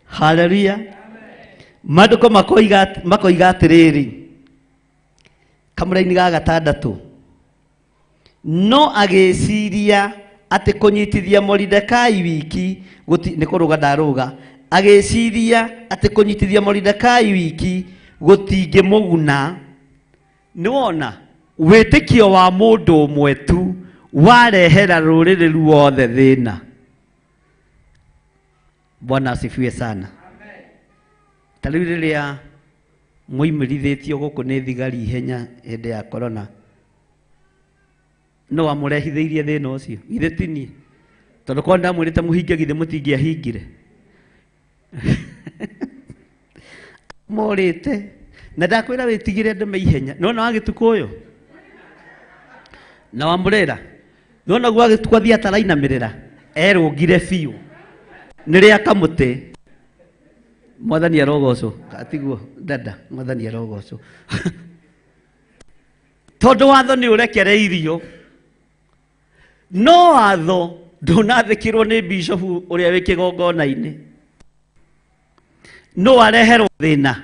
Haleluya. Maandĩko makoiga atĩrĩrĩ, kamũra-inĩ ga gatandatũ, no agĩciria atĩ kũnyitithia Moridekai wiki nĩ kũrũga ndarũga, agĩciria atĩ kũnyitithia Moridekai wiki gũtingĩmũguna. Nĩ wona wĩtĩkio wa mũndũ ũmwe tu warehera rũrĩrĩ ruothe thĩna. Bwana asifiwe sana. Ta rĩu rĩrĩa mũimĩrithĩtio gũkũ nĩ thigari ihenya hĩndĩ ya corona, no amũrehithĩirie thĩna ũcio, githĩ ti niĩ? Tondũ korwo ndamwĩrĩte mũhinge githĩ mũtingĩahingire. Morĩte na ndakwĩra wĩtigĩre ndũme ihenya. Nona wagĩtukũ ũyũ na wamũrĩra, nona guo wagĩtukũ athiĩ atarainamĩrĩra, erũngire biũ nĩrĩa kamũtĩ. Mwathani arogocwo. Atiguo dada, Mwathani arogocwo. Tondũ watho nĩ ũrekereirio, no watho ndũnathĩkĩrwo nĩ bishop ũrĩa wĩ kĩgongona-inĩ, no areherwo thĩna.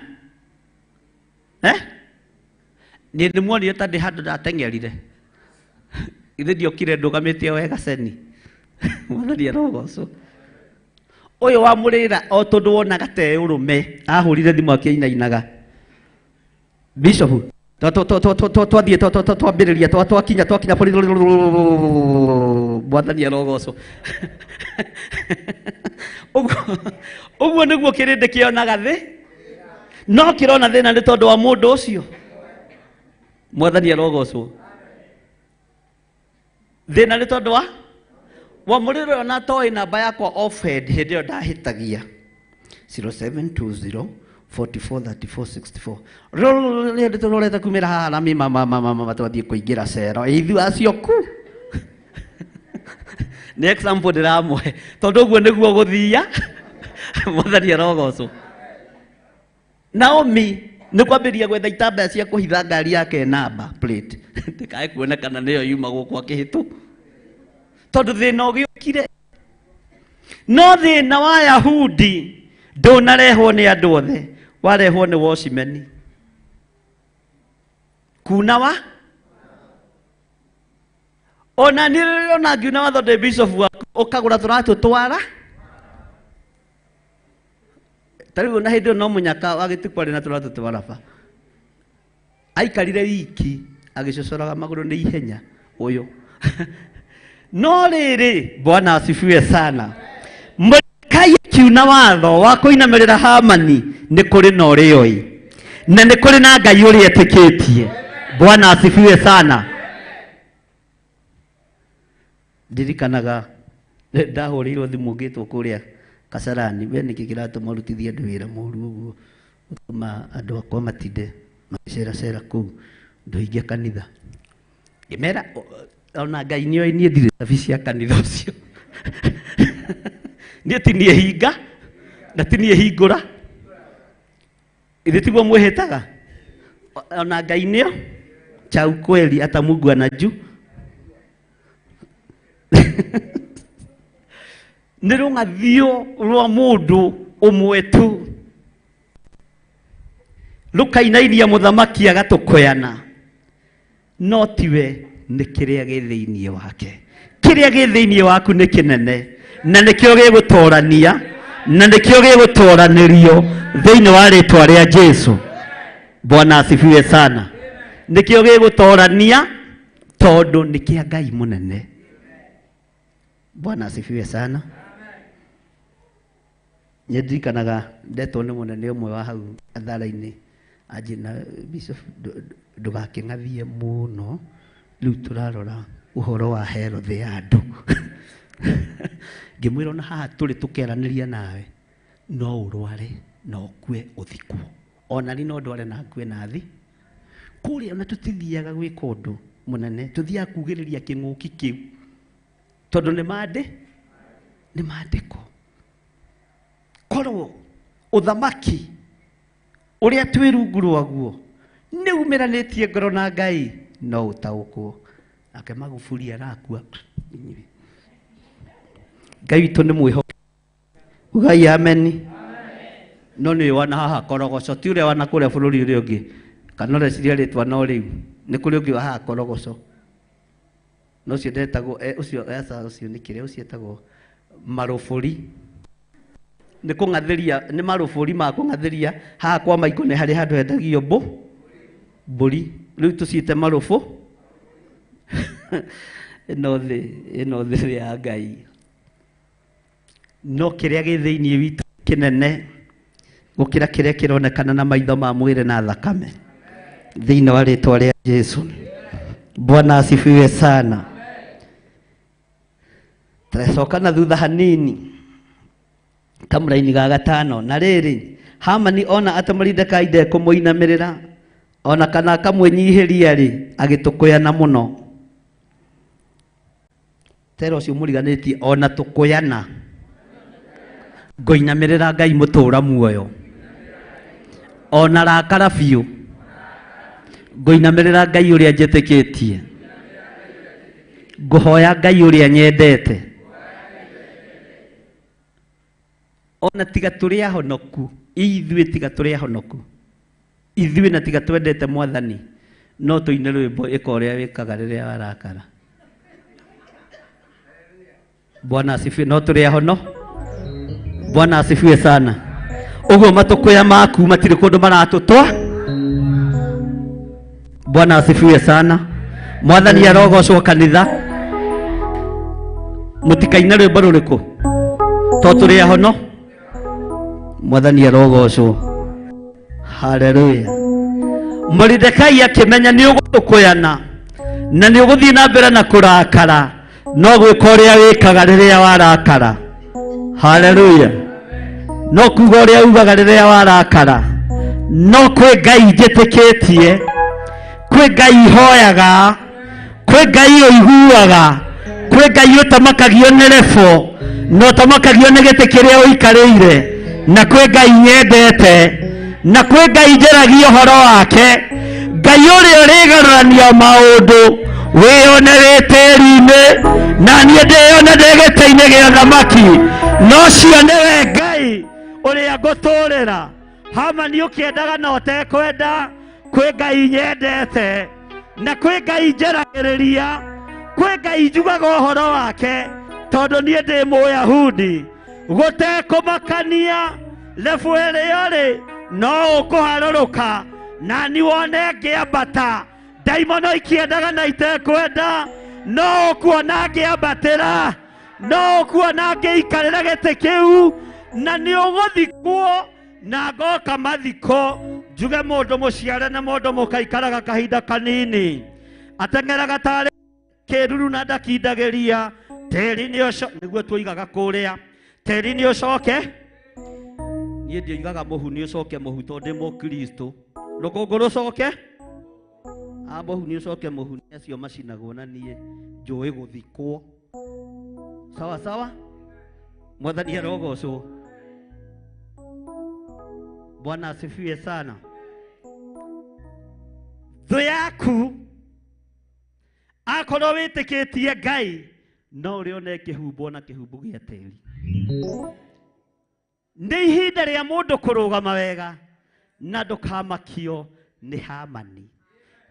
Niĩ nĩmuonire ta ndĩ handũ ndateng'erire, ithe ndiokire ndũgamĩte o wega ceni. Mwathani arogocwo. Ũyũ wa mũrĩra o tondũ wonaga te ũrũme ahũrire thimũ akĩinainaga, bishop twathiĩ twambĩrĩria twakinya Mwathani arogocwo. Ũguo nĩguo kĩrĩndĩ kĩonaga thĩ, no kĩrona thĩna nĩ tondũ wa mũndũ ũcio. Mwathani arogocwo. Thĩna nĩ tondũ wa mũrĩro ona toĩ namba yakwa offhead hĩndĩ ĩyo ndahĩtagia 0720 44, 34, 64. Role nditulorete kumira haha na mi mama twathie kuingira cero ithu acio ku ni example ndiramwe tondu guo niguo guthia Mwathani arogocwo. Naomi ni kwambiria gwetha itambaya cia kuhitha ngari yake namba plate ndikae kuonekana niyo yuma guku akihitu tondu thina ugiukire. No thina wa Ayahudi ndunarehwo ni andu othe, warehwo ni watchmen. Kuna wa ona niliona ngiuna wathonde bishop waku ukagura turatu twara tariu na hindi no munyaka wagitikwa na turatu twaraba aikarire wiki agicocoraga maguru ni ihenya uyu no riri Bwana asifiwe sana. Kai kiuna watho wa kuinamirira Hamani ni kuri na urioi na ni kuri na Ngai uri etikitie. Bwana asifiwe sana. Ndirikanaga ndahurirwo thimu ngitwo kuria Kasarani we niki kiratuma rutithia andu wira muru uguo utuma andu akwa matinde macera kuu nduingia kanitha imera ona Ngai nio nie thire tabisia kanitha ucio nie tinie hinga na tinie hingura ithe tiguo mwihitaga ona Ngai nio cha ukweli hata Mungu anaju nirunga thio rwa mundu umwe tu rukainainia muthamaki agatukoyana no tiwe ni kiria githiinie wake. Kiria githiinie waku ni kinene na nikio gigutorania na nikio gigutoranirio thiini wa ritwa ria Jesu. Bwana asifiwe sana. Nikio gigutorania tondu ni kia Ngai munene. Bwana asifiwe sana. Ndirikanaga ndetwo ni munene umwe wa hau athara-ini ajina bishop ndugaking'athie muno riu turarora uhoro wa herothe ya andu ngimwira ona haha turi tukeraniria nawe no urware no kue uthikwo ona ni no ndware na kue nathi kuria ona tutithiaga gwika undu munene tuthiaga kugiriria king'uki kiu tondu ni mandiko korwo uthamaki uria twi rungu rwaguo ni umiranitie ngoro na Ngai no utaukwo ake Magufuli arakua Ngai witu ni mwihoke ugai amen. No ni wana haha korogoco ti uria wana kuria bururi uria ungi kana reciria ritwa no riu ni kuri ungi haha korogoco no cio ndetagwo ucio esa ucio ni kire ucio etagwo marufuri ni kung'athiria ni marufuri ma kung'athiria haha kwa maiko ni hari handu hetagio mburi riu tuciite marufu ino thi ya Ngai no kiria githiinie witu kinene gukira kiria kironekana na maitho ma mwire na thakame thiini wa ritwa ria Jesu. Bwana asifiwe sana. Turecoka na thutha hanini kamuraini ga gatano na riri Hamani ona atamarindeka inde kumuinamirira ona kana kamwenyihiria ri agitukuyana muno tero cio muriganitie ona tukuyana ngoinamirira Ngai mutura muoyo ona rakara biu ngoinamirira Ngai uria njetikitie nguhoya Ngai uria nyendete ona tiga turi ahonoku ithuĩ tiga turi ahonoku ithuĩ na tiga twendete Mwathani no tuine rwimbo ikoria wikaga riria warakara. Bwana asifiwe. No turi ahono. Bwana asifiwe sana. Uguo matukuya maku matire kundu maratutwa. Bwana asifiwe sana. Mwathani arogocwo kanitha mutikaine rwimbo ruriku to turi ahono. Mwathani arogocwo. Haleluya. Moridekai akimenya ni ugutukuyana na ni uguthii na mbere na kurakara no gwika uria wikaga riria warakara. Haleluya. No kuga uria ugaga riria warakara no kwĩ Ngai njĩtĩkĩtie, kwĩ Ngai hoyaga, kwĩ Ngai ũiguaga, kwĩ Ngai ũtamakagio nĩ rebo no ũtamakagio nĩ gĩtĩ kĩrĩa ũikarĩire, na kwĩ Ngai nyendete, na kwĩ Ngai njaragia ũhoro wake, Ngai ũrĩa ũrĩgarũrania maũndũ, wĩyone wĩ tĩri-inĩ na niĩ ndĩyone ndĩ gĩtĩ-inĩ gĩa ũthamaki, no cio nĩwe Ngai ũrĩa ngũtũũrĩra. Hamani ũkĩendaga na ũtekwenda, kwĩ Ngai nyendete, na kwĩ Ngai njeragĩrĩria, kwĩ Ngai njugaga ũhoro wake, tondũ niĩ ndĩ Mũyahudi. Gũtekũmakania lebu ĩrĩa ũrĩ no ũkũharũrũka na ni wone ngĩambata, ndaimono ikĩendaga na itekwenda no ũkuona ngĩambatĩra, no ũkuona ngĩikarĩra gĩtĩ kĩu, na nĩ ũgũthikwo na ngoka mathiko, njuge mũndũ mũciare na mũndũ mũkaikaraga kahinda kanini, ateng'eraga tarĩ kĩruru na ndakindagĩria, tĩri-inĩ ũcio nĩguo tuoigaga kũrĩa, tĩri-inĩ ũcoke, niĩ ndioigaga mũhu nĩ ũcoke mũhu tondũ ndĩ Mũkristo, rũkũngũ rũcoke, mũhu nĩ ũcoke mũhu, nĩ acio macinagwo na niĩ njũĩ gũthikwo. Sawa sawa, Mwathani arogocwo. Bwana asifiwe sana. Thũ yaku akorwo wĩtĩkĩtie Ngai no ũrĩone kĩhumbo na kĩhumbu gĩa tĩri. Nĩ ihinda rĩa mũndũ kũrũgama wega na ndũkamakio nĩ Hamani,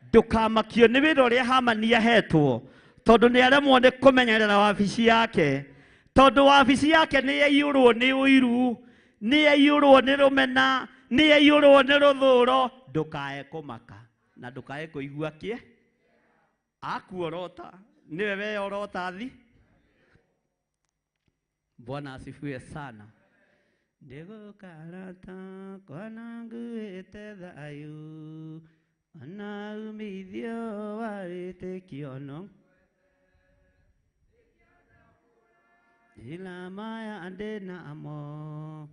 ndũkamakio nĩ wĩra ũrĩa Hamani ahetwo, tondũ nĩ aremwo nĩ kũmenyerera wabici yake, tondũ wabici yake nĩ yaiyũrwo nĩ ũiru, nĩ yaiyũrwo nĩ rũmena, nĩ yaiyũrwo nĩ rũthũũro. Ndũkae kũmaka na ndũkae kũigua kĩe akuorota, nĩwe weyorota thi. Bwana asifiwe sana. Ndĩgũkarata kwana nguĩte thayũ, ona umithio wa wĩtĩkio no ila maya ndĩ namo,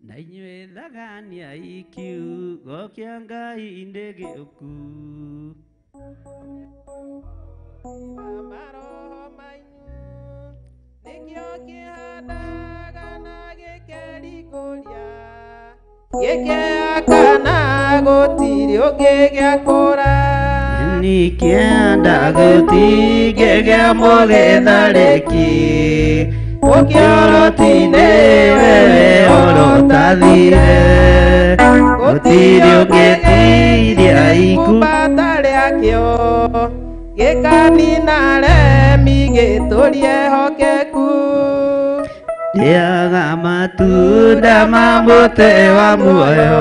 na inyuĩ thagania ikiugo kĩa Ngai ndĩgĩũku. Maroho manyu nĩkĩo kĩhandaga na gĩkerikũria, gĩkĩaka na gũtirĩ ũngĩ gĩakũra, nikĩenda gũtingĩgĩa mũgĩtharĩki, ũkĩorotinĩ wewe orotathire, gũtirĩ ũngĩtiria ikumbata rĩakĩo, gĩkanina remi gĩtũrie hokeku, rĩaga matunda ma mũtĩ wa muoyo,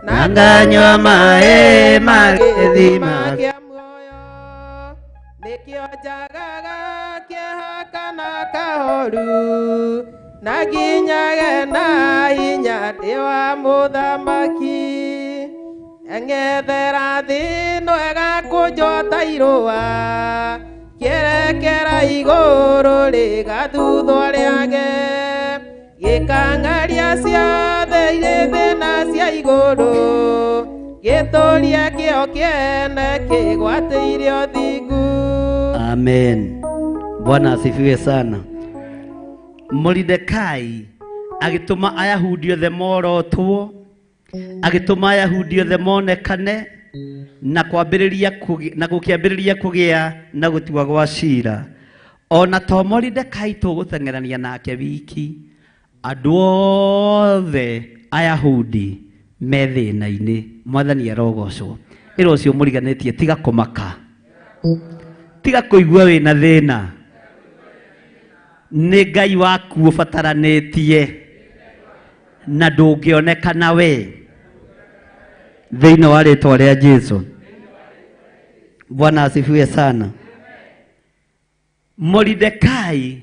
na nganyua maĩ ma gĩthima kĩa muoyo, nĩkĩo njagaga kĩeha kana kahoru, na nginyage na hinya ndĩ wa mũthamaki, eng'ethera thĩ nwega kũnjota irũa, kĩerekera igũrũ rĩgathuthwo rĩage, gĩkang'aria ciothe irĩ thĩ na cia igũrũ, gĩtũrie kĩo kĩene kĩgwatĩire ũthingu. Amen. Bwana asifiwe sana. Mordekai agĩtũma Ayahudi othe morotwo, agĩtũma Ayahudi othe monekane na gũkĩambĩrĩria kũgĩa na gũtua gwa cira. Ona to Mordekai tũgũteng'erania nake wiki, andũ othe Ayahudi me thĩna-inĩ. Mwathani arogocwo. Ĩra ũcio mũriganĩtie tiga kũmaka, tiga kũigua wĩna thĩna, nĩ Ngai waku ũbataranĩtie na ndũngĩonekana we thĩinĩ wa rĩtwa rĩa Jesũ. Bwana asifiwe sana. Mordekai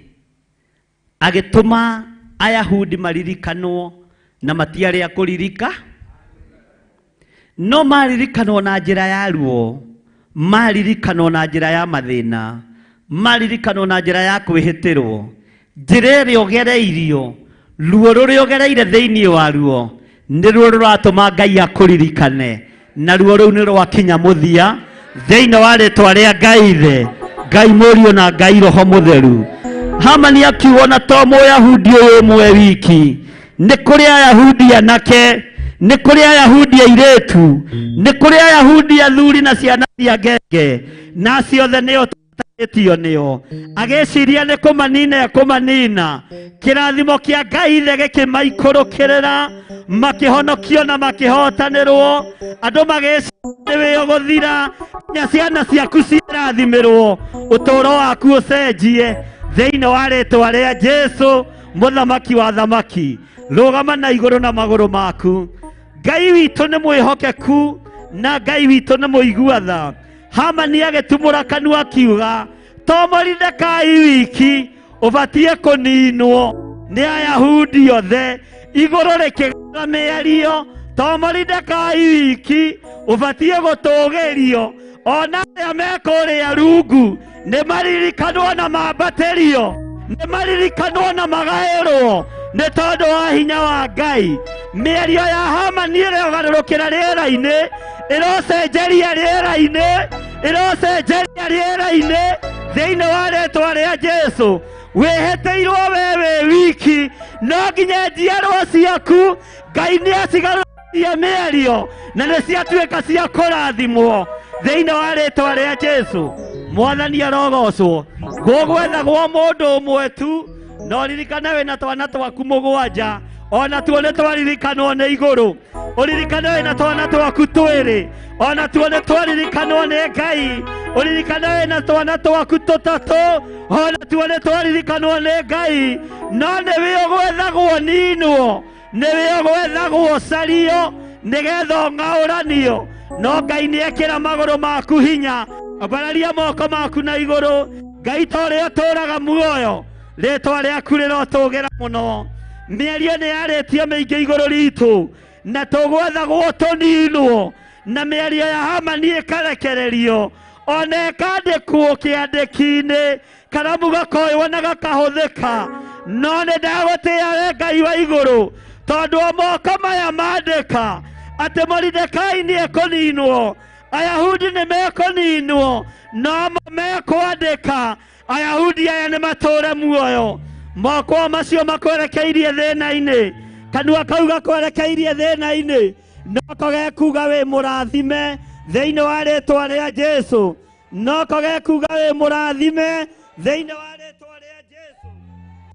agĩtũma Ayahudi maririkanwo na matiarĩ a kũririka, no maririkanwo na njĩra ya ruo, maririkanwo na njĩra ya mathĩna, maririkanwo na njĩra ya kwĩhĩtĩrwo, njĩra ĩrĩa ũgereirio ruo ruria ugereire thiini waruo niruo ruratuma Ngai akuririkane na ruo ruu ni rwakinya muthia thiini wa ritwa ria Ngai the Ngai Mũriũ na Ngai Roho Mũtheru. Hamani akiuga na to Mũyahudi ũyũ mwe wiki, nĩ kũrĩ Ayahudi anake, nĩ kũrĩ Ayahudi airĩtu, nĩ kũrĩ Ayahudi athuri na ciana cia ngenge, na ciothe nĩo tũtarĩtio nĩo. Agĩciria nĩ kũmanina kũmanina, kĩrathimo kĩa Ngai ithe gĩkĩmaikũrũkĩrĩra, makĩhonokio na makĩhotanĩrwo, andũ magĩciria nĩwe ũgũthira, na ciana ciaku cirathimĩrwo, ũtũũro waku ũcenjie thĩinĩ wa rĩtwa rĩa Jesũ mũthamaki wa thamaki. Rũgama na igũrũ na magũrũ maku. Ngai witũ nĩ mwĩhokeku na Ngai witũ nĩ mũigua-tha. Hamani agĩtumũra kanua akiuga, to Moridekai wiki ũbatiĩ kũninwo nĩ Ayahudi othe. Igũrũ rĩkĩgĩa mĩario, to Moridekai wiki ũbatiĩ gũtũgĩrio, ona arĩa mekũrĩa rungu nĩ maririkanwo na mambatĩrio, nĩ maririkanwo na magaĩrwo nĩ tondũ wa hinya wa Ngai. Mĩario ya Hamani ĩrĩgarũrũkĩra rĩera-inĩ, ĩrocenjeria rĩera-inĩ, ĩrocenjeria rĩera-inĩ thĩinĩ wa rĩtwa rĩa Jesũ. Wĩhĩtĩirwo we wiki, no nginya njiarwa ciaku Ngai nĩacigarũrũkia mĩario na nĩciatuĩka cia kũrathimwo thĩinĩ wa rĩtwa rĩa Jesũ. Mwathani arogocwo. Gũgwethagwo mũndũ ũmwe tu, no ririkane wĩna twana twaku mũgwanja, ona tuo nĩ twaririkanwo nĩ igũrũ. Ũririkane wĩna twana twaku twĩrĩ, ona tuo nĩ twaririkanwo nĩ Ngai. Ũririkane wĩna twana twaku tũtatũ, ona tuo nĩ twaririkanwo nĩ Ngai. No nĩwe ũgwethagwo ninwo, nĩwe ũgwethagwo cario, nĩgetha ũng'aũranio. No Ngai nĩekĩra magũrũ maku hinya. Ambararia moko maku na igũrũ. Ngai ta ũrĩa ũtũũraga muoyo, rĩtwa rĩaku rĩrotũgĩra mũno. Mĩario nĩ yarĩtie mĩingĩ igũrũ ritũ, na tũgwethagwo tũninwo, na mĩario ya Hamani ĩkarekererio, ona ĩkandĩkwo kĩandĩki-inĩ, karamu gakoywo na gakahũthĩka. No nĩ ndagũtĩĩa we Ngai wa igũrũ, tondũ o moko maya mandĩka atĩ Moridekai nĩekũninwo, Ayahudi nĩ mekũninwo, no mekwandĩka Ayahudi aya nĩ matũũre muoyo. Moko macio makwerekeirie thĩna-inĩ, kanua kau gakwerekeirie thĩna-inĩ, noko gekuga wĩ mũrathime thĩinĩ wa rĩtwa rĩa Jesũ. Noko gekuga wĩ mũrathime thĩinĩ wa rĩtwa rĩa Jesũ.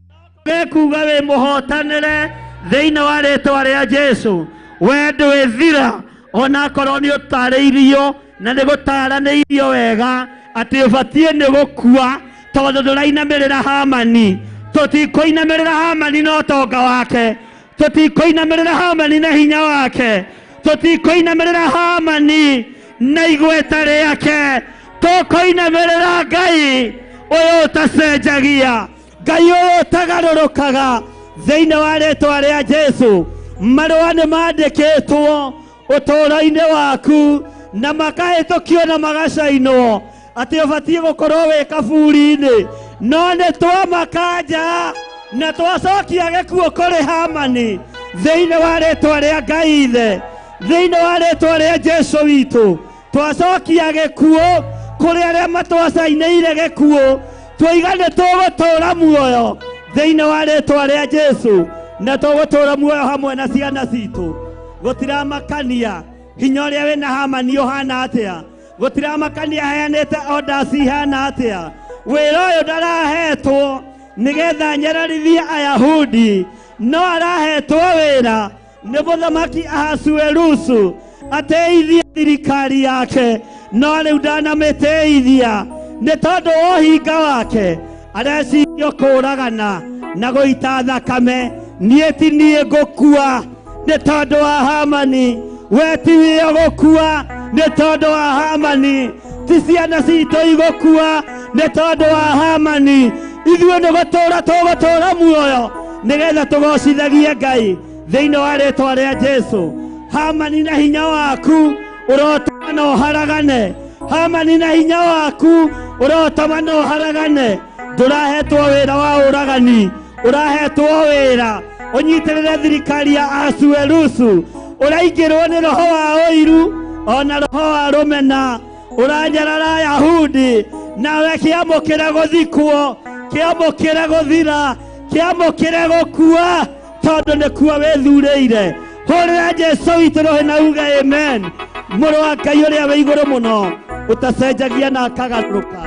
Noko gekuga wĩ mũhotanĩre thĩinĩ wa rĩtwa rĩa Jesũ. We ndwĩthira, ona korwo nĩ ũtarĩirio na nĩ gũtaranĩirio wega atĩ ũbatiĩ nĩ gũkua, tondũ ndũrainamĩrĩra Hamani. Tũtikũinamĩrĩra Hamani na ũtonga wake, tũtikũinamĩrĩra Hamani na hinya wake, tũtikũinamĩrĩra Hamani na igweta rĩake. Tũkũinamĩrĩra Ngai ũyũ ũtacenjagia, Ngai ũyũ ũtagarũrũkaga thĩinĩ wa rĩtwa rĩa Jesũ. Marũa nĩ mandĩkĩtwo ũtũũro-inĩ waku na makahĩtũkio na magacainwo atĩ ũbatiĩ gũkorwo wĩ kaburi-inĩ, no nĩ twamakanja na twacokia gĩkuũ kũrĩ Hamani thĩinĩ wa rĩtwa rĩa Ngai ithe, thĩinĩ wa rĩtwa rĩa Jesũ witũ. Twacokia gĩkuũ kũrĩ arĩa matwacainĩire gĩkuũ, twoiga nĩ tũgũtũũra muoyo thĩinĩ wa rĩtwa rĩa Jesũ, na tũgũtũũra muoyo hamwe na ciana citũ. Gũtiramakania hinya ũrĩa wĩna Hamani ũhana atĩa, gũtiramakania heanĩte ondasi ihana atĩa. Wĩra ũyũ ndarahetwo nĩgetha nyararithie Ayahudi, no arahetwo wĩra nĩ mũthamaki Ahasuerusu ateithie thirikari yake, no rĩu ndanamĩteithia nĩ tondũ wa ũhinga wake. Arecirio kũũragana na gũita thakame. Niĩ ti niĩ ngũkua nĩ tondũ wa Hamani, we ti we ũgũkua nĩ tondũ wa Hamani, ti ciana citũ igũkua nĩ tondũ wa Hamani. Ithuĩ nĩ gũtũũra tũgũtũũra muoyo nĩgetha tũgocithagie Ngai thĩinĩ wa rĩtwa rĩa Jesũ. Hamani na hinya waku ũrotũma na ũharagane, Hamani na hinya waku ũrotũma na ũharagane. Ndũrahetwo wĩra wa ũragani, ũrahetwo wĩra Unyitirire thirikari ya Ahasuerusu. Uraingirwo ni roho wa ũiru ona roho wa rũmena. Uranyarara Ayahudi nawe kiamũkĩre gũthikwo, kiamũkĩre gũthira, kiamũkĩre gũkua tondũ nĩ kuo wĩthurĩire. Hũrĩra Jesũ witũ rũhĩ na uge amen. Mũrũ wa Ngai ũrĩa wĩ igũrũ mũno utacenjagia na akagarũrũka.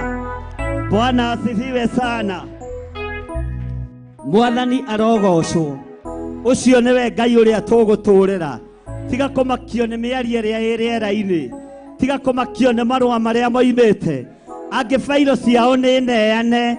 Bwana asifiwe sana. Mwathani arogocwo. Ũcio nĩwe Ngai ũrĩa tũgũtũũrĩra. Tiga kũmakio nĩ mĩario ĩrĩa ĩ rĩera-inĩ. Tiga kũmakio nĩ marũa marĩa moimĩte. Angĩ failo ciao nĩ neane,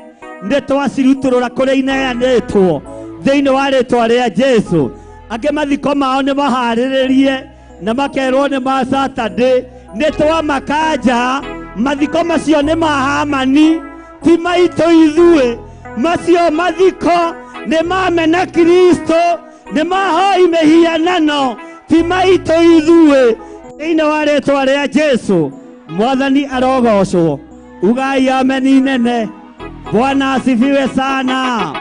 nĩ twacirutũrũra kũrĩa ineanĩtwo thĩinĩ wa rĩĩtwa rĩa Jesũ. Angĩ mathiko mao nĩ maharĩrĩrie na makerwo nĩ ma Saturday. Nĩ twamakanja mathiko macio nĩ ma Hamani, ti maitũ ithuĩ. Macio mathiko nĩ ma mena Kristo, nĩ mahoi mĩhianano, ti maitũ ithuĩ. Thĩinĩ wa rĩĩtwa rĩa Jesũ Mwathani arogocwo. Ugai ameni nene. Bwana asifiwe sana.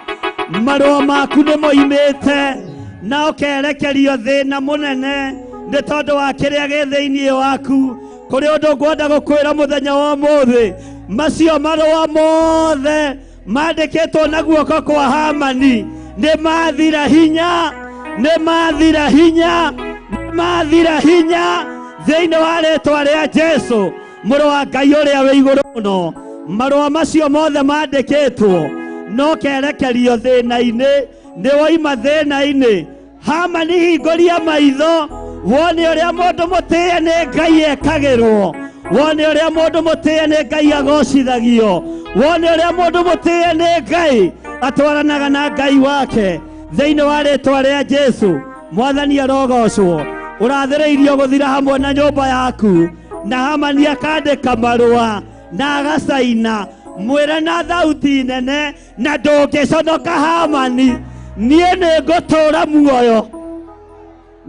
Marũa maku nĩ moimĩte na ũkerekerio thĩna mũnene nĩ tondũ wa kĩrĩa gĩ thĩinĩ waku. Kũrĩ ũndũ ngwenda gũkwĩra mũthenya wa ũmũthĩ. Macio marũa mothe mandĩkĩtwo na guoko kwa Hamani nĩ mathira hinya, nĩ mathira hinya, nĩ mathira hinya thĩinĩ wa rĩĩtwa rĩa Jesũ Mũrũ wa Ngai ũrĩa wĩ igũrũ mũno. Marũa macio mothe mandĩkĩtwo no kerekerio thĩna-inĩ. Nĩ woima thĩna-inĩ. Hamani hingũria maitho wone ũrĩa mũndũ mũtĩe nĩ Ngai ekagĩrwo. Wone ũrĩa mũndũ mũtĩe nĩ Ngai agocithagio. Wone ũrĩa mũndũ mũtĩe nĩ Ngai atwaranaga na Ngai wake. Thĩinĩ wa rĩĩtwa rĩa Jesũ Mwathani arogocwo. Ũrathĩrĩirio gũthira hamwe na nyũmba yaku. Na Hamani akandĩka marũa na agacaina. Mwĩre na thauti nene na ndũngĩconoka Hamani. Niĩ nĩ ngũtũũra muoyo.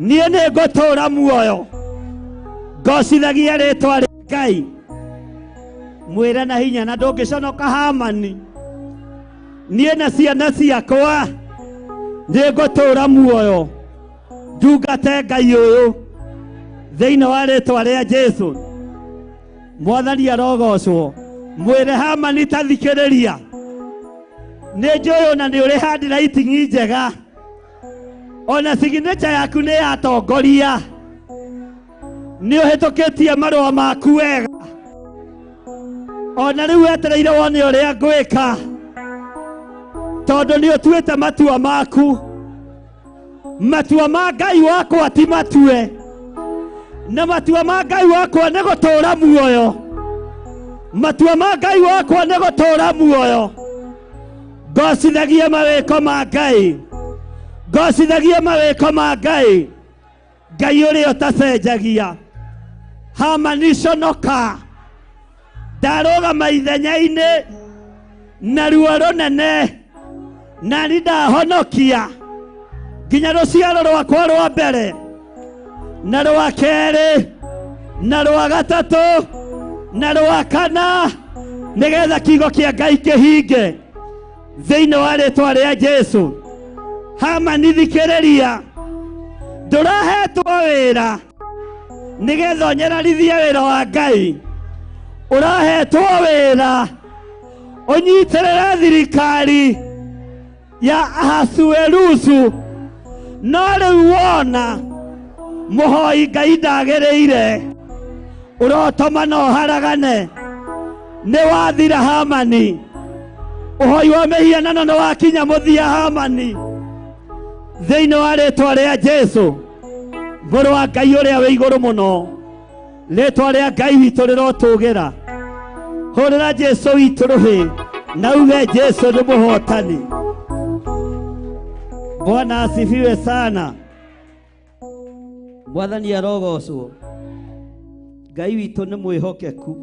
Niĩ nĩ ngũtũũra muoyo. Ngocithagia rĩĩtwa rĩa Ngai. Mwĩre na hinya na ndũngĩconoka Hamani. Niĩ na ciana ciakwa nĩ ngũtũũra muoyo. Ndungate Ngai ũyũ thĩinĩ wa rĩĩtwa rĩa Jesũ Mwathani arogocwo. Mwĩre Hamani ta thikĩrĩria. Nĩ njũĩ ona nĩ ũrĩ handwriting njega. Ona signature yaku nĩ yatongoria. Nĩ ũhĩtũkĩtie marũa maku wega. Ona rĩu wetereire wone ũrĩa ngwĩka. Tondũ nĩ ũtuĩte matua maku. Matua ma Ngai wakwa ti matue. Na matua ma Ngai wakwa nĩ gũtũũra muoyo. Matua ma Ngai wakwa nĩ gũtũũra muoyo. Ngocithagia mawĩko ma Ngai. Ngocithagia mawĩko ma Ngai. Ngai ũrĩa ũtacenjagia. Hamani conoka. Ndarũgama ithenya-inĩ na ruo rũnene. Na nĩ ndahonokia nginya rũciaro rwakwa rwa mbere na rwa kerĩ na rwa gatatũ na rwa kana, nĩgetha kiugo kĩa Ngai kĩhinge thĩinĩ wa rĩĩtwa rĩa Jesũ. Hamani thikĩrĩria. Ndũrahetwo wĩra nĩgetha ũnyararithie wĩra wa Ngai. Ũrahetwo wĩra ũnyitĩrĩre thirikari ya Ahasuerusu. No rĩu wona mũhoi Ngai ndagĩrĩire. Ũrotoma na ũharagane. Nĩ wathira Hamani. Ũhoi wa mĩhianano nĩ wakinya mũthia Hamani. Thĩinĩ wa rĩĩtwa rĩa Jesũ Mũrũ wa Ngai ũrĩa wĩ igũrũ mũno. Rĩĩtwa rĩa Ngai witũ rĩrotũgĩra. Hũrĩra Jesũ witũ rũhĩ na uge Jesũ nĩ mũhotani. Bwana asifiwe sana. Mwathani arogocwo. Ngai witũ nĩ mwĩhokeku.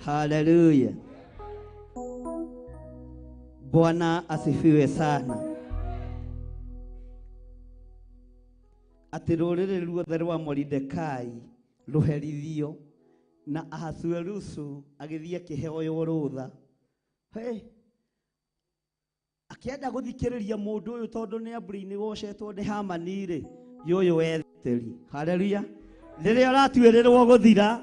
Haleluya. Bwana asifiwe sana. Atĩ rũrĩrĩ ruothe rwa Moridekai rũherithio na Ahasuerusu agĩthiĩ akĩheo rũtha. akĩenda gũthikĩrĩria mũndũ ũyũ tondũ nĩ ambũrĩ-inĩ gocetwo nĩ Hamani rĩ, yũyũ wethitĩri. Haleluya. Rĩrĩa ũratuĩrĩrwo gũthira,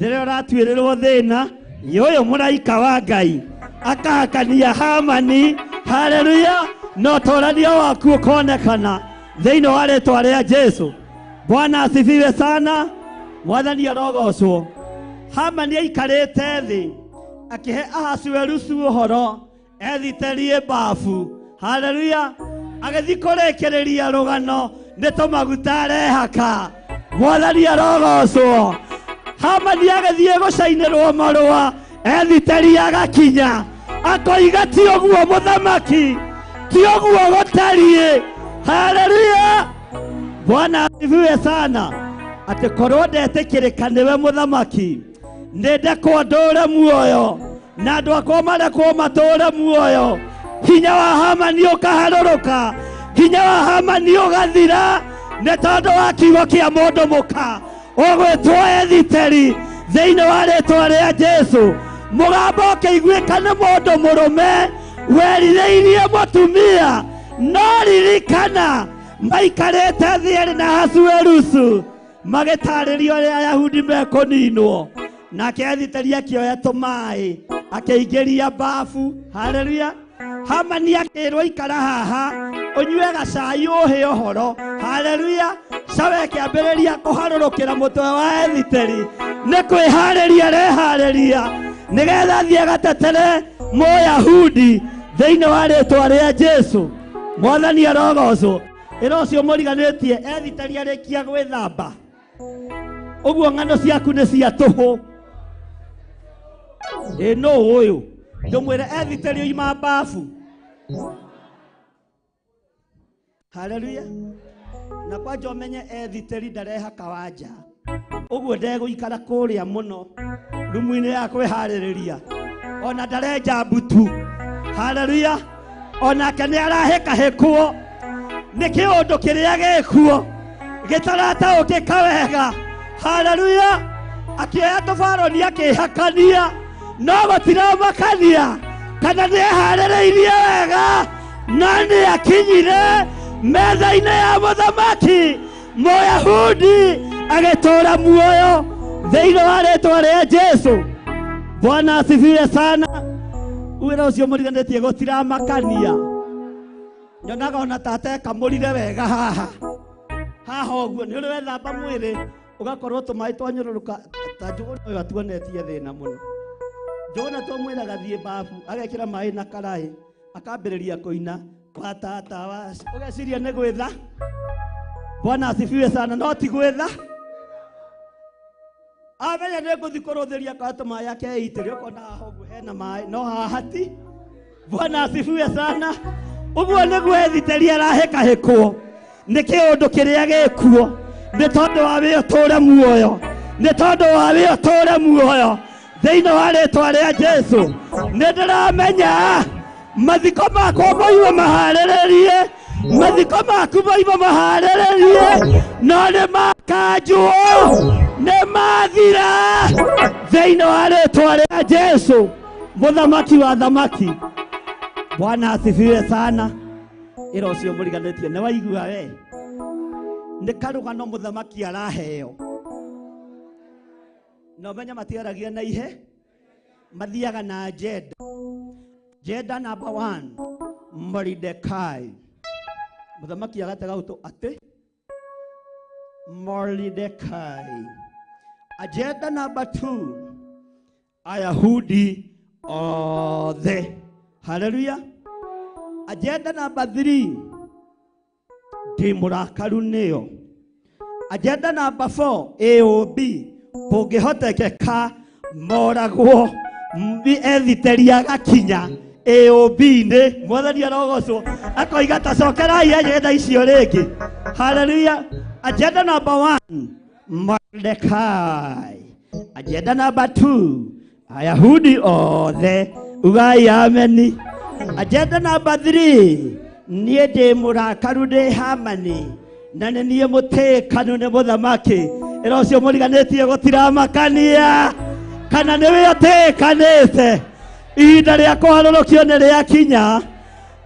rĩrĩa ũratuĩrĩrwo thĩna, yũyũ mũraika wa Ngai akahakania Hamani. Haleluya. No ũtũũranio waku ũkonekana thĩinĩ wa rĩĩtwa rĩa Jesũ. Bwana asifiwe sana. Mwathani arogocwo. Hamani aikarĩte thĩ akĩhe Ahasuerusu ũhoro ethitĩrie mbabu. Haleluya. Agĩthiĩ kũrĩkĩrĩria rũgano nĩ tũmaguta arehaka. Mwathani arogocwo. Hamani agĩthiĩ gũcainĩrwo marũa ethitĩrie agakinya. Akoiga ti ũguo mũthamaki, ti ũguo gũtariĩ. Haleluya. Bwana asifiwe sana. Atĩ korwo ndetĩkĩrĩka nĩwe mũthamaki, nĩndekwo ndũũre muoyo na andũ akwa marekwo matũũre muoyo. Hinya wa Hamani ũkaharũrũka, hinya wa Hamani ũgathira nĩ tondũ wa kiugo kĩa mũndũ mũka ũgwĩtwo ethitĩri thĩinĩ wa rĩĩtwa rĩa Jesũ. Mũgambo ũkĩiguĩka nĩ mũndũ mũrũme werirĩirie mũtumia, no ririkana maikarĩte thĩ na Ahasuerusu magĩtarĩrio ũrĩa Ayahudi mekũninwo. Nake ethitĩri akĩoya tũmaĩ akĩingĩria mbabu. Haleluya. Hamani akĩrwo ikara haha ũnyue gacai ũhe ũhoro. Haleluya. Sawe akĩambĩrĩria kũharũrũkĩra mũtwe wa ethitĩri. Nĩ kwĩharĩria reharĩria nĩgetha athiĩ agatetere Mũyahudi thĩinĩ wa rĩĩtwa rĩa Jesũ. Mwathani arogocwo. Ĩra ũcio mũriganĩtie ethitĩri arĩkia gwĩthamba, ũguo ng'ano ciaku nĩ cia tũhũ. No ũyũ ndũmwĩre ethitĩri oima mbabu. Haleluya. Na kwanja ũmenye ethitĩri ndarehaka wanja, ũguo ndegũikara kũrĩa mũno rumu-inĩ ya kwĩharĩrĩria, ona ndarenja mbutu. Haleluya. Onake nĩ arahĩkahĩkwo nĩ kĩũndũ kĩrĩa gĩkuo gĩtarataũkĩka wega. Haleluya. Akĩoya tũbaroni akĩhakania, no gũtiramakania kana nĩ eharĩrĩirie wega, no nĩ akinyire metha-inĩ ya mũthamaki. Mũyahudi agĩtũũra muoyo thĩinĩ wa rĩĩtwa rĩa Jesũ. Bwana asifiwe sana. Wĩra ũcio mũriganĩtie gũtiramakania. Nyonaga ona tata ekamũrire wega haha ũguo. Nĩ ũrĩ wethamba mwĩrĩ ũgakorwo tũmaĩ twanyũrũrũka ta Njũgũna ũyũ atuonetie thĩna mũno. Njũgũna twamwĩra gathiĩ mbabu agekĩra maĩ na karaĩ akambĩrĩria kũina wa tata waci. Ũgeciria nĩ gwĩtha? Bwana asifiwe sana. No ti gwĩtha. Amenya nĩ ngũthiĩ kũrũthĩria kwa tũmaĩ akeitĩria ũkona haha ũguo hena maĩ, no haha hati. Bwana asifiwe sana. Ũguo nĩguo ethitĩri arahĩkahĩkwo nĩ kĩũndũ kĩrĩa gĩkuo, nĩ tondũ wa wĩ ũtũũre muoyo, nĩ tondũ wa wĩ ũtũũre muoyo thĩinĩ wa rĩĩtwa rĩa Jesũ. Nĩ ndĩramenya mathiko makwa moima maharĩrĩrie, mathiko maku moima maharĩrĩrie, no nĩ makanjwo, nĩ mathira thĩinĩ wa rĩĩtwa rĩa Jesũ, mũthamaki wa thamaki. Bwana asifiwe sana. Ĩra ũcio mũriganĩtie nĩ waigua we nĩ karũgano mũthamaki araheo. No ũmenye matiaragia na ihe, mathiaga na agenda. Agenda number 1, Mordecai. Mũthamaki agatega ũtũ atĩ Mordecai. Agenda number 2, Ayahudi othe. Haleluya. Agenda number 3, ndĩmũrakaru nĩyo. Agenda number 4, AOB, kũngĩhotekeka moragwo ethitĩri agakinya AOB-inĩ. Mwathani arogocwo. Akoiga tacokerai agenda icio rĩngĩ. Haleluya. Agenda number 1, Mordecai. Agenda number 2, Ayahudi othe. Ugai ameni. Agenda number 3, niĩ ndĩmũrakaru ndĩ Hamani na nĩ niĩ mũtĩkanu nĩ mũthamaki. Ĩra ũcio mũriganĩtie gũtiramakania kana nĩ wĩ ũtĩkanĩte. Ihinda rĩa kũharũrũkio nĩ rĩakinya.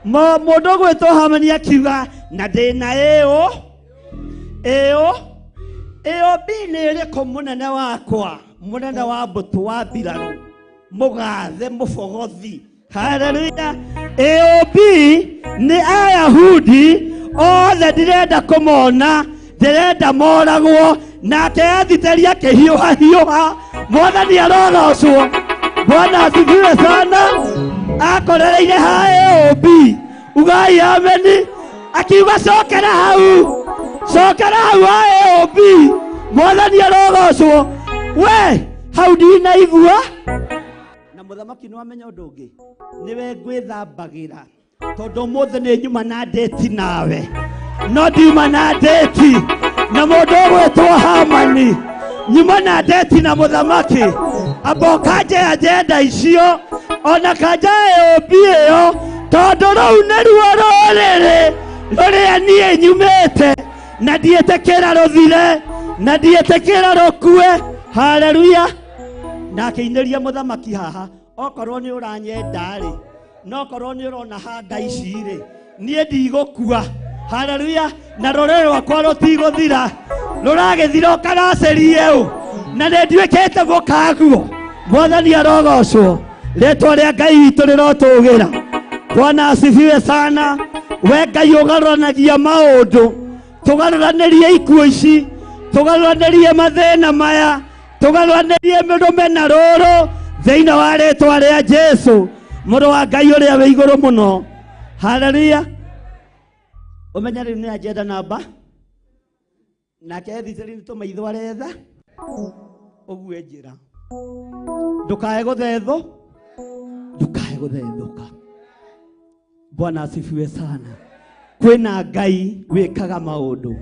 Mũndũ gwĩtwo Hamani akiuga na ndĩna AOB nĩ ĩrĩkũ mũnene wakwa, mũnene wa mbũtũ wa mbirarũ, mũgathe mũbogothi. Haleluya. AOB nĩ Ayahudi othe ndirenda kũmona, ndĩrenda moragwo, nake athitari akĩhiũha. Mwathani arogocwo. Bwana asifiwe sana. Akorereire ha AOB. Ugai ameni. Akiuga cokera hau ha AOB. Mwathani arogocwo. We hau ndinaigua. Na mũthamaki nĩ wamenya ũndũ ũngĩ, nĩwe ngwĩthambagĩra tondũ ũmũthĩ nĩ nyuma na ndĩti nawe, no ndiuma na ndĩti na mũndũ ũgwĩtwo Hamani. Nyuma na ndĩti na mũthamaki, amba ũkanjĩra njenda icio ona kanja AOB ĩyo, tondũ rũu nĩruo rũrĩrĩ rũrĩa niĩ nyumĩte, na ndiĩtĩkĩra rũthire, na ndiĩtĩkĩra rũkue. Haleluya. Na akĩinĩria mũthamaki haha, okorwo nĩ ũranyenda-rĩ, no korwo nĩ ũrona hanga ici-rĩ, niĩ ndigũkua. Haleluya. Na rũrĩrĩ rwakwa rũtigũthira, rũragĩthira ũkagacĩrie ũ, na nĩ nduĩkĩte mũkaguo. Mwathani arogocwo. Rĩtwa rĩa Ngai witũ rĩrotũgĩra. Bwana asifiwe sana. We Ngai ũgarũranagia maũndũ, tũgarũranĩrie ikuũ ici, tũgarũranĩrie mathĩna maya, tũgarũranĩrie rũmena rũrũ thĩinĩ wa rĩtwa rĩa Jesũ, mũrũ wa Ngai ũrĩa wĩ igũrũ mũno. Haleluya. Ũmenya rĩu nĩ agenda namba, nake thitĩri tũmaitho aretha ũguo njĩra. Ndũkae gũthethũka. Bwana asifiwe sana. Kwĩna Ngai wĩkaga maũndũ,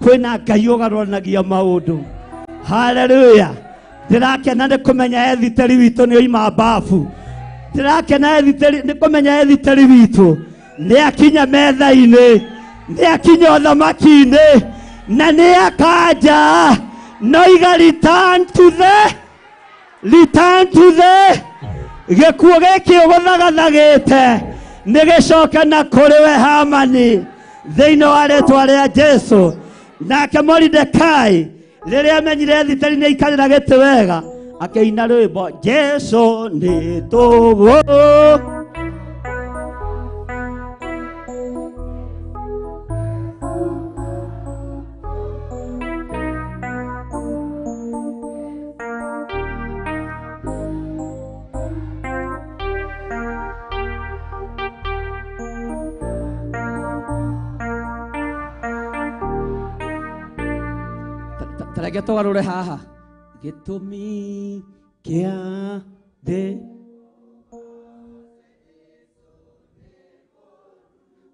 kwĩna Ngai ũgarũranagia maũndũ. Haleluya. Ndirakena nĩ kũmenya ethitĩri witũ nĩ oima mbafu. Ndirakena nĩ kũmenya ethitĩri witũ nĩ akinya metha-inĩ, nĩ akinya ũthamaki-inĩ, na nĩ akanja. No iga return to the gĩkuũ gĩkĩ ũgũthagathagĩte nĩ gĩcoke na kũrĩ we Hamani thĩinĩ wa rĩtwa rĩa Jesũ. Nake Moridekai rĩrĩa amenyire thitari nĩ aikarĩra gĩtĩ wega, akĩina rwĩmbo Jesũ nĩ tũgũ. Tareke tũgarũre haha. Gĩtũmi kĩa thĩ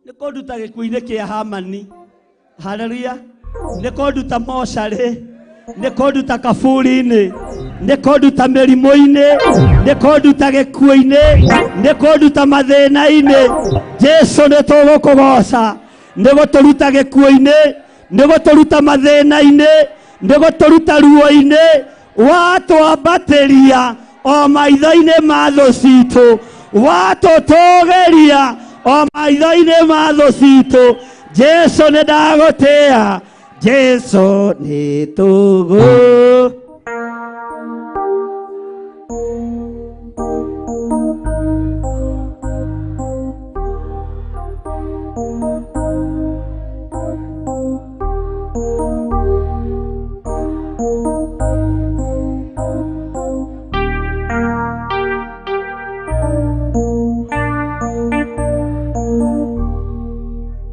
nĩ kũnduta gĩkuũ-inĩ kĩa Hamani. Haleluya. Nĩ kũnduta mocarĩ, nĩ kũnduta kaburi-inĩ, nĩ kũnduta mĩrimũ-inĩ, nĩ kũnduta gĩkuũ-inĩ, nĩ kũnduta mathĩna-inĩ. Jesũ nĩ tũgũkũgoca. Nĩ gũtũruta gĩkuũ-inĩ, nĩ gũtũruta mathĩna-inĩ, nĩ gũtũruta ruo-inĩ, watwambatĩria o maitho-inĩ ma thũ citũ, watũtũgĩria o maitho-inĩ ma thũ citũ. Jesũ nĩ ndagũtĩĩa, Jesũ nĩ tũgũ.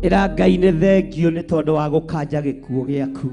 Ĩra Ngai nĩ thengio nĩ tondũ wa gũkanja gĩkuũ gĩaku.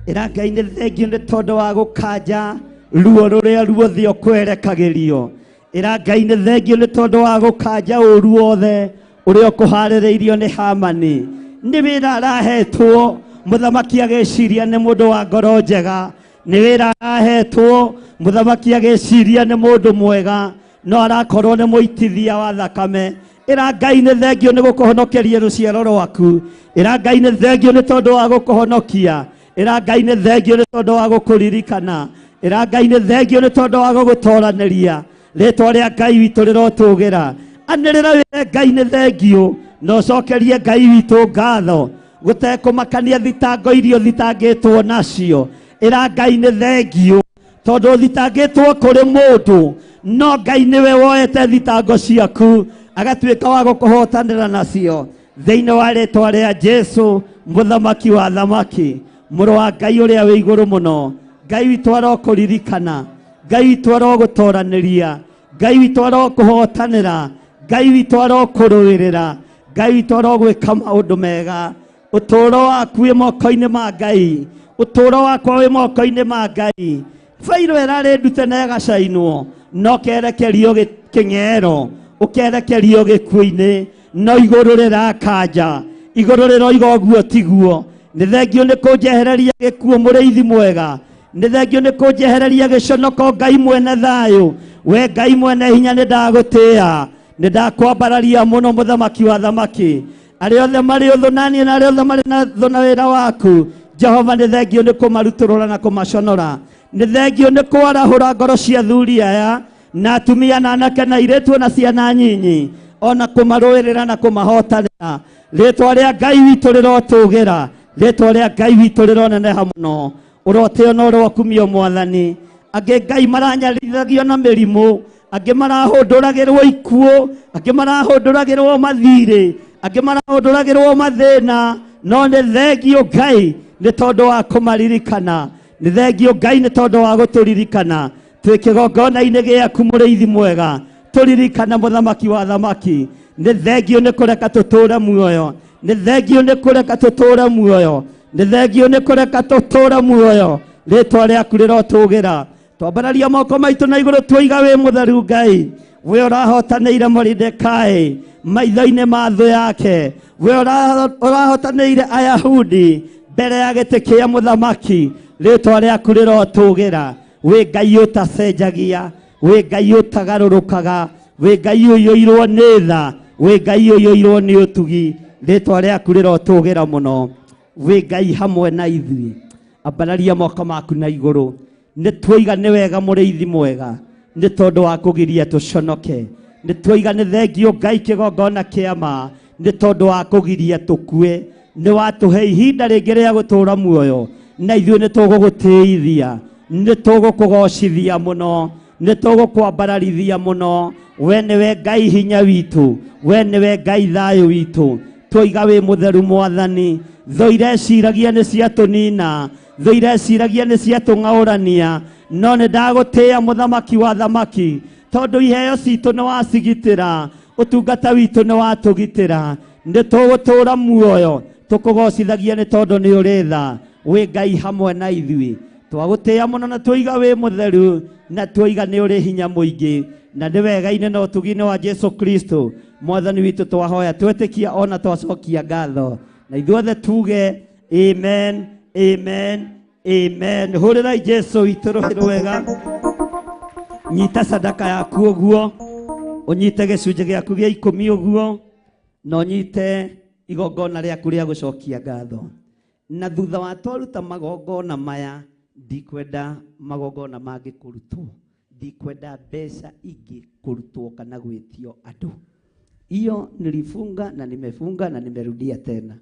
Ĩra Ngai nĩ thengio nĩ tondũ wa gũkanja ruo rũrĩa ruothe ũkwerekagĩrio. Ĩra Ngai nĩ thengio nĩ tondũ wa gũkanja ũru wothe ũrĩa ũkũharĩrĩirio nĩ Hamani. Nĩ wĩra arahetwo mũthamaki agĩciria nĩ mũndũ wa ngoro njega. Nĩ wĩra arahetwo mũthamaki agĩciria nĩ mũndũ mwega, no arakorwo nĩ mũitithia wa thakame. Ĩra Ngai nĩ thengio nĩ gũkũhonokeria rũciaro rwaku. Ĩra Ngai nĩ thengio nĩ tondũ wa gũkũhonokia. Ĩra Ngai nĩ thengio nĩ tondũ wa gũkũririkana. Ĩra Ngai nĩ thengio nĩ tondũ wa gũgũtooranĩria. Rĩtwa rĩa Ngai witũ rĩrotũgĩra. anĩrĩra wĩre Ngai nĩ thengio no cokerie Ngai witũ ngatho gũtekũmakania thitango irio thitangĩtwo nacio ĩra Ngai nĩ thengio tondũ thitangĩtwo kũrĩ mũndũ no Ngai nĩwe woete thitango ciaku agatuĩka wa gũkũhotanĩra nacio thĩinĩ wa rĩĩtwa rĩa Jesũ mũthamaki wa thamaki mũrũ wa Ngai ũrĩa wĩ igũrũ mũno Ngai witũ arokũririkana Ngai witũ arogũtoranĩria Ngai witũ arokũhotanĩra Ngai witũ arokũrũĩrĩra Ngai witũ arogwĩka maũndũ mega ũtũũro waku wĩ moko-inĩ ma Ngai ũtũũro wakwa wĩ moko-inĩ ma Ngai Fairo ĩrarĩ ndute na ĩgacainwo no kerekerio kĩng'ero ũkerekerio gĩkuũ-inĩ no igũrũ rĩrakanja igũrũ rĩroiga ũguo tiguo nĩ thengio nĩ kũnjehereria gĩkuũ mũrĩithi mwega nĩ thengio nĩ kũnjehereria gĩconoko Ngai mwene thayũ we Ngai mwene hinya nĩ ndagũtĩĩa nĩ ndakwambararia mũno mũthamaki wa thamaki arĩa othe marĩ ũthũ naniĩ na arĩa othe marĩ na thũ na wĩra waku Jehova nĩ thengio nĩ kũmarutũrũra na kũmaconora nĩ thengio nĩ kwarahũra ngoro cia thuri aya na atumia na anake na airĩtu na ciana nyinyi ona kũmarũĩrĩra na kũmahotanĩra rĩĩtwa rĩa Ngai witũ rĩrotũgĩra rĩĩtwa rĩa Ngai witũ rĩroneneha mũno ũrotĩo na ũrokumio Mwathani angĩ Ngai maranyarithagio na mĩrimũ angĩ marahũndũragĩrwo ikuũ angĩ marahũndũragĩrwo mathirĩ angĩ marahũndũragĩrwo mathĩna no nĩ thengio Ngai nĩ tondũ wa kũmaririkana nĩ thengio Ngai nĩ tondũ wa gũtũririkana twĩ kĩgongona-inĩ gĩaku mũrĩithi mwega tũririkana mũthamaki wa thamaki nĩ thengio nĩ kũreka tũtũũre muoyo nĩ thengio nĩ kũreka tũtũũre muoyo nĩ thengio nĩ kũreka tũtũũre muoyo rĩĩtwa rĩaku rĩrotũgĩra twambararia moko maitũ na igũrũ tuoiga wĩ mũtheru Ngai we ũrahotanĩire Moridekai maitho-inĩ ma thũ yake we ũrahotanĩire Ayahudi mbere ya gĩtĩ kĩa mũthamaki rĩĩtwa rĩaku rĩrotũgĩra we Ngai ũtacenjagia we Ngai ũtagarũrũkaga we Ngai ũiyũirwo nĩ tha we Ngai ũiyũirwo nĩ ũtugi rĩĩtwa rĩaku rĩrotũgĩra mũno we Ngai hamwe na ithuĩ ambararia moko maku na igũrũ nĩ tuoiga nĩ wega mũrĩithi mwega nĩ tondũ wa kũgiria tũconoke nĩ tuoiga nĩ thengio Ngai kĩgongona kĩa ma nĩ tondũ wa kũgiria tũkue nĩ watũhe ihinda rĩngĩ rĩa gũtũũra muoyo na ithuĩ nĩ tũgũgũtĩithia nĩ tũgũkũgocithia mũno nĩ tũgũkwambararithia mũno we nĩwe Ngai hinya witũ we nĩwe Ngai thayũ witũ tuoiga wĩ mũtheru Mwathani thũ ireciragia nĩ ciatũnina thũ ireciragia nĩ ciatũng'aũrania no nĩ ndagũtĩĩa mũthamaki wa thamaki tondũ iheo citũ nĩ wacigitĩra ũtungata witũ nĩ watũgitĩra nĩ tũgũtũũra muoyo tũkũgocithagia nĩ tondũ nĩ ũrĩ tha wĩ Ngai hamwe na ithuĩ twagũtĩĩa mũno na tuoiga wĩ mũtheru na tuoiga nĩ ũrĩ hinya mũingĩ na nĩ wega-inĩ na ũtugi-inĩ wa Jesu Kristo Mwathani witũ twahoya twetĩkia ona twacokia ngatho na ithuothe tuge amen amen amen hũrĩrai Jesu witũ rũhĩ rwega nyita sadaka yaku ũguo ũnyite gĩcunjĩ gĩaku gĩa 10 ũguo na ũnyite igongona rĩaku rĩa gũcokia ngatho na thutha wa twaruta magongona maya ndikwenda magongona mangĩ kũrutwo ndikwenda mbeca ingĩ kũrutwo kana gwĩtio andũ hiyo nilifunga na nimefunga na nimerudia tena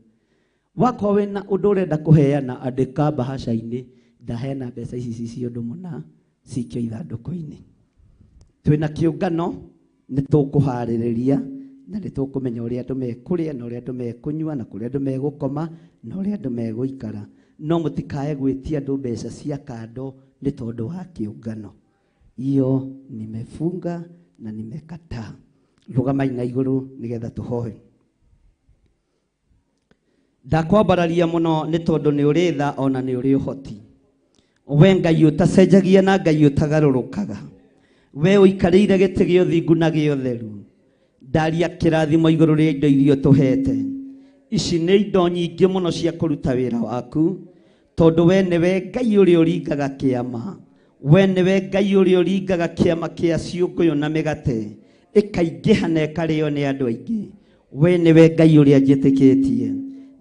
wako wena ũndũ ũrenda kũheana andĩka bahasha-inĩ ndaheana mbeca ici cio ũndũ mũna cikio ithandũkũ-inĩ twĩna kĩũngano nĩ tũkũharĩrĩria na nĩ tũkũmenya ũrĩa andũ mekũrĩa na ũrĩa andũ mekũnyua na kũrĩa andũ megũkoma na ũrĩa andũ megũikara no mũtikae gwĩtia andũ mbeca cia kando nĩ tondũ wa kĩũngano hiyo nimefunga na nimekataa rũgamai na igũrũ nĩgetha tũhoe ndakwambararia mũno nĩ tondũ nĩ ũrĩ tha ona nĩ ũrĩ ũhoti we Ngai ũtacenjagia na Ngai ũtagarũrũkaga we ũikarĩire gĩtĩ gĩa ũthingu na gĩa ũtheru ndaria kĩrathimo igũrũ rĩa indo iria tũhete ici nĩ indo nyingĩ mũno cia kũruta wĩra waku tondũ we nĩwe Ngai ũrĩa ũringaga kĩama we nĩwe Ngai ũrĩa ũringaga kĩama kĩa ciũngũyũ na mĩgate ĩkaingĩha na ĩkarĩo nĩ andũ aingĩ we nĩwe Ngai ũrĩa njĩtĩkĩtie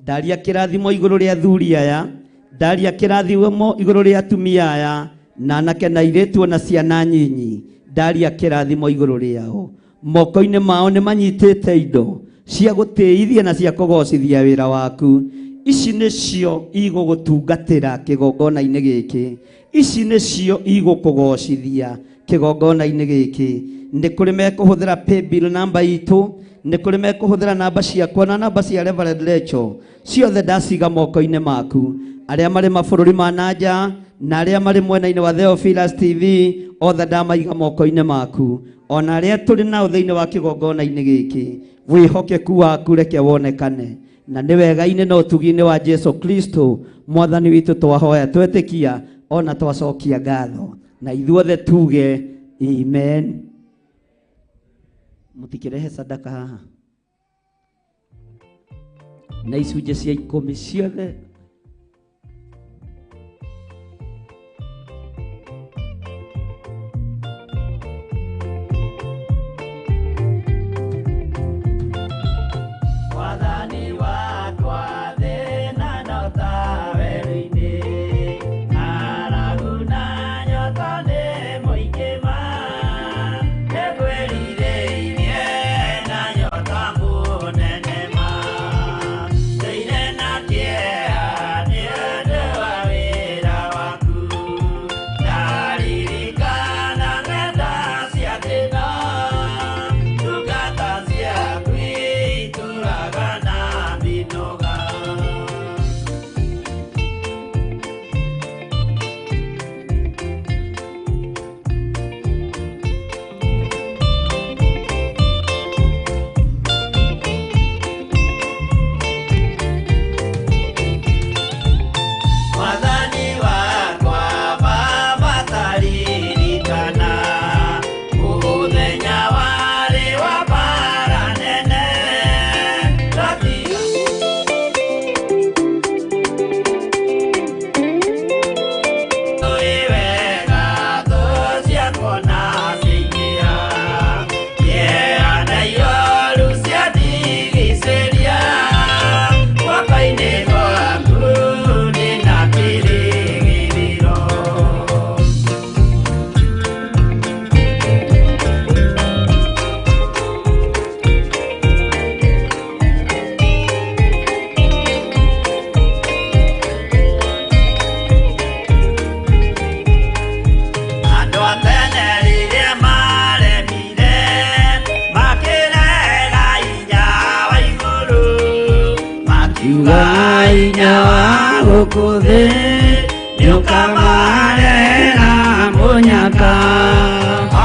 ndaria kĩrathimo igũrũ rĩa athuri aya ndaria kĩrathimo igũrũ rĩa atumia aya na anake na airĩtu na ciana nyinyi ndaria kĩrathimo igũrũ rĩao moko-inĩ mao nĩ manyitĩte indo cia gũtĩithia na cia kũgocithia wĩra waku. Ici nĩcio igũgũtungatĩra kĩgongona-inĩ gĩkĩ. Ici nĩcio igũkũgocithia kĩgongona-inĩ gĩkĩ. Nĩ kũrĩ mekũhũthĩra paybill namba itũ, nĩ kũrĩ mekũhũthĩra namba ciakwa na namba cia Reverend Rachel. Ciothe ndaciga moko-inĩ maku. Arĩa marĩ mabũrũri ma nanja na arĩa marĩ mwena-inĩ wa Theophilus TV, othe ndamaiga moko-inĩ maku. Ona arĩa tũrĩ nao thĩinĩ wa kĩgongona-inĩ gĩkĩ, wĩhokeku waku reke wonekane. Na nĩ wega-inĩ na ũtugi-inĩ wa Jesu Kristo Mwathani witũ twahoya, twetĩkia ona twacokia ngatho. Na ithuothe tuge amen. Mũtikĩrehe sadaka haha. Na icunjĩ cia 10 ciothe Kode nyukamare na munyaka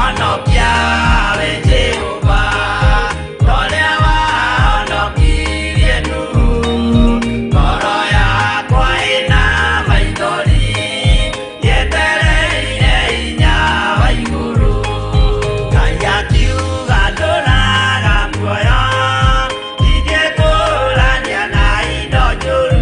Onopia we Jehova Tolewa onokirie nu Koro yakwa ina maithori Yetereire inya wa iguru Ngai akiuga ndũraga muoyo Ndingĩkũrania na indo njũru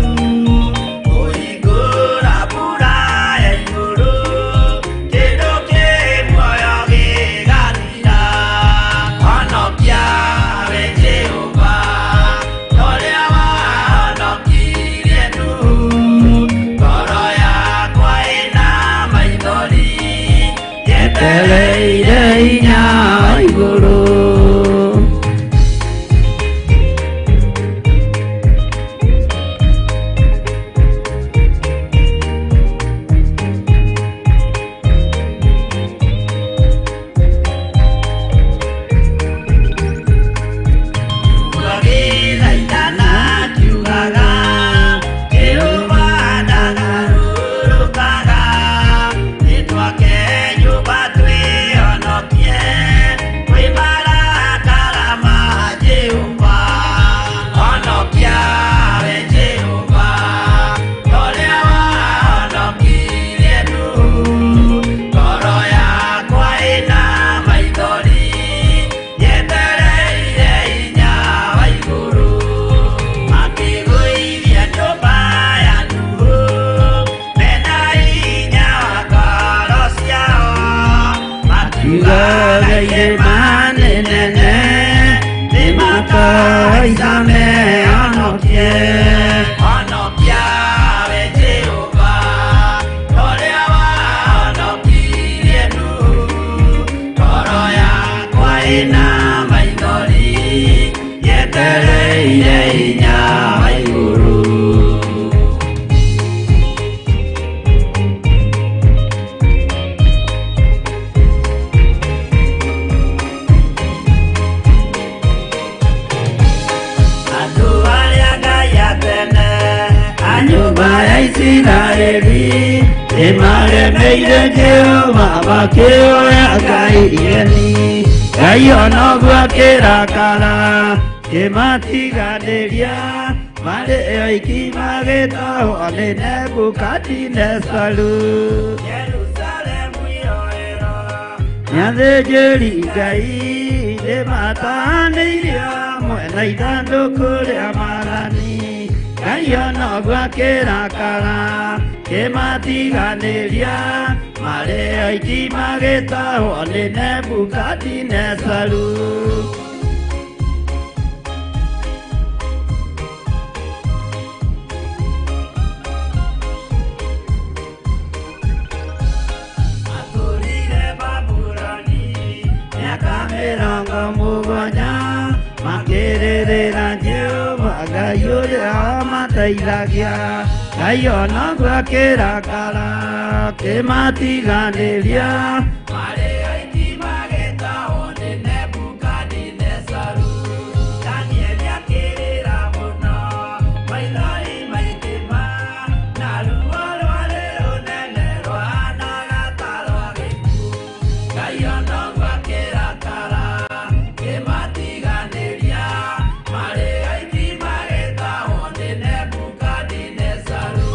Eleire inya iguru Ina Imaremeire Jehova makĩoya Ngai ieni. Ngai ona gwakĩrakara kĩmatiganĩria marĩ oiki magĩtahwo nĩ Nebukadinezaru. Jerusalemu yoero nĩathĩnjĩri Ngai nĩmatahanĩirio mwena ithandũkũ rĩa Mwathani. Ngai ona gwakĩrakara kĩmatiganĩria marĩ oiki magĩtahwo nĩ Nebukadinezaru. Mĩrongo mũgwanja makĩrĩrĩra Jehova Ngai ũrĩa wamateithagia. Ngai ona gwakĩrakara kĩmatiganĩria marĩ oiki magĩtahwo nĩ Nebukadinezaru. Danieli akĩrĩra mũno maithori maitĩma na ruo rwarĩ rũnene rwahanaga ta rwa gĩkuũ. Ngai ona gwakĩrakara kĩmatiganĩria marĩ oiki magĩtahwo nĩ Nebukadinezaru.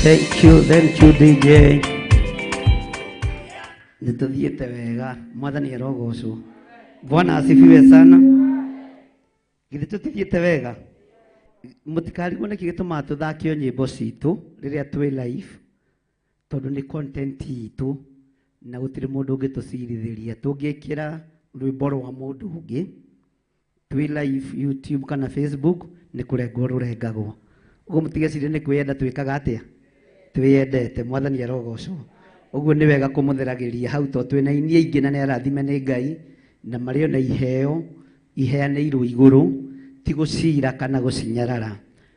Thank you DJ. Nituthiete wega, mwathani arogocwo. Bwana asifiwe sana. Githĩ tutithiete wega? Mũtikarigwo nĩkĩ gĩtũmaga tũthake nyĩmbo citũ rĩrĩa twĩ live, tondũ nĩ content itũ na gũtirĩ mũndũ ũngĩtũcirithĩria. Tũngĩkĩra rwĩmbo rwa mũndũ ũngĩ twĩ live YouTube kana Facebook nĩ kũrengwo rũrengagwo. Ũguo mũtigecirie nĩ kwĩyenda twĩkaga atĩa? Twĩyendete. Mwathani arogocwo. Ũguo nĩ wega kũmũtheragĩria hau, tondũ twĩna aini aingĩ na nĩ arathime nĩ Ngai na marĩ ona iheo iheanĩirwo igũrũ, ti gũcira kana gũcinyarara.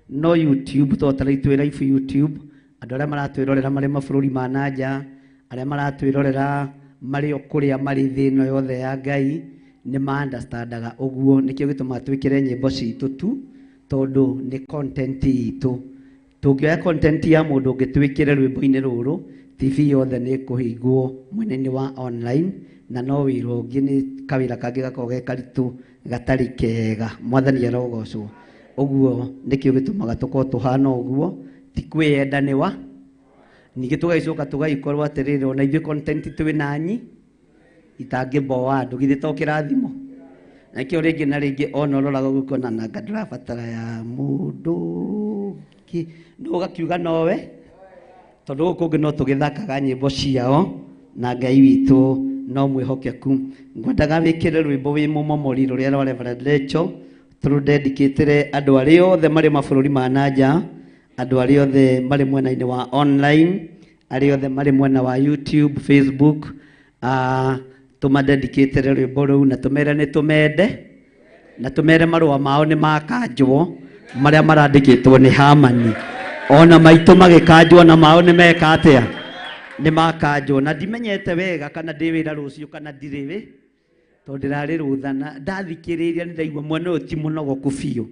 No YouTube totally twĩ live YouTube, andũ arĩa maratwĩrorera marĩ mabũrũri ma nanja, arĩa maratwĩrorera marĩ o kũrĩa marĩ thĩ ĩno yothe ya Ngai, nĩ ma-understandaga ũguo. Nĩkĩo gĩtũmaga twĩkĩre nyĩmbo citũ tu, tondũ nĩ content itũ. Tũngĩoya content ya mũndũ ũngĩ twĩkĩre rwĩmbo-inĩ rũrũ, TV yothe nĩ kũhingwo mwena-inĩ wa online, na no wĩra ũngĩ nĩ kawĩra kangĩ gakorwo ge karitũ gatarĩ kega. Mwathani arogocwo. Ũguo nĩkĩo gĩtũmaga tũkorwo tũhana ũguo, ti kwĩyenda nĩ wa. Ningĩ tũgaicoka tũgaikorwo atĩrĩrĩ, ona ithuĩ content twĩ nanyi itangĩmboa andũ, githĩ to kĩrathimo? Nakĩo rĩngĩ na rĩngĩ ona ũroraga ũgĩkona na ndĩrabatara ya mũndũ ũngĩ, no ũgakiuga nowe, tondũ gũkũ kũngĩ no tũgĩthakaga nyĩmbo ciao na Ngai witũ no mwĩhokeku. Ngwendaga wĩkĩre rwĩmbo wĩ mũmomori rũrĩa rwa Reverend Rachel, tũrũdedicatĩre andũ arĩa othe marĩ mabũrũri ma nanja, andũ arĩa othe marĩ mwena-inĩ wa online, arĩa othe marĩ mwena wa YouTube, Facebook. Tũmadedicatĩre rwĩmbo rũu na tũmere nĩ tũmende, na tũmere marũa mao nĩ makanjwo marĩa marandĩkĩtwo nĩ Hamani. Ona maitũ magĩkanjwo na mao nĩ meka atĩa? Nĩ makanjwo. Na ndimenyete wega kana ndĩ wĩra rũciũ kana ndirĩ wĩ, tondũ ndĩrarĩ rũtha na ndathikĩrĩria nĩ ndaigua mwena ũyũ ti mũnogoku biũ.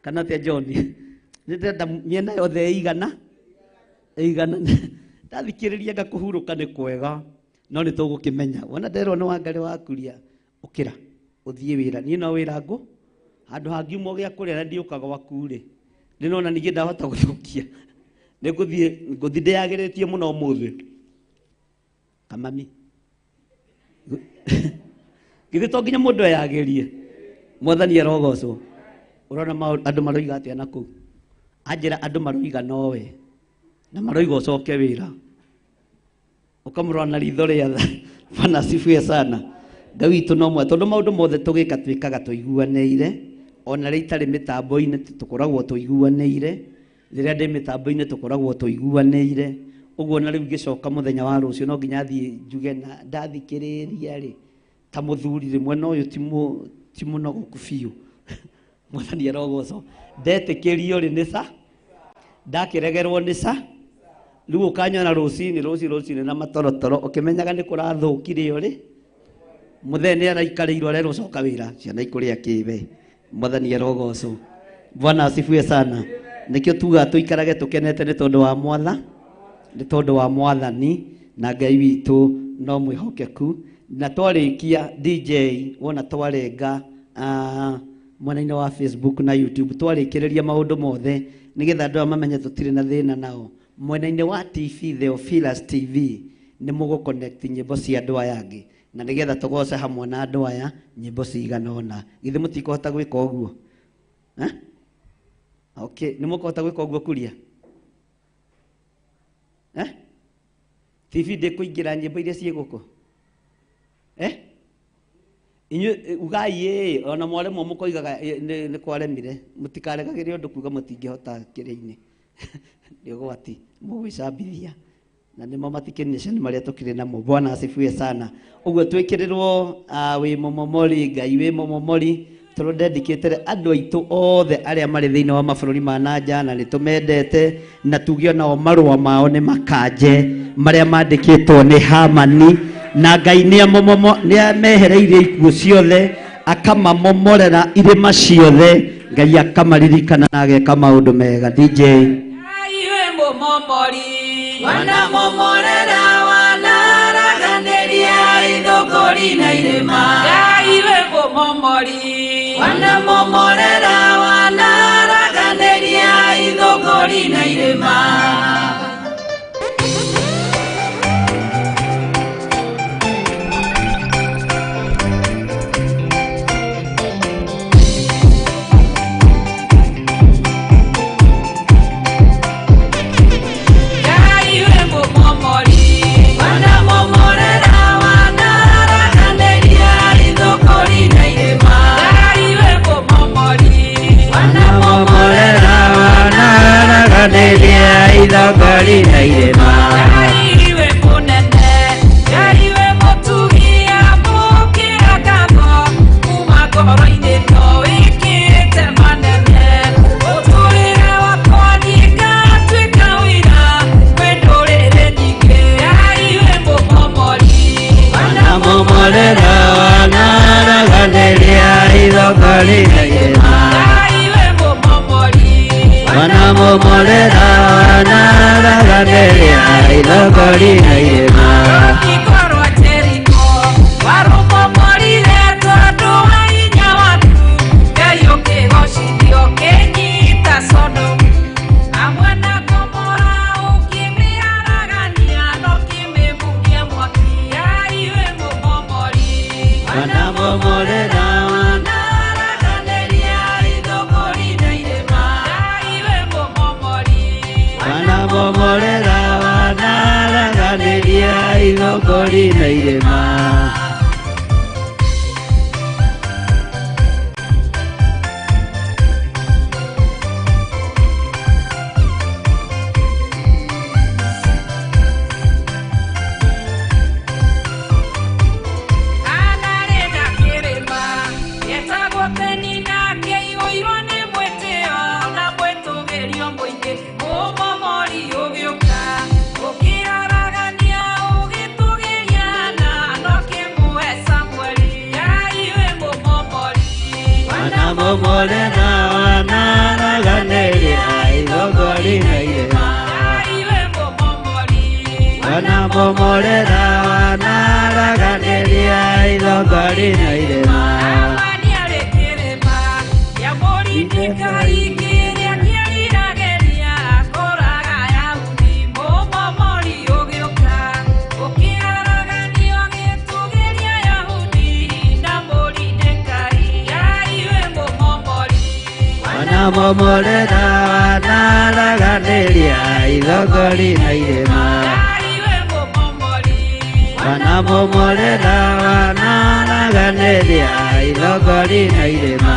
Kana atĩa John? Nĩ ndĩrenda mĩena yothe ĩigana. Ndathikĩrĩria ngakũhurũka nĩ kwega, no nĩ tũgũkĩmenya. Wona nderwo nĩ Wangari wakuria, ũkĩra ũthiĩ wĩra. Niĩ no wĩra ngũ handũ hangiuma gĩa kũrĩa na ndiũkaga waku-rĩ, ndĩnona ningĩ ndahota gũthũkia. Ngũthiĩ ndĩyagĩrĩtie mũno ũmũthĩ. Kamami. Githĩ to nginya mũndũ eyagĩrie? Mwathani arogocwo. Ũrona andũ maroiga atĩa nakũu? Anjĩra andũ maroiga nowe na maroiga ũcoke wĩra. Ũkamũrora na ritho rĩa tha. Bwana asifiwe sana. Ngai witũ no mwe, tondũ maũndũ mothe tũgĩka twĩkaga tũiguanĩire. Ona rĩ itarĩ mĩtambo-inĩ tũkoragwo tũiguanĩire, rĩrĩa ndĩ mĩtambo-inĩ tũkoragwo tũiguanĩire. Ũguo na rĩu ngĩcoka mũthenya wa rũciũ no nginya thiĩ njuge na ndathikĩrĩria-rĩ, ta mũthuri rĩ mwena ũyũ ti mũnogoku biũ. Mwathani arogocwo. Ndetĩkĩrio rĩ nĩ ca, ndakĩregerwo nĩ ca, rĩu ũkanyona rũciinĩ na matorotoro ũkĩmenyaga nĩ kũrathũkire ũrĩ. Mũthee nĩ araikarĩirwo arerwo coka wĩra, ciana ikũrĩa kĩwe. Mwathani arogocwo. Bwana asifiwe sana. Nĩkĩo tuga tũikarage tũkenete nĩ tondũ wa Mwatha, nĩ tondũ wa Mwathani, na Ngai witũ no mwĩhokeku. Na twarĩkia DJ wona twarenga mwena-inĩ wa Facebook na YouTube, twarĩkĩrĩria maũndũ mothe nĩgetha andũ mamenye tũtirĩ na thĩna nao. Mwena-inĩ wa TV Theophilus TV nĩ mũgũconnect nyĩmbo cia andũ aya angĩ, na nĩgetha tũgoce hamwe na andũ aya nyĩmbo cigana ũna. Githĩ mũtikũhota gwĩka ũguo? Okay, nĩ mũkũhota gwĩka ũguo kuria? TV ndĩkũingĩra nyĩmbo iria ciĩ gũkũ? Inyuĩ ugai ona mwaremwo mũkoigaga nĩ kwaremire, mũtikaregagĩre ũndũ kuuga mũtingĩhota kĩrĩa-inĩ. Nĩ ũgwati mũgwĩcambithia, na nĩmo matikĩnation marĩa tũkĩrĩ namo. Bwana asifiwe sana. Ũguo twĩkĩrĩrwo wĩ mũmomori, Ngai wĩ mũmomori, tũrũdedicatĩre andũ aitũ othe arĩa marĩ thĩinĩ wa mabũrũri ma nanja, na nĩ tũmendete na tuge onao marũa mao nĩ makanje marĩa mandĩkĩtwo nĩ Hamani, na Ngai nĩ amehereirie ikuũ ciothe akamamomorera irĩma ciothe, Ngai akamaririkana na ageka maũndũ mega. DJ Ngai wĩ mũmomori, wanamomorera wanaraganĩria ithũngũri na irĩma. Ngai wĩ mũmomori, wanamomorera wanaraganĩria ithũngũri na irĩma. ithongori na irĩma. Wanamomorera wanaraganĩria ithongori na irĩma. Ithongori na irĩma. Wanamomorera wanaraganĩria ithongori na irĩma. Wanamomorera wanaraganĩria ithongori na irĩma. Wanamomorera wanaraganĩria ithongori na irĩma. Wanamomorera wanaraganĩria ithongori na irĩma.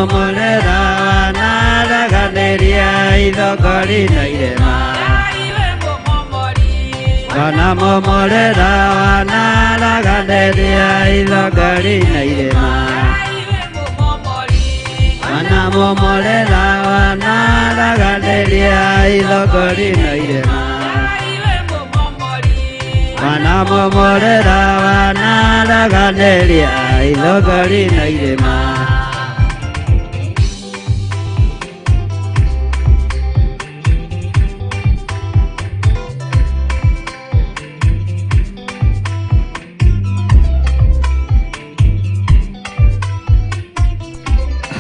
Wanamomorera wanaraganĩria ithongori na irĩma. Wanamomorera wanaraganĩria ithongori na irĩma. Wanamomorera wanaraganĩria ithongori na irĩma. Wanamomorera wanaraganĩria ithongori na irĩma.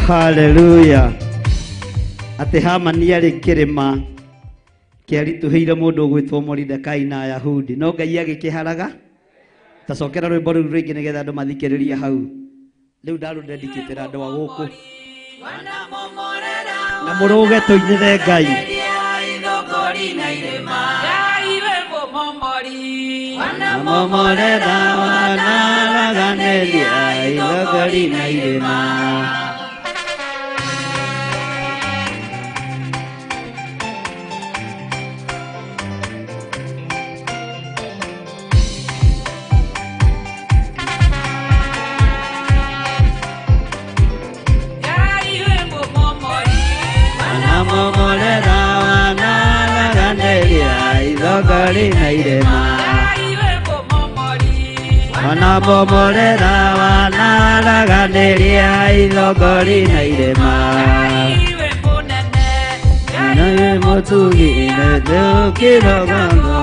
Hallelujah. Ati Hamani arĩ kĩrĩma kĩaritũhĩire mũndũ ũgwĩtwo Moridekai na Ayahudi, no Ngai agĩkĩharaga. Tacokera rwĩmbo rũu rĩngĩ nĩgetha andũ mathikĩrĩrie hau. Rĩu ndarũdedicatĩra andũ a gũkũ na mũrũge tũinĩre Ngai. Wanamomorera wanaraganĩria ithongori na irĩma. Wanamomorera wanaraganĩria ithongori na irĩma. Wanamomorera wanaraganĩria ithongori na irĩma. Nawe mũtugi nĩndũkĩrogaga.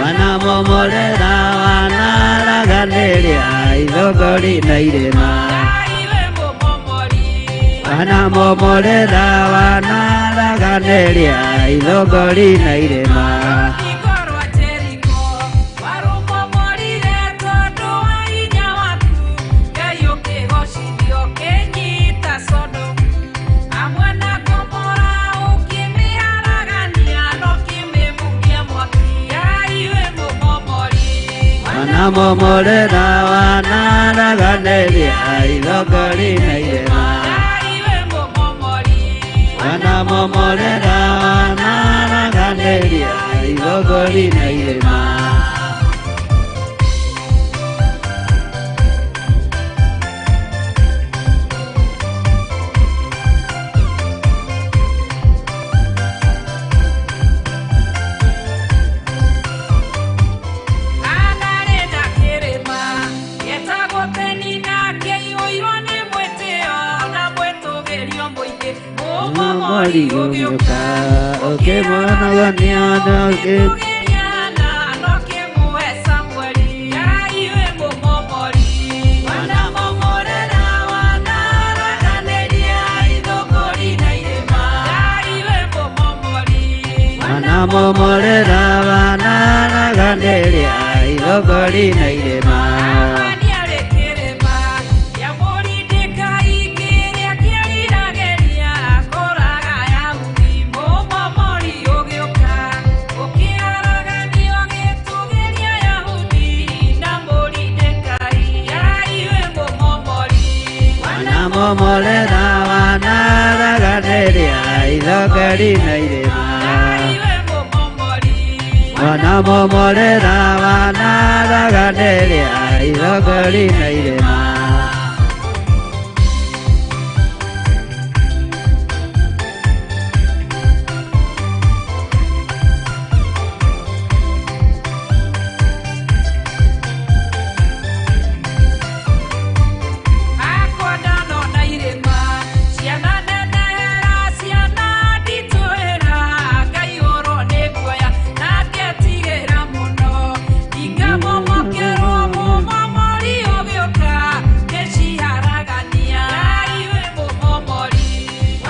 Wanamomorera wanaraganĩria ithongori na irĩma. Wanamomorera wanaraganĩria ithongori na irĩma. wanamomorera wanaraganĩria ithongori na irema wanamomorera wanaraganĩria ithongori na irema Marigomyoka, oke managanyana, oke noke muesa mwari, aiwe momomori, wanamomorera wanaraganĩria ithongori na irema, aiwe momomori, wanamomorera wanaraganĩria ithongori na irema. Wanamomorera wanaraganĩria ithongori na irema wanamomorera wanaraganĩria ithongori na irema.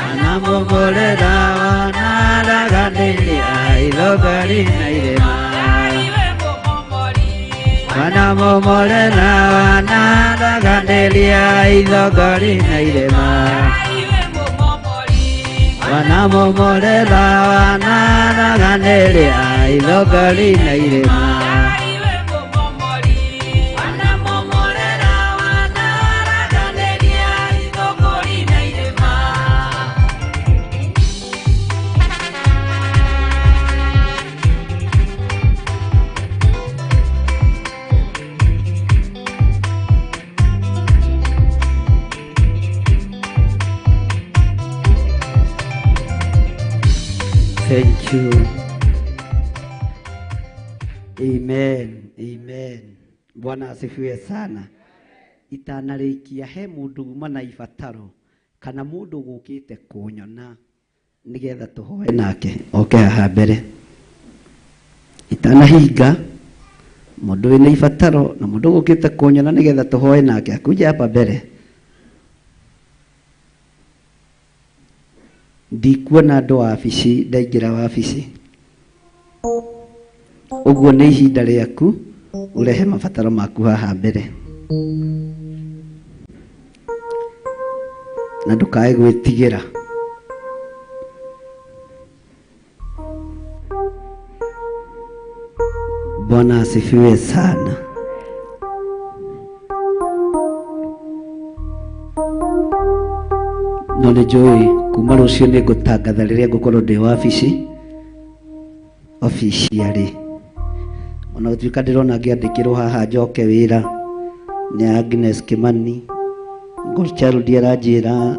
Wanamomorera wanaraganĩria ithongori na irema wanamomorera wanaraganĩria ithongori na irema wanamomorera wanaraganĩria ithongori na irema. Thank you. Amen. Amen. Bwana asifiwe sana. Itanarikia he mundu mana ibataro kana mundu gukite kunyona nigetha tuhoe nake oke aha mbere. Itanahinga mundu wina ibataro na mundu gukite kunyona nigetha tuhoe nake akuja hapa mbere. Ndikuona andũ wabici ndaingĩra wabici ũguo nĩ ihinda rĩaku urehe mabataro maku haha mbere na ndũkae gwĩtigĩra. Bwana asifiwe sana. No nĩ njũĩ kuma rũciũ nĩ ngũtangatha rĩrĩa ngũkorwo ndĩ wabici officially. Ona gũtuĩka ndĩrona ngĩandĩkĩrwo haha njoke wĩra nĩ Agnes Kimani Ngorcharudi aranjĩra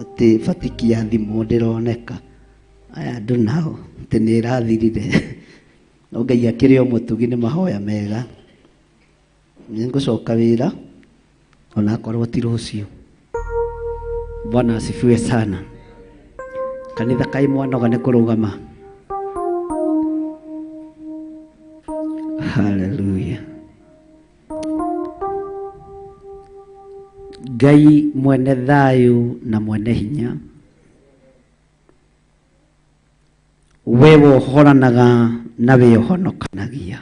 atĩ fatiki ya thimũ ndĩroneka. Aya andũ nao atĩ nĩ ĩrathirire. No Ngai akĩrĩ o mũtugi nĩ mahoya mega. Nĩ ngũcoka wĩra ona akorwo ti rũciũ. Bwana asifiwe sana. Kanitha kai mwanoga nĩ kũrũgama. Hallelujah. Ngai mwene thayu na mwene hinya, we wohoranaga na we ũhonokanagia,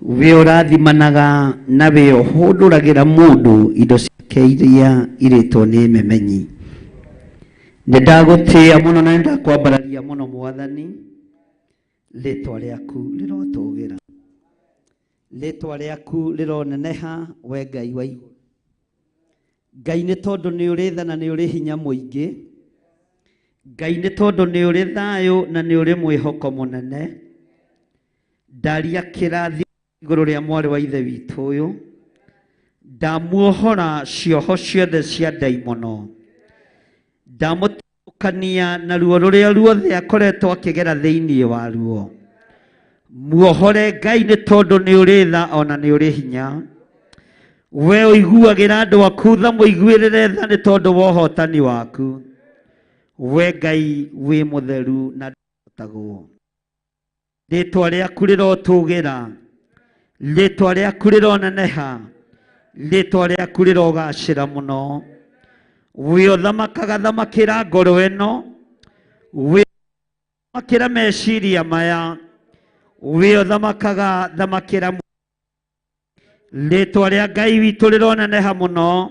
we ũrathimanaga na we ũhũndũragĩra mũndũ indo ciake iria irĩtwo nĩ memenyi. Nĩ ndagũtĩĩa mũno na nĩ ndakwambararia mũno Mwathani, Rĩtwa rĩaku rĩrotũgĩra, rĩtwa rĩaku rĩroneneha we Ngai wa igũrũ. Ngai nĩ tondũ nĩ ũrĩ tha na nĩ ũrĩ hinya mũingĩ. Ngai nĩ tondũ nĩ ũrĩ thayũ na nĩ ũrĩ mwĩhoko mũnene. Ndaria kĩrathimo igũrũ rĩa mwarĩ wa ithe witũ ũyũ. Ndamuohora cioho ciothe cia ndaimono. Ndamũtukania na ruo rũrĩa ruothe akoretwo akĩgera thĩinĩ wa ruo. Muohore Ngai nĩ tondũ nĩ ũrĩ tha ona nĩ ũrĩ hinya. We ũiguagĩra andũ aku tha, mũiguĩrĩre tha nĩ tondũ wa ũhotani waku. We Ngai wĩ mũtheru na ndũtagwo. Rĩtwa rĩaku rĩrotũgĩra, rĩtwa rĩaku rĩroneneha, rĩtwa rĩaku rĩrogacĩra mũno. We ũthamakaga thamakĩra ngoro ĩno, we ũthamakĩra meciria maya, we ũthamakaga thamakĩra. Rĩtwa rĩa Ngai witũ rĩroneneha mũno,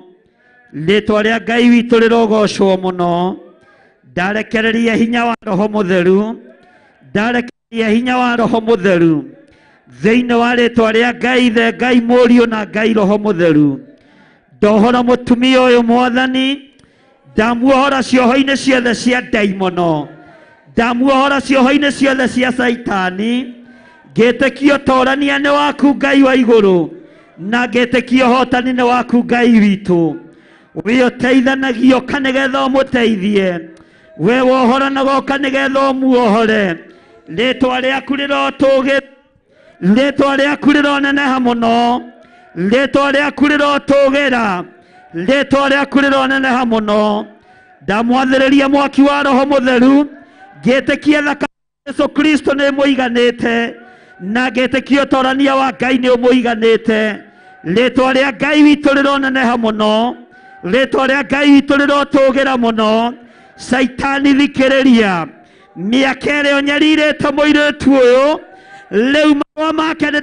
rĩtwa rĩa Ngai witũ rĩrogocwo mũno. Ndarekereria hinya wa Roho Mũtheru, ndarekereria hinya wa Roho Mũtheru thĩinĩ wa rĩtwa rĩa Ngai Ithe, Ngai Mũriũ na Ngai Roho Mũtheru. Ndohora mũtumia ũyũ Mwathani, ndamuohora cioho-inĩ ciothe cia ndaimono, ndamuohora cioho-inĩ ciothe cia Saitani. Ngĩtĩkia ũtorania nĩ waku Ngai wa igũrũ, na ngĩtĩkia ũhotani nĩ waku Ngai witũ. We ũteithanagia ũka nĩgetha ũmũteithie, we wohoranaga ũka nĩgetha ũmuohore. Rĩtwa rĩaku rĩrotũgĩra, rĩtwa rĩaku rĩroneneha mũno, rĩtwa rĩaku rĩrotũgĩra, rĩtwa rĩaku rĩroneneha mũno. Ndamwathĩrĩria mwaki wa Roho Mũtheru, ngĩtĩkia thakame ya Yesu Kristo nĩ mũiganĩte, na ngĩtĩkia ũtorania wa Ngai nĩ ũmũiganĩte. Rĩtwa rĩa Ngai witũ rĩroneneha mũno, rĩtwa rĩa Ngai witũ rĩrotũgĩra mũno. Saitani thikĩrĩria, mĩaka ĩrĩa ũnyarirĩte mũirĩtu ũyũ, rĩu marũa make nĩ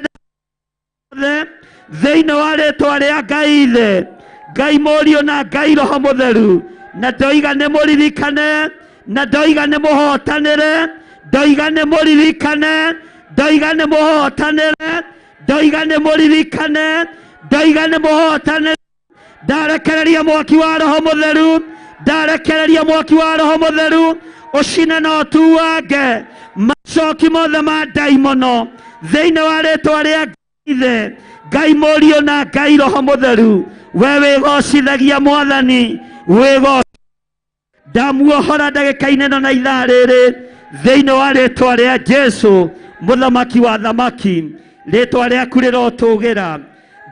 thĩinĩ wa rĩtwa rĩa Ngai Ithe, Ngai Mũriũ na Ngai Roho Mũtheru. Na ndoiga nĩ mũririkane, na ndoiga nĩ mũhotanĩre, ndoiga nĩ mũririkane, ndoiga nĩ mũhotanĩre, ndoiga nĩ mũririkane, ndoiga nĩ mũhotanĩre. Ndarekereria mwaki wa Roho Mũtheru, ndarekereria mwaki wa Roho Mũtheru ũcine na ũtuange macoki mothe ma ndaimono thĩinĩ wa rĩtwa rĩa Ngai Ithe, Ngai Mũriũ na Ngai Roho Mũtheru. We wĩgocithagia Mwathani, wĩgoci. Ndamuohora ndagĩka-inĩ ĩno na ithaa rĩrĩ thĩinĩ wa rĩtwa rĩa Jesũ, mũthamaki wa thamaki. Rĩtwa rĩaku rĩrotũgĩra.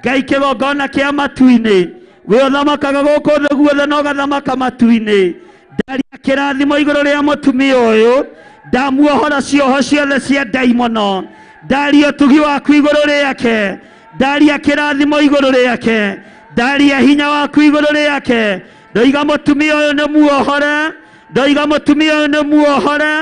Ngai kĩgongona kĩa matu-inĩ, we ũthamakaga gũkũ thĩ guothe na ũgathamaka matu-inĩ. Ndaria kĩrathimo igũrũ rĩa mũtumia ũyũ, ndamuohora cioho ciothe cia ndaimono. Ndaria ũtugi waku igũrũ rĩake, ndaria kĩrathimo igũrũ rĩake, ndaria hinya waku igũrũ rĩake. Ndoiga mũtumia ũyũ nĩ muohore, ndoiga mũtumia ũyũ nĩ muohore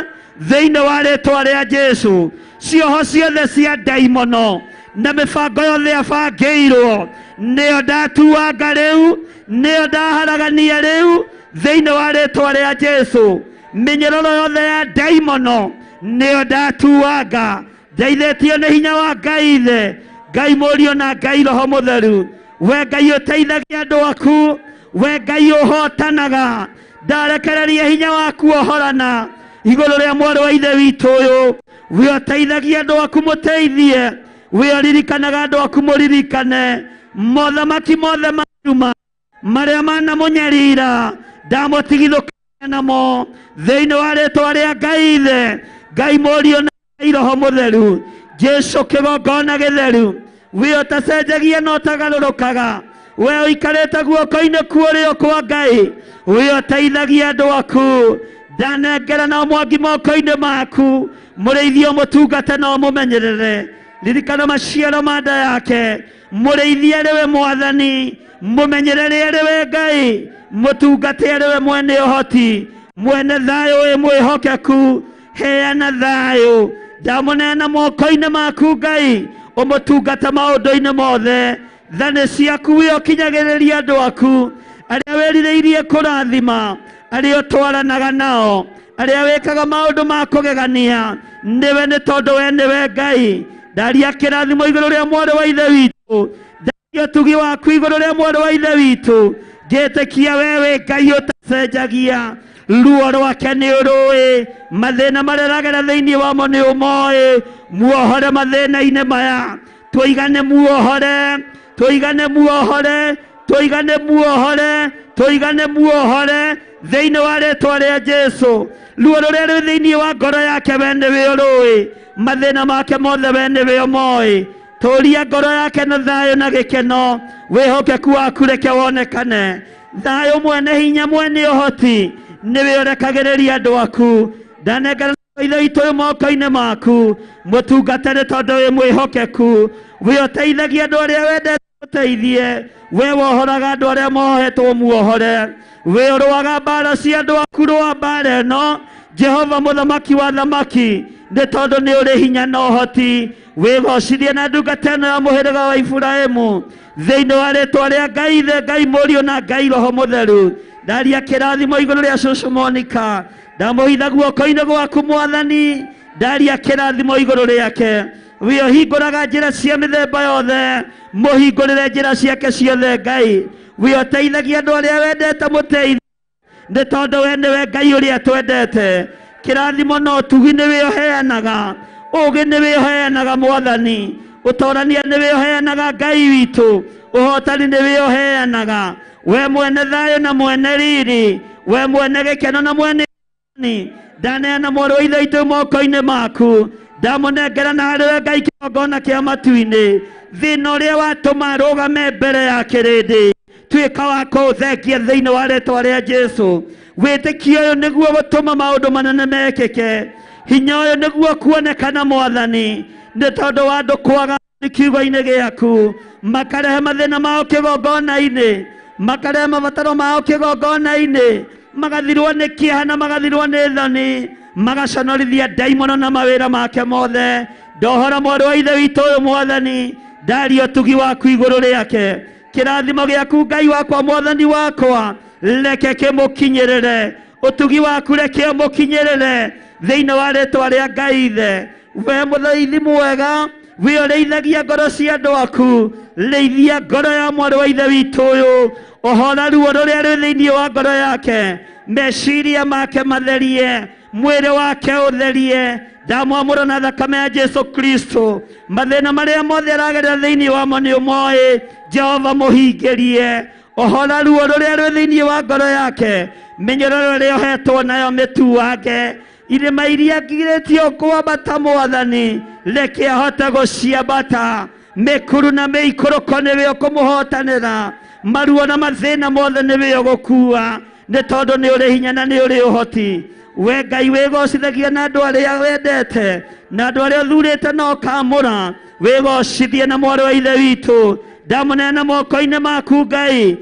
thĩinĩ wa rĩtwa rĩa Jesũ. Cioho ciothe cia ndaimono na mĩbango yothe abangĩirwo, nĩyo ndatuanga rĩu, nĩyo ndaharagania rĩu thĩinĩ wa rĩtwa rĩa Jesũ. Mĩnyororo yothe ya ndaimono nĩyo ndatuanga, ndeithĩtio nĩ hinya wa Ngai Ithe, Ngai Mũriũ na Ngai Roho Mũtheru. We Ngai ũteithagia andũ aku, we Ngai ũhotanaga. Ndarekereria hinya waku wohorana igũrũ rĩa mwarĩ wa ithe witũ ũyũ. We ũteithagia andũ aku mũteithie, we ũririkanaga andũ aku mũririkane. Mothamaki mothe maruma marĩa manamũnyarira, ndamũtigithũkania namo thĩinĩ wa rĩtwa rĩa Ngai Ithe, Ngai Mũriũ na Ngai Roho Mũtheru. Jesũ kĩgongona gĩtheru, we ũtacenjagia na ũtagarũrũkaga, we ũikarĩte guoko-inĩ kuo kwa Ngai. We ũteithagia andũ aku, ndanengera na mwangi moko-inĩ maku, mũrĩithie mũtungate na ũmũmenyerere. Ririkana maciaro ma nda yake, mũrĩithie arĩwe Mwathani, mũmenyerere arĩwe Ngai, mũtungate arĩwe mwene ũhoti, mwene thayũ wĩ mwĩhokeku. Heana thayũ, ndamũneana moko-inĩ maku Ngai, ũmũtungate maũndũ-inĩ mothe. Tha nĩ ciaku, we ũkinyagĩrĩria andũ aku arĩa wĩrirĩirie kũrathima, arĩa ũtwaranaga nao, arĩa wĩkaga maũndũ ma kũgegania niwe nĩ tondũ we nĩwe Ngai. Ndaria kĩrathimo igũrũ rĩa mwarĩ wa ithe witũ, ndaria ũtugi waku igũrũ rĩa mwarĩ wa ithe witũ. Ngĩtĩkia we wĩ Ngai ũtacenjagia, ruo rwake nĩ ũrũĩ, mathĩna marĩa aragera thĩinĩ wamo nĩ ũmoĩ. Muohore mathĩna-inĩ maya, tũigane muohore, tũigane muohore, tũigane muohore, tũigane muohore thĩinĩ wa rĩĩtwa rĩa Jesũ. Ruo rũrĩa rwĩ thĩinĩ wa ngoro yake we nĩwe ũrũĩ, mathĩna make mothe we nĩwe ũmoĩ. Tũũria ngoro yake na thayũ na gĩkeno, wĩhokeku waku reke wonekane. Thayũ mwene hinya mwene ũhoti nĩwe ũrekagĩrĩria andũ aku. Ndanengera ithe witũ ũyũ moko-inĩ maku, mũtungatĩre tondũ wĩ mwĩhokeku. We ũteithagia andũ arĩa wendete ũteithie, we wohoraga andũ arĩa mohetwo muohore. We ũrũaga mbara cia andũ aku rũa mbara ĩno, Jehova mũthamaki wa thamaki, nĩ tondũ nĩ ũrĩ hinya na ũhoti. Wĩgocithie na ndungata ĩno ya mũhĩrĩga wa Iburahĩmu thĩinĩ wa rĩĩtwa rĩa Ngai ithe, Ngai mũriũ na Ngai roho mũtheru. Ndaria kĩrathimo igũrũ rĩa cũcũ Monika, ndamũhitha guoko-inĩ gwaku Mwathani. Ndaria kĩrathimo igũrũ rĩake, we ũhingũraga njĩra cia mĩthemba yothe, mũhingũrĩre njĩra ciake ciothe Ngai. We ũteithagia andũ arĩa wendete mũteithie, nĩ tondũ we nĩwe Ngai ũrĩa twendete. Kĩrathimo na ũtugi nĩwe ũheanaga, ũũgĩ nĩwe ũheanaga Mwathani, ũtorania nĩwe ũheanaga Ngai witũ, ũhotani nĩwe ũheanaga. We mwene thayũ na mwene riri, we mwene gĩkeno na mwene ni. Ndaneana mwarĩ wa ithe witũ moko-inĩ maku, ndamũnengera na harĩ we Ngai kĩgongona kĩa matu-inĩ. Thĩna ũrĩa watũma arũgame mbere ya kĩrĩndĩ, tuĩka wa kũũthengia thĩinĩ wa rĩĩtwa rĩa Jesũ. Wĩtĩkio ũyũ nĩguo gũtũma maũndũ manene mekĩke, hinya ũyũ nĩguo kuonekana Mwathani, nĩ tondũ wa andũ kwaga kiugo-inĩ gĩaku, makarehe mathĩna mao kĩgongona-inĩ, makarehe mabataro mao kĩgongona-inĩ, magathirwo nĩ kĩeha na magathirwo nĩ thoni, magaconorithia ndaimono na mawĩra make mothe. Ndohora mwarĩ wa ithe witũ ũyũ Mwathani, ndaria ũtugi waku igũrũ rĩake. Kĩrathimo gĩaku Ngai wakwa Mwathani wakwa, reke kĩmũkinyĩrĩre, ũtugi waku reke ũmũkinyĩrĩre thĩinĩ wa rĩĩtwa rĩa Ngai ithe. We mũthaithi mwega, we ũrĩithagia ngoro cia andũ aku, rĩithia ngoro ya mwarĩ wa ithe witũ ũyũ, ũhora ruo rũrĩa rwĩ thĩinĩ wa ngoro yake, meciria make matherie, mwĩrĩ wake ũtherie. Ndamwamũra na thakame ya Jesũ Kristo, mathĩna marĩa mothe aragerera thĩinĩ wamo nĩ ũmoĩ. Jehova mũhingĩrie, ũhora ruo rũrĩa rwĩ thĩinĩ wa ngoro yake, mĩnyororo ĩrĩa ũhetwo nayo mĩtuange, irĩma iria ngirĩtio kwambata Mwathani, reke ahote gũciambata. Mĩkuru na mĩikũrũko nĩwe ũkũmũhotanĩra, maruo na mathĩna mothe nĩwe ũgũkua, nĩ tondũ nĩ ũrĩ hinya na nĩ ũrĩ ũhoti. We Ngai wĩgocithagia na andũ arĩa wendete, na andũ arĩa ũthurĩte na ũkamũra. Wĩgocithie na mwarĩ wa ithe witũ, ndamũneana moko-inĩ maku Ngai,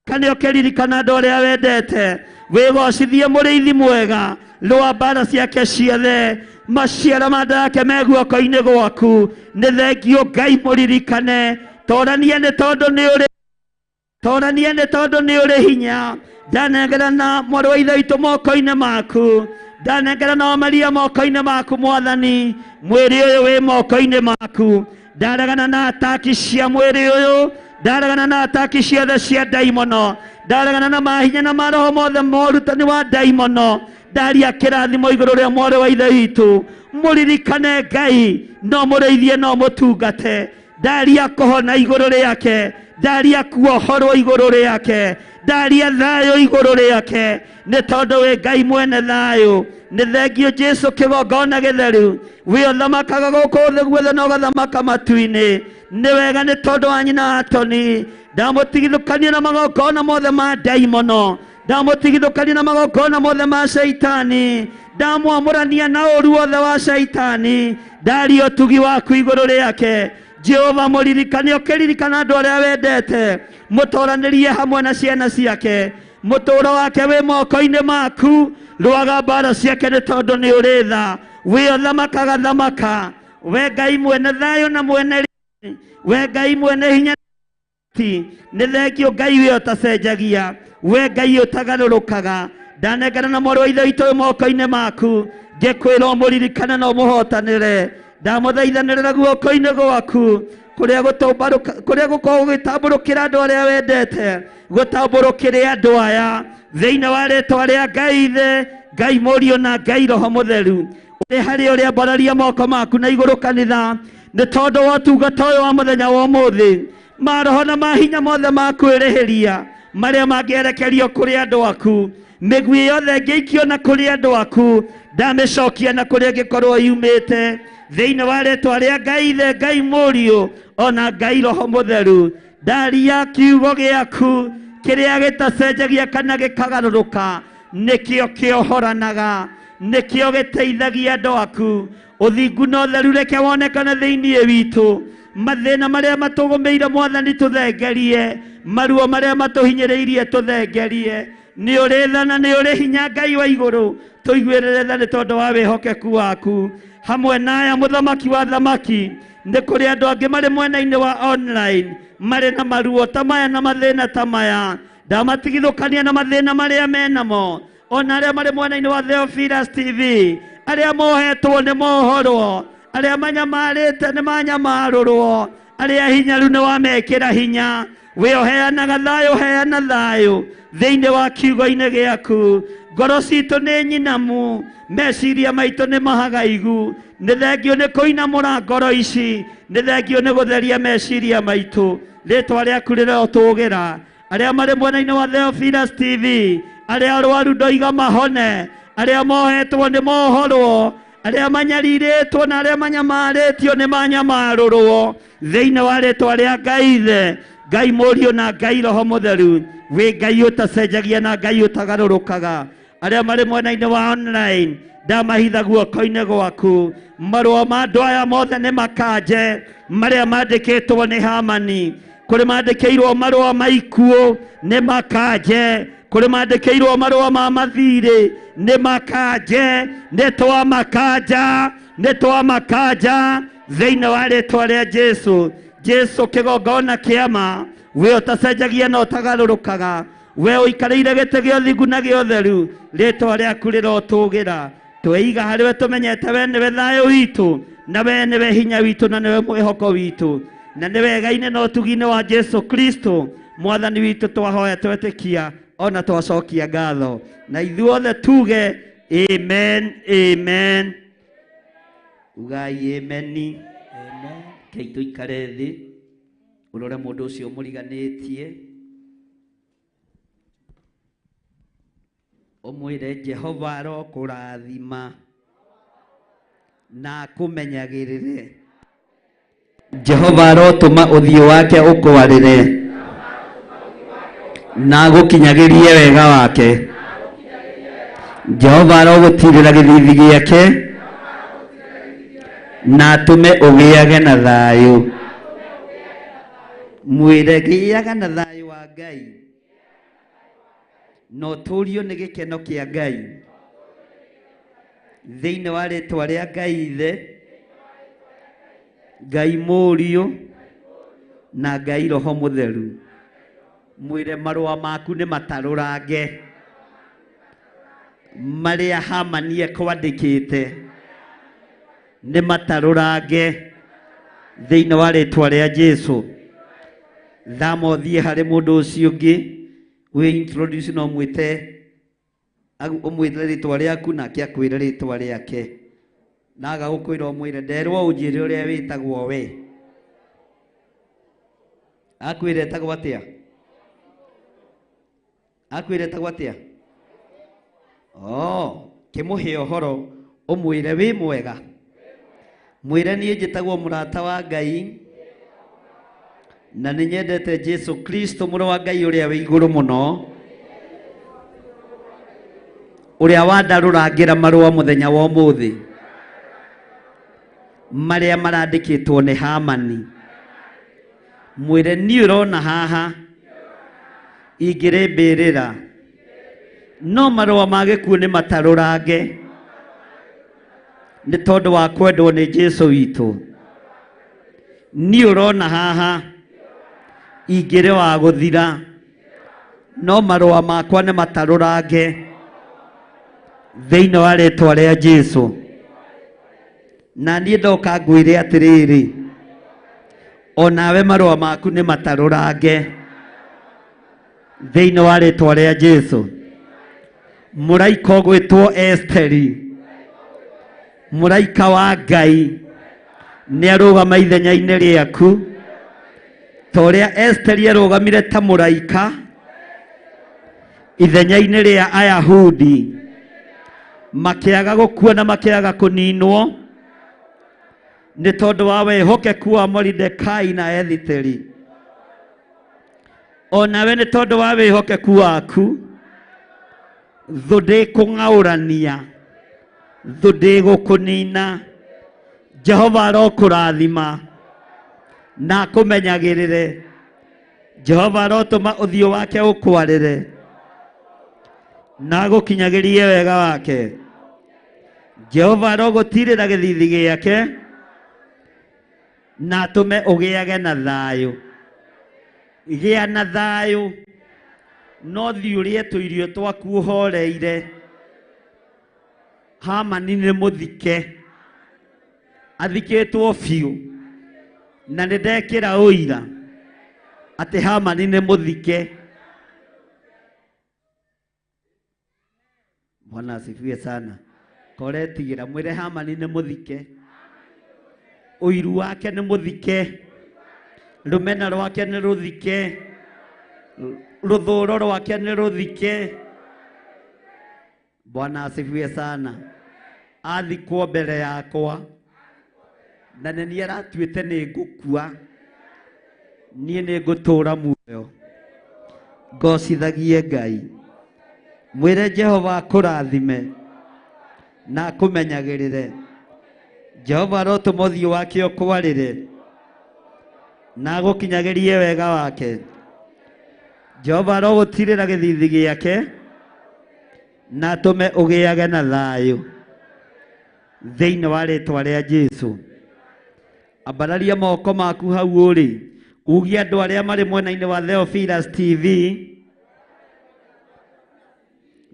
kanĩ ũkĩririkana andũ arĩa wendete. Wĩgocithie mũrĩithi mwega, rũa mbara ciake ciothe, maciara ma nda yake me guoko-inĩ gwaku. Nĩ thengio Ngai mũririkane, torania nĩ tondũ nĩ ũrĩ, torania nĩ tondũ nĩ ũrĩ hinya. Ndanengera na mwarĩ wa ithe witũ moko-inĩ maku, ndanengera na Maria moko-inĩ maku Mwathani. Mwĩrĩ ũyũ wĩ moko-inĩ maku, ndaregana na ataki cia mwĩrĩ ũyũ, ndaregana na ataki ciothe cia ndaimono, ndaregana na mahinya na maroho mothe morutani wa ndaimono. Ndaria kĩrathimo igũrũ rĩa mwarĩ wa ithe witũ, mũririkane Ngai, no mũrĩithie no mũtungate. Ndaria kũhona igũrũ rĩake, ndaria kuohorwo igũrũ rĩake, ndaria thayũ igũrũ rĩake, nĩ tondũ wĩ Ngai mwene thayũ. Nĩ thengio Jesũ kĩgongona gĩtheru, we ũthamakaga gũkũ thĩ guothe na ũgathamaka matu-inĩ. Nĩ wega nĩ tondũ wa nyina Atoni, ndamũtigithũkania na magongona mothe ma ndaimono, ndamũtigithũkania na magongona mothe ma Shaitani, ndamwamũrania na ũru wothe wa Shaitani. Ndaria ũtugi waku igũrũ rĩake, Jehova mũririkane, ũkĩririkana andũ arĩa wendete, mũtoranĩrie hamwe na ciana ciake. Mũtũũro wake wĩ moko-inĩ maku, rũaga mbara ciake nĩ tondũ nĩ ũrĩ tha. We ũthamakaga thamaka, we Ngai mwene thayũ na mwene riri, we Ngai mwene hinya. Nĩ thengio Ngai we ũtacenjagia, we Ngai ũtagarũrũkaga. Ndanengera na mwarĩ wa ithe witũ moko-inĩ maku, ngekwĩra ũmũririkane na ũmũhotanĩre ndamũthaithanĩrĩra guoko-inĩ gwaku kũrĩa gũkorwo gũgĩtambũrũkĩra andũ arĩa wendete gũtambũrũkĩre andũ aya thĩinĩ wa rĩĩtwa rĩa Ngai thĩ Ngai Mũriũ na Ngai Roho Mũtheru ũrĩ harĩ ũrĩa mbararia moko maku na igũrũ kanitha nĩ tondũ wa ũtungata ũyũ wa mũthenya wa ũmũthĩ maroho na mahinya mothe ma kwĩrĩhĩria marĩa mangĩerekerio kũrĩ andũ aku mĩgui yothe ngĩikio na kũrĩ andũ aku ndamĩcokia na kũrĩa ĩngĩkorwo yumĩte thĩinĩ wa rĩĩtwa rĩa Ngai thĩ Ngai Mũriũ ona Ngai Roho Mũtheru ndaria kiugo gĩaku kĩrĩa gĩtacenjagia kana gĩkagarũrũka nĩkĩo kĩohoranaga nĩkĩo gĩteithagia andũ aku ũthingu na ũtheru reke wonekane thĩinĩ witũ mathĩna marĩa matũgũmĩire Mwathani tũthengerie maruo marĩa matũhinyĩrĩirie tũthengerie nĩ ũrĩ tha na nĩ ũrĩ hinya Ngai wa igũrũ tũiguĩrĩre tha nĩ tondũ wa wĩhokeku waku hamwe naya mũthamaki wa thamaki nĩ kũrĩ andũ angĩ marĩ mwena-inĩ wa online marĩ na maruo ta maya na mathĩna ta maya ndamatigithũkania na mathĩna marĩa menamo ona arĩa marĩ mwena-inĩ wa Theophilus TV arĩa mohetwo nĩ mohorwo arĩa manyamarĩte nĩ manyamarũrwo arĩa hinyaru nĩ wamekĩra hinya we ũheanaga thayũ heana thayũ thĩinĩ wa kiugo-inĩ gĩaku ngoro citũ nĩ nyinamu meciria maitũ nĩ mahagaigu nĩ thengio nĩ kũinamũra ngoro ici nĩ thengio nĩ gũtheria meciria maitũ rĩĩtwa rĩaku rĩrotũgĩra arĩa marĩ mwena-inĩ wa Theophilus TV arĩa arwaru ndoiga mahone arĩa mohetwo nĩ mohorwo arĩa manyarirĩtwo na arĩa manyamarĩtio nĩ manyamarũrwo thĩinĩ wa rĩĩtwa rĩa Ngai thĩ Ngai Mũriũ na Ngai Roho Mũtheru wĩ Ngai ũtacenjagia na Ngai ũtagarũrũkaga arĩa marĩ mwena-inĩ wa online ndamahitha guoko-inĩ gwaku marũa ma andũ aya mothe nĩ makanje marĩa mandĩkĩtwo nĩ Hamani kũrĩ mandĩkĩirwo marũa ma ikuũ nĩ makanje kũrĩ mandĩkĩirwo marũa ma mathirĩ nĩ makanje nĩ twamakanja thĩinĩ wa rĩĩtwa rĩa Jesũ kĩgongona kĩama we ũtacenjagia na ũtagarũrũkaga we ũikarĩire gĩtĩ gĩa ũthingu na gĩa ũtheru rĩĩtwa rĩaku rĩrotũgĩra tweiga harĩwe tũmenyete we nĩwe thayũ witũ na we nĩwe hinya witũ na nĩwe mwĩhoko witũ na nĩ wega-inĩ na ũtugi-inĩ wa Jesũ Kristo Mwathani witũ twahoya twetĩkia ona twacokia ngatho na ithuothe tuge amen amen ugai ameni kei tũikare thĩ ũrore mũndũ ũcio mũriganĩtie ũmwĩre Jehova arokũrathima na akũmenyagĩrĩre Jehova arotũma ũthiũ wake ũkwarĩre na agũkinyagĩrie wega wake Jehova arogũtirĩra gĩthithi gĩake na atũme ũgĩage na thayũ mwĩre gĩaga na thayũ wa Ngai na ũtũũrio nĩ gĩkeno kĩa Ngai thĩinĩ wa rĩĩtwa rĩa Ngai thĩ Ngai Mũriũ na Ngai Roho Mũtheru mwĩre marũa maku nĩ matarũrange marĩa Hamani ekwandĩkĩte nĩ matarũrange thĩinĩ wa rĩĩtwa rĩa Jesũ thama ũthiĩ harĩ mũndũ ũcio ũngĩ we introduce no mwĩte ũmwĩre rĩĩtwa rĩaku nake akwĩre rĩĩtwa rĩake na agagũkwĩra ũmwĩre nderwo ũnjĩre ũrĩa wĩtagwo we akwĩre etagwo atĩa akwĩre etagwo atĩa kĩmũhe ũhoro ũmwĩre wĩ mwega mwĩre niĩ njĩtagwo mũrata wa Ngai na nĩ nyendete Jesũ Kristo mũrũ wa Ngai ũrĩa wĩ igũrũ mũno ũrĩa wandarũrangĩra marũa mũthenya wa ũmũthĩ marĩa marandĩkĩtwo nĩ Hamani mwĩre niĩ ũrona haha ingĩrĩ no marũa ma gĩkuũ nĩ matarũrange nĩ tondũ wa kwendwo nĩ Jesũ witũ niĩ ũrona haha ingĩrĩ wa gũthira no marũa makwa nĩ matarũrange thĩinĩ wa rĩĩtwa rĩa Jesũ. Na niĩ ndoka ngwĩre atĩrĩrĩ, onawe marũa maku nĩ matarũrange thĩinĩ wa rĩĩtwa rĩa Jesũ. Mũraika ũgwĩtwo Esteri, mũraika wa Ngai, nĩ arũgama ithenya-inĩ rĩaku ta ũrĩa Esteri arũgamire ta mũraika ithenya-inĩ rĩa Ayahudi, makĩaga gũkua na makĩaga kũninwo nĩ tondũ wa wĩhokeku wa Moridekai na Esiteri. Onawe nĩ tondũ wa wĩhokeku waku, thũ ndĩkũng'aũrania, thũ ndĩgũkũnina. Jehova arokũrathima na akũmenyagĩrĩre. Jehova arotũma ũthiũ wake ũkwarĩre na agũkinyagĩrie wega wake. Jehova arogũtirĩra gĩthithi gĩake na atũme ũgĩage na thayũ. Gĩa na thayũ, no thiĩ ũrĩe tũirio twaku ũhoreire. Hamani nĩ mũthike, athikĩtwo biũ, na nĩ ndekĩra ũira atĩ Hamani nĩ mũthike. Bwana asifiwe sana. Koretigĩra mwĩre Hamani nĩ mũthike, ũiru wake nĩ mũthike, rũmena rwake nĩ rũthike, rũthũũro rwake nĩ rũthike. Bwana asifiwe sana. Athikwo mbere yakwa, na nĩ aratuĩte nĩ ngũkua, niĩ nĩ ngũtũũra muoyo. Ngocithagie Ngai. Mwĩre Jehova akũrathime na akũmenyagĩrĩre. Jehova arotũma ũthiũ wake ũkwarĩre na agũkinyagĩrie wega wake. Jehova arogũtirĩra gĩthithi gĩake na atũme ũgĩage na thayũ thĩinĩ wa rĩĩtwa rĩa Jesũ. Ambararia moko maku hau ũrĩ, ugie andũ arĩa marĩ mwena-inĩ wa Theophilus TV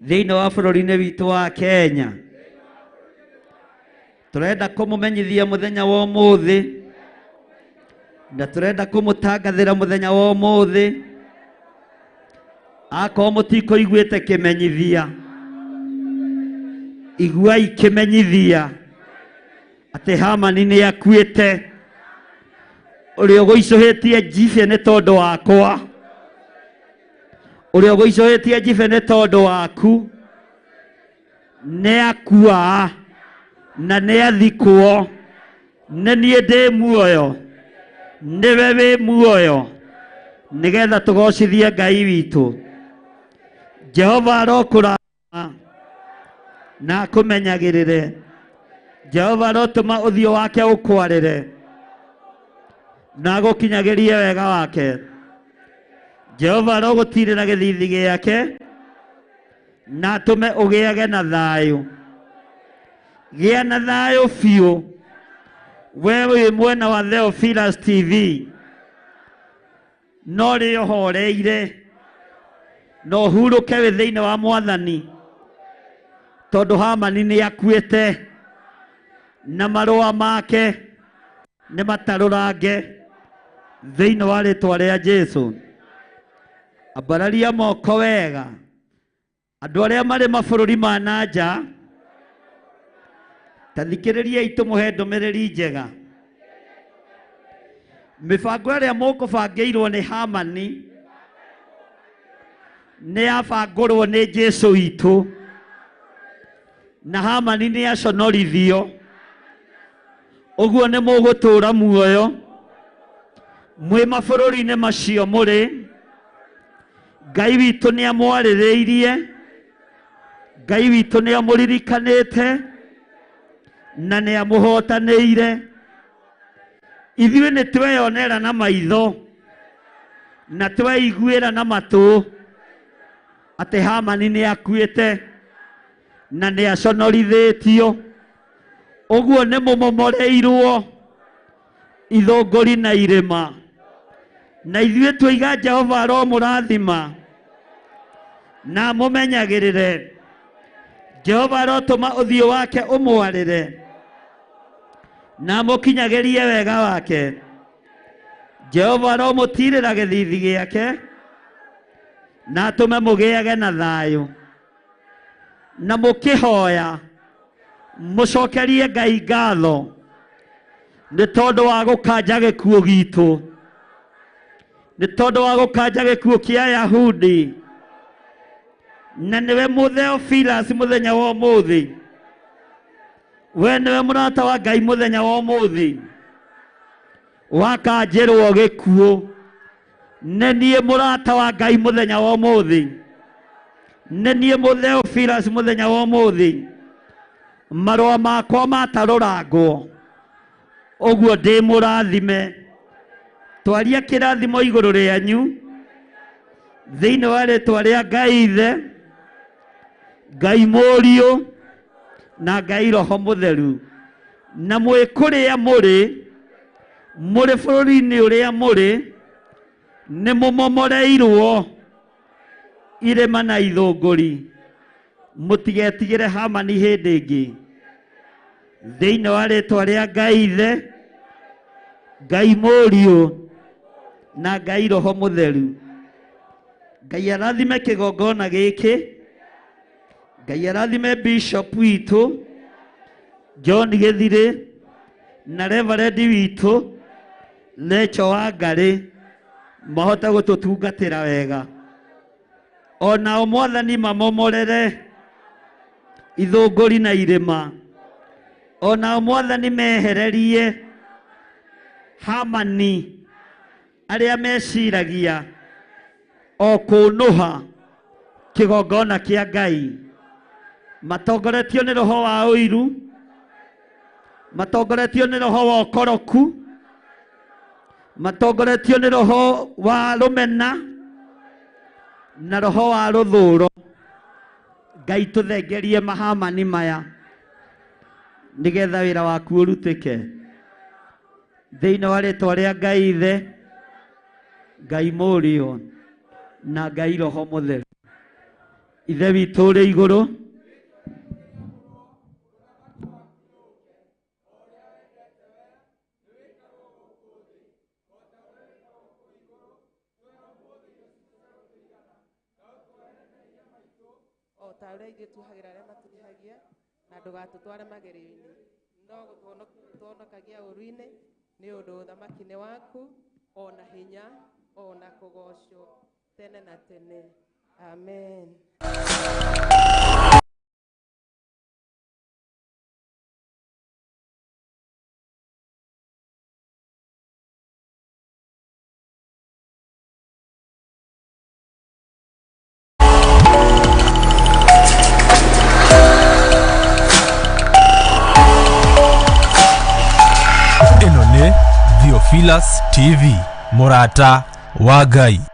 thĩinĩ wa bũrũri-inĩ witũ wa Kenya. Tũrenda kũmũmenyithia mũthenya wa ũmũthĩ, na tũrenda kũmũtangathĩra mũthenya wa ũmũthĩ. Akorwo mũtikũiguĩte kĩmenyithia, iguai kĩmenyithia atĩ Hamani nĩ akuĩte. Ũrĩa ũgũicũhĩtie njibe nĩ tondũ wakwa, ũrĩa ũgũicũhĩtie njibe nĩ tondũ waku, nĩ akua na nĩ athikwo. Nĩ niĩ ndĩ muoyo, nĩwe wĩ muoyo, nĩgetha tũgocithie Ngai witũ. Jehova arokũrathima na akũmenyagĩrĩre. Jehova arotũma ũthiũ wake ũkwarĩre na agũkinyagĩrie wega wake. Jehova arogũtirĩra gĩthithi gĩake na atũme ũgĩage na thayũ. Gĩa na thayũ biũ, we wĩ mwena wa Theophilus TV, no rĩ ũhoreire na ũhurũke wĩ thĩinĩ wa Mwathani, tondũ Hamani nĩ akuĩte na marũa make nĩ matarũrange thĩinĩ wa rĩĩtwa rĩa Jesũ. Ambararia moko wega. Andũ arĩa marĩ mabũrũri ma nanja, ta thikĩrĩriai tũmũhe ndũmĩrĩri njega. Mĩbango ĩrĩa mũkũbangĩirwo nĩ Hamani nĩ yabangũrwo nĩ Jesũ witũ, na Hamani nĩ aconorithio. Ũguo nĩ mũgũtũũra muoyo mwĩ mabũrũri-inĩ macio mũrĩ. Ngai witũ nĩ amwarĩrĩirie, Ngai witũ nĩ amũririkanĩte na nĩ amũhotanĩire. Ithuĩ nĩ tweyonera na maitho na tweiguĩra na matũ atĩ Hamani nĩ akuĩte na nĩ aconorithĩtio. Ũguo nĩ mũmomoreirwo ithũngũri na irĩma, na ithuĩ twoiga Jehova aromũrathima na mũmenyagĩrĩre. Jehova arotuma uthio wake umwarire na mukinyagirie wega wake. Jehova aromutirira githithi giake na atume mugiage na thayu na mukihoya mucokerie Ngai ngatho ni tondu wa gukanja gikuo gitu, ni tondu wa gukanja gikuo kia Ayahudi. Na niwe Theophilus muthenya wa umuthi, we niwe murata wa Ngai muthenya wa umuthi, wakanjirwo gikuo. Ne nie murata wa Ngai muthenya wa umuthi, ne nie Theophilus muthenya wa umuthi, marua makwa matarurangwo. Oguo ndi murathime, twaria kirathimo iguru rianyu thiini wa ritwa ria Ngai Ithe, Ngai Mũriũ na Ngai Roho Mũtheru. Na mwikuria muri bururi-ini uria muri ni mumomoreirwo irima na ithunguri. Mutigetigire Hamani hindi ingi thiini wa ritwa ria Ngai Ithe, Ngai Mũriũ na Ngai Roho Mũtheru. Ngai arathime kigongona giki, Ngai arathime Bishop witu John Githiri na Reverend witu Lecho wa Ngari, mahota gututungatira wega. Ona Mwathani mamomorere ithunguri na irima, ona Mwathani mehererie Hamani aria meciragia o kunuha kigongona kia Ngai. Matongoretio ni roho wa uiru, matongoretio ni roho wa ukoroku, matongoretio ni roho wa rumena na roho wa ruthuro. Ngai tuthengerie mahamani maya nigetha wira waku urutike thiini wa ritwa ria Ngai Ithe, Ngai Mũriũ na Ngai Roho Mũtheru. Ithe witũ ũrĩ igũrũ, o ta ũrĩa ingĩtuhagira arĩa matũhagia na ndũgatũtware magerio-inĩ, no gũtũhonokagia ũru-inĩ nĩ ũndũ ũthamaki nĩ waku, ona hinya ona kũgocwo tene na tene. Amen. Ino nĩ Theophilus TV, Murata wa Ngai.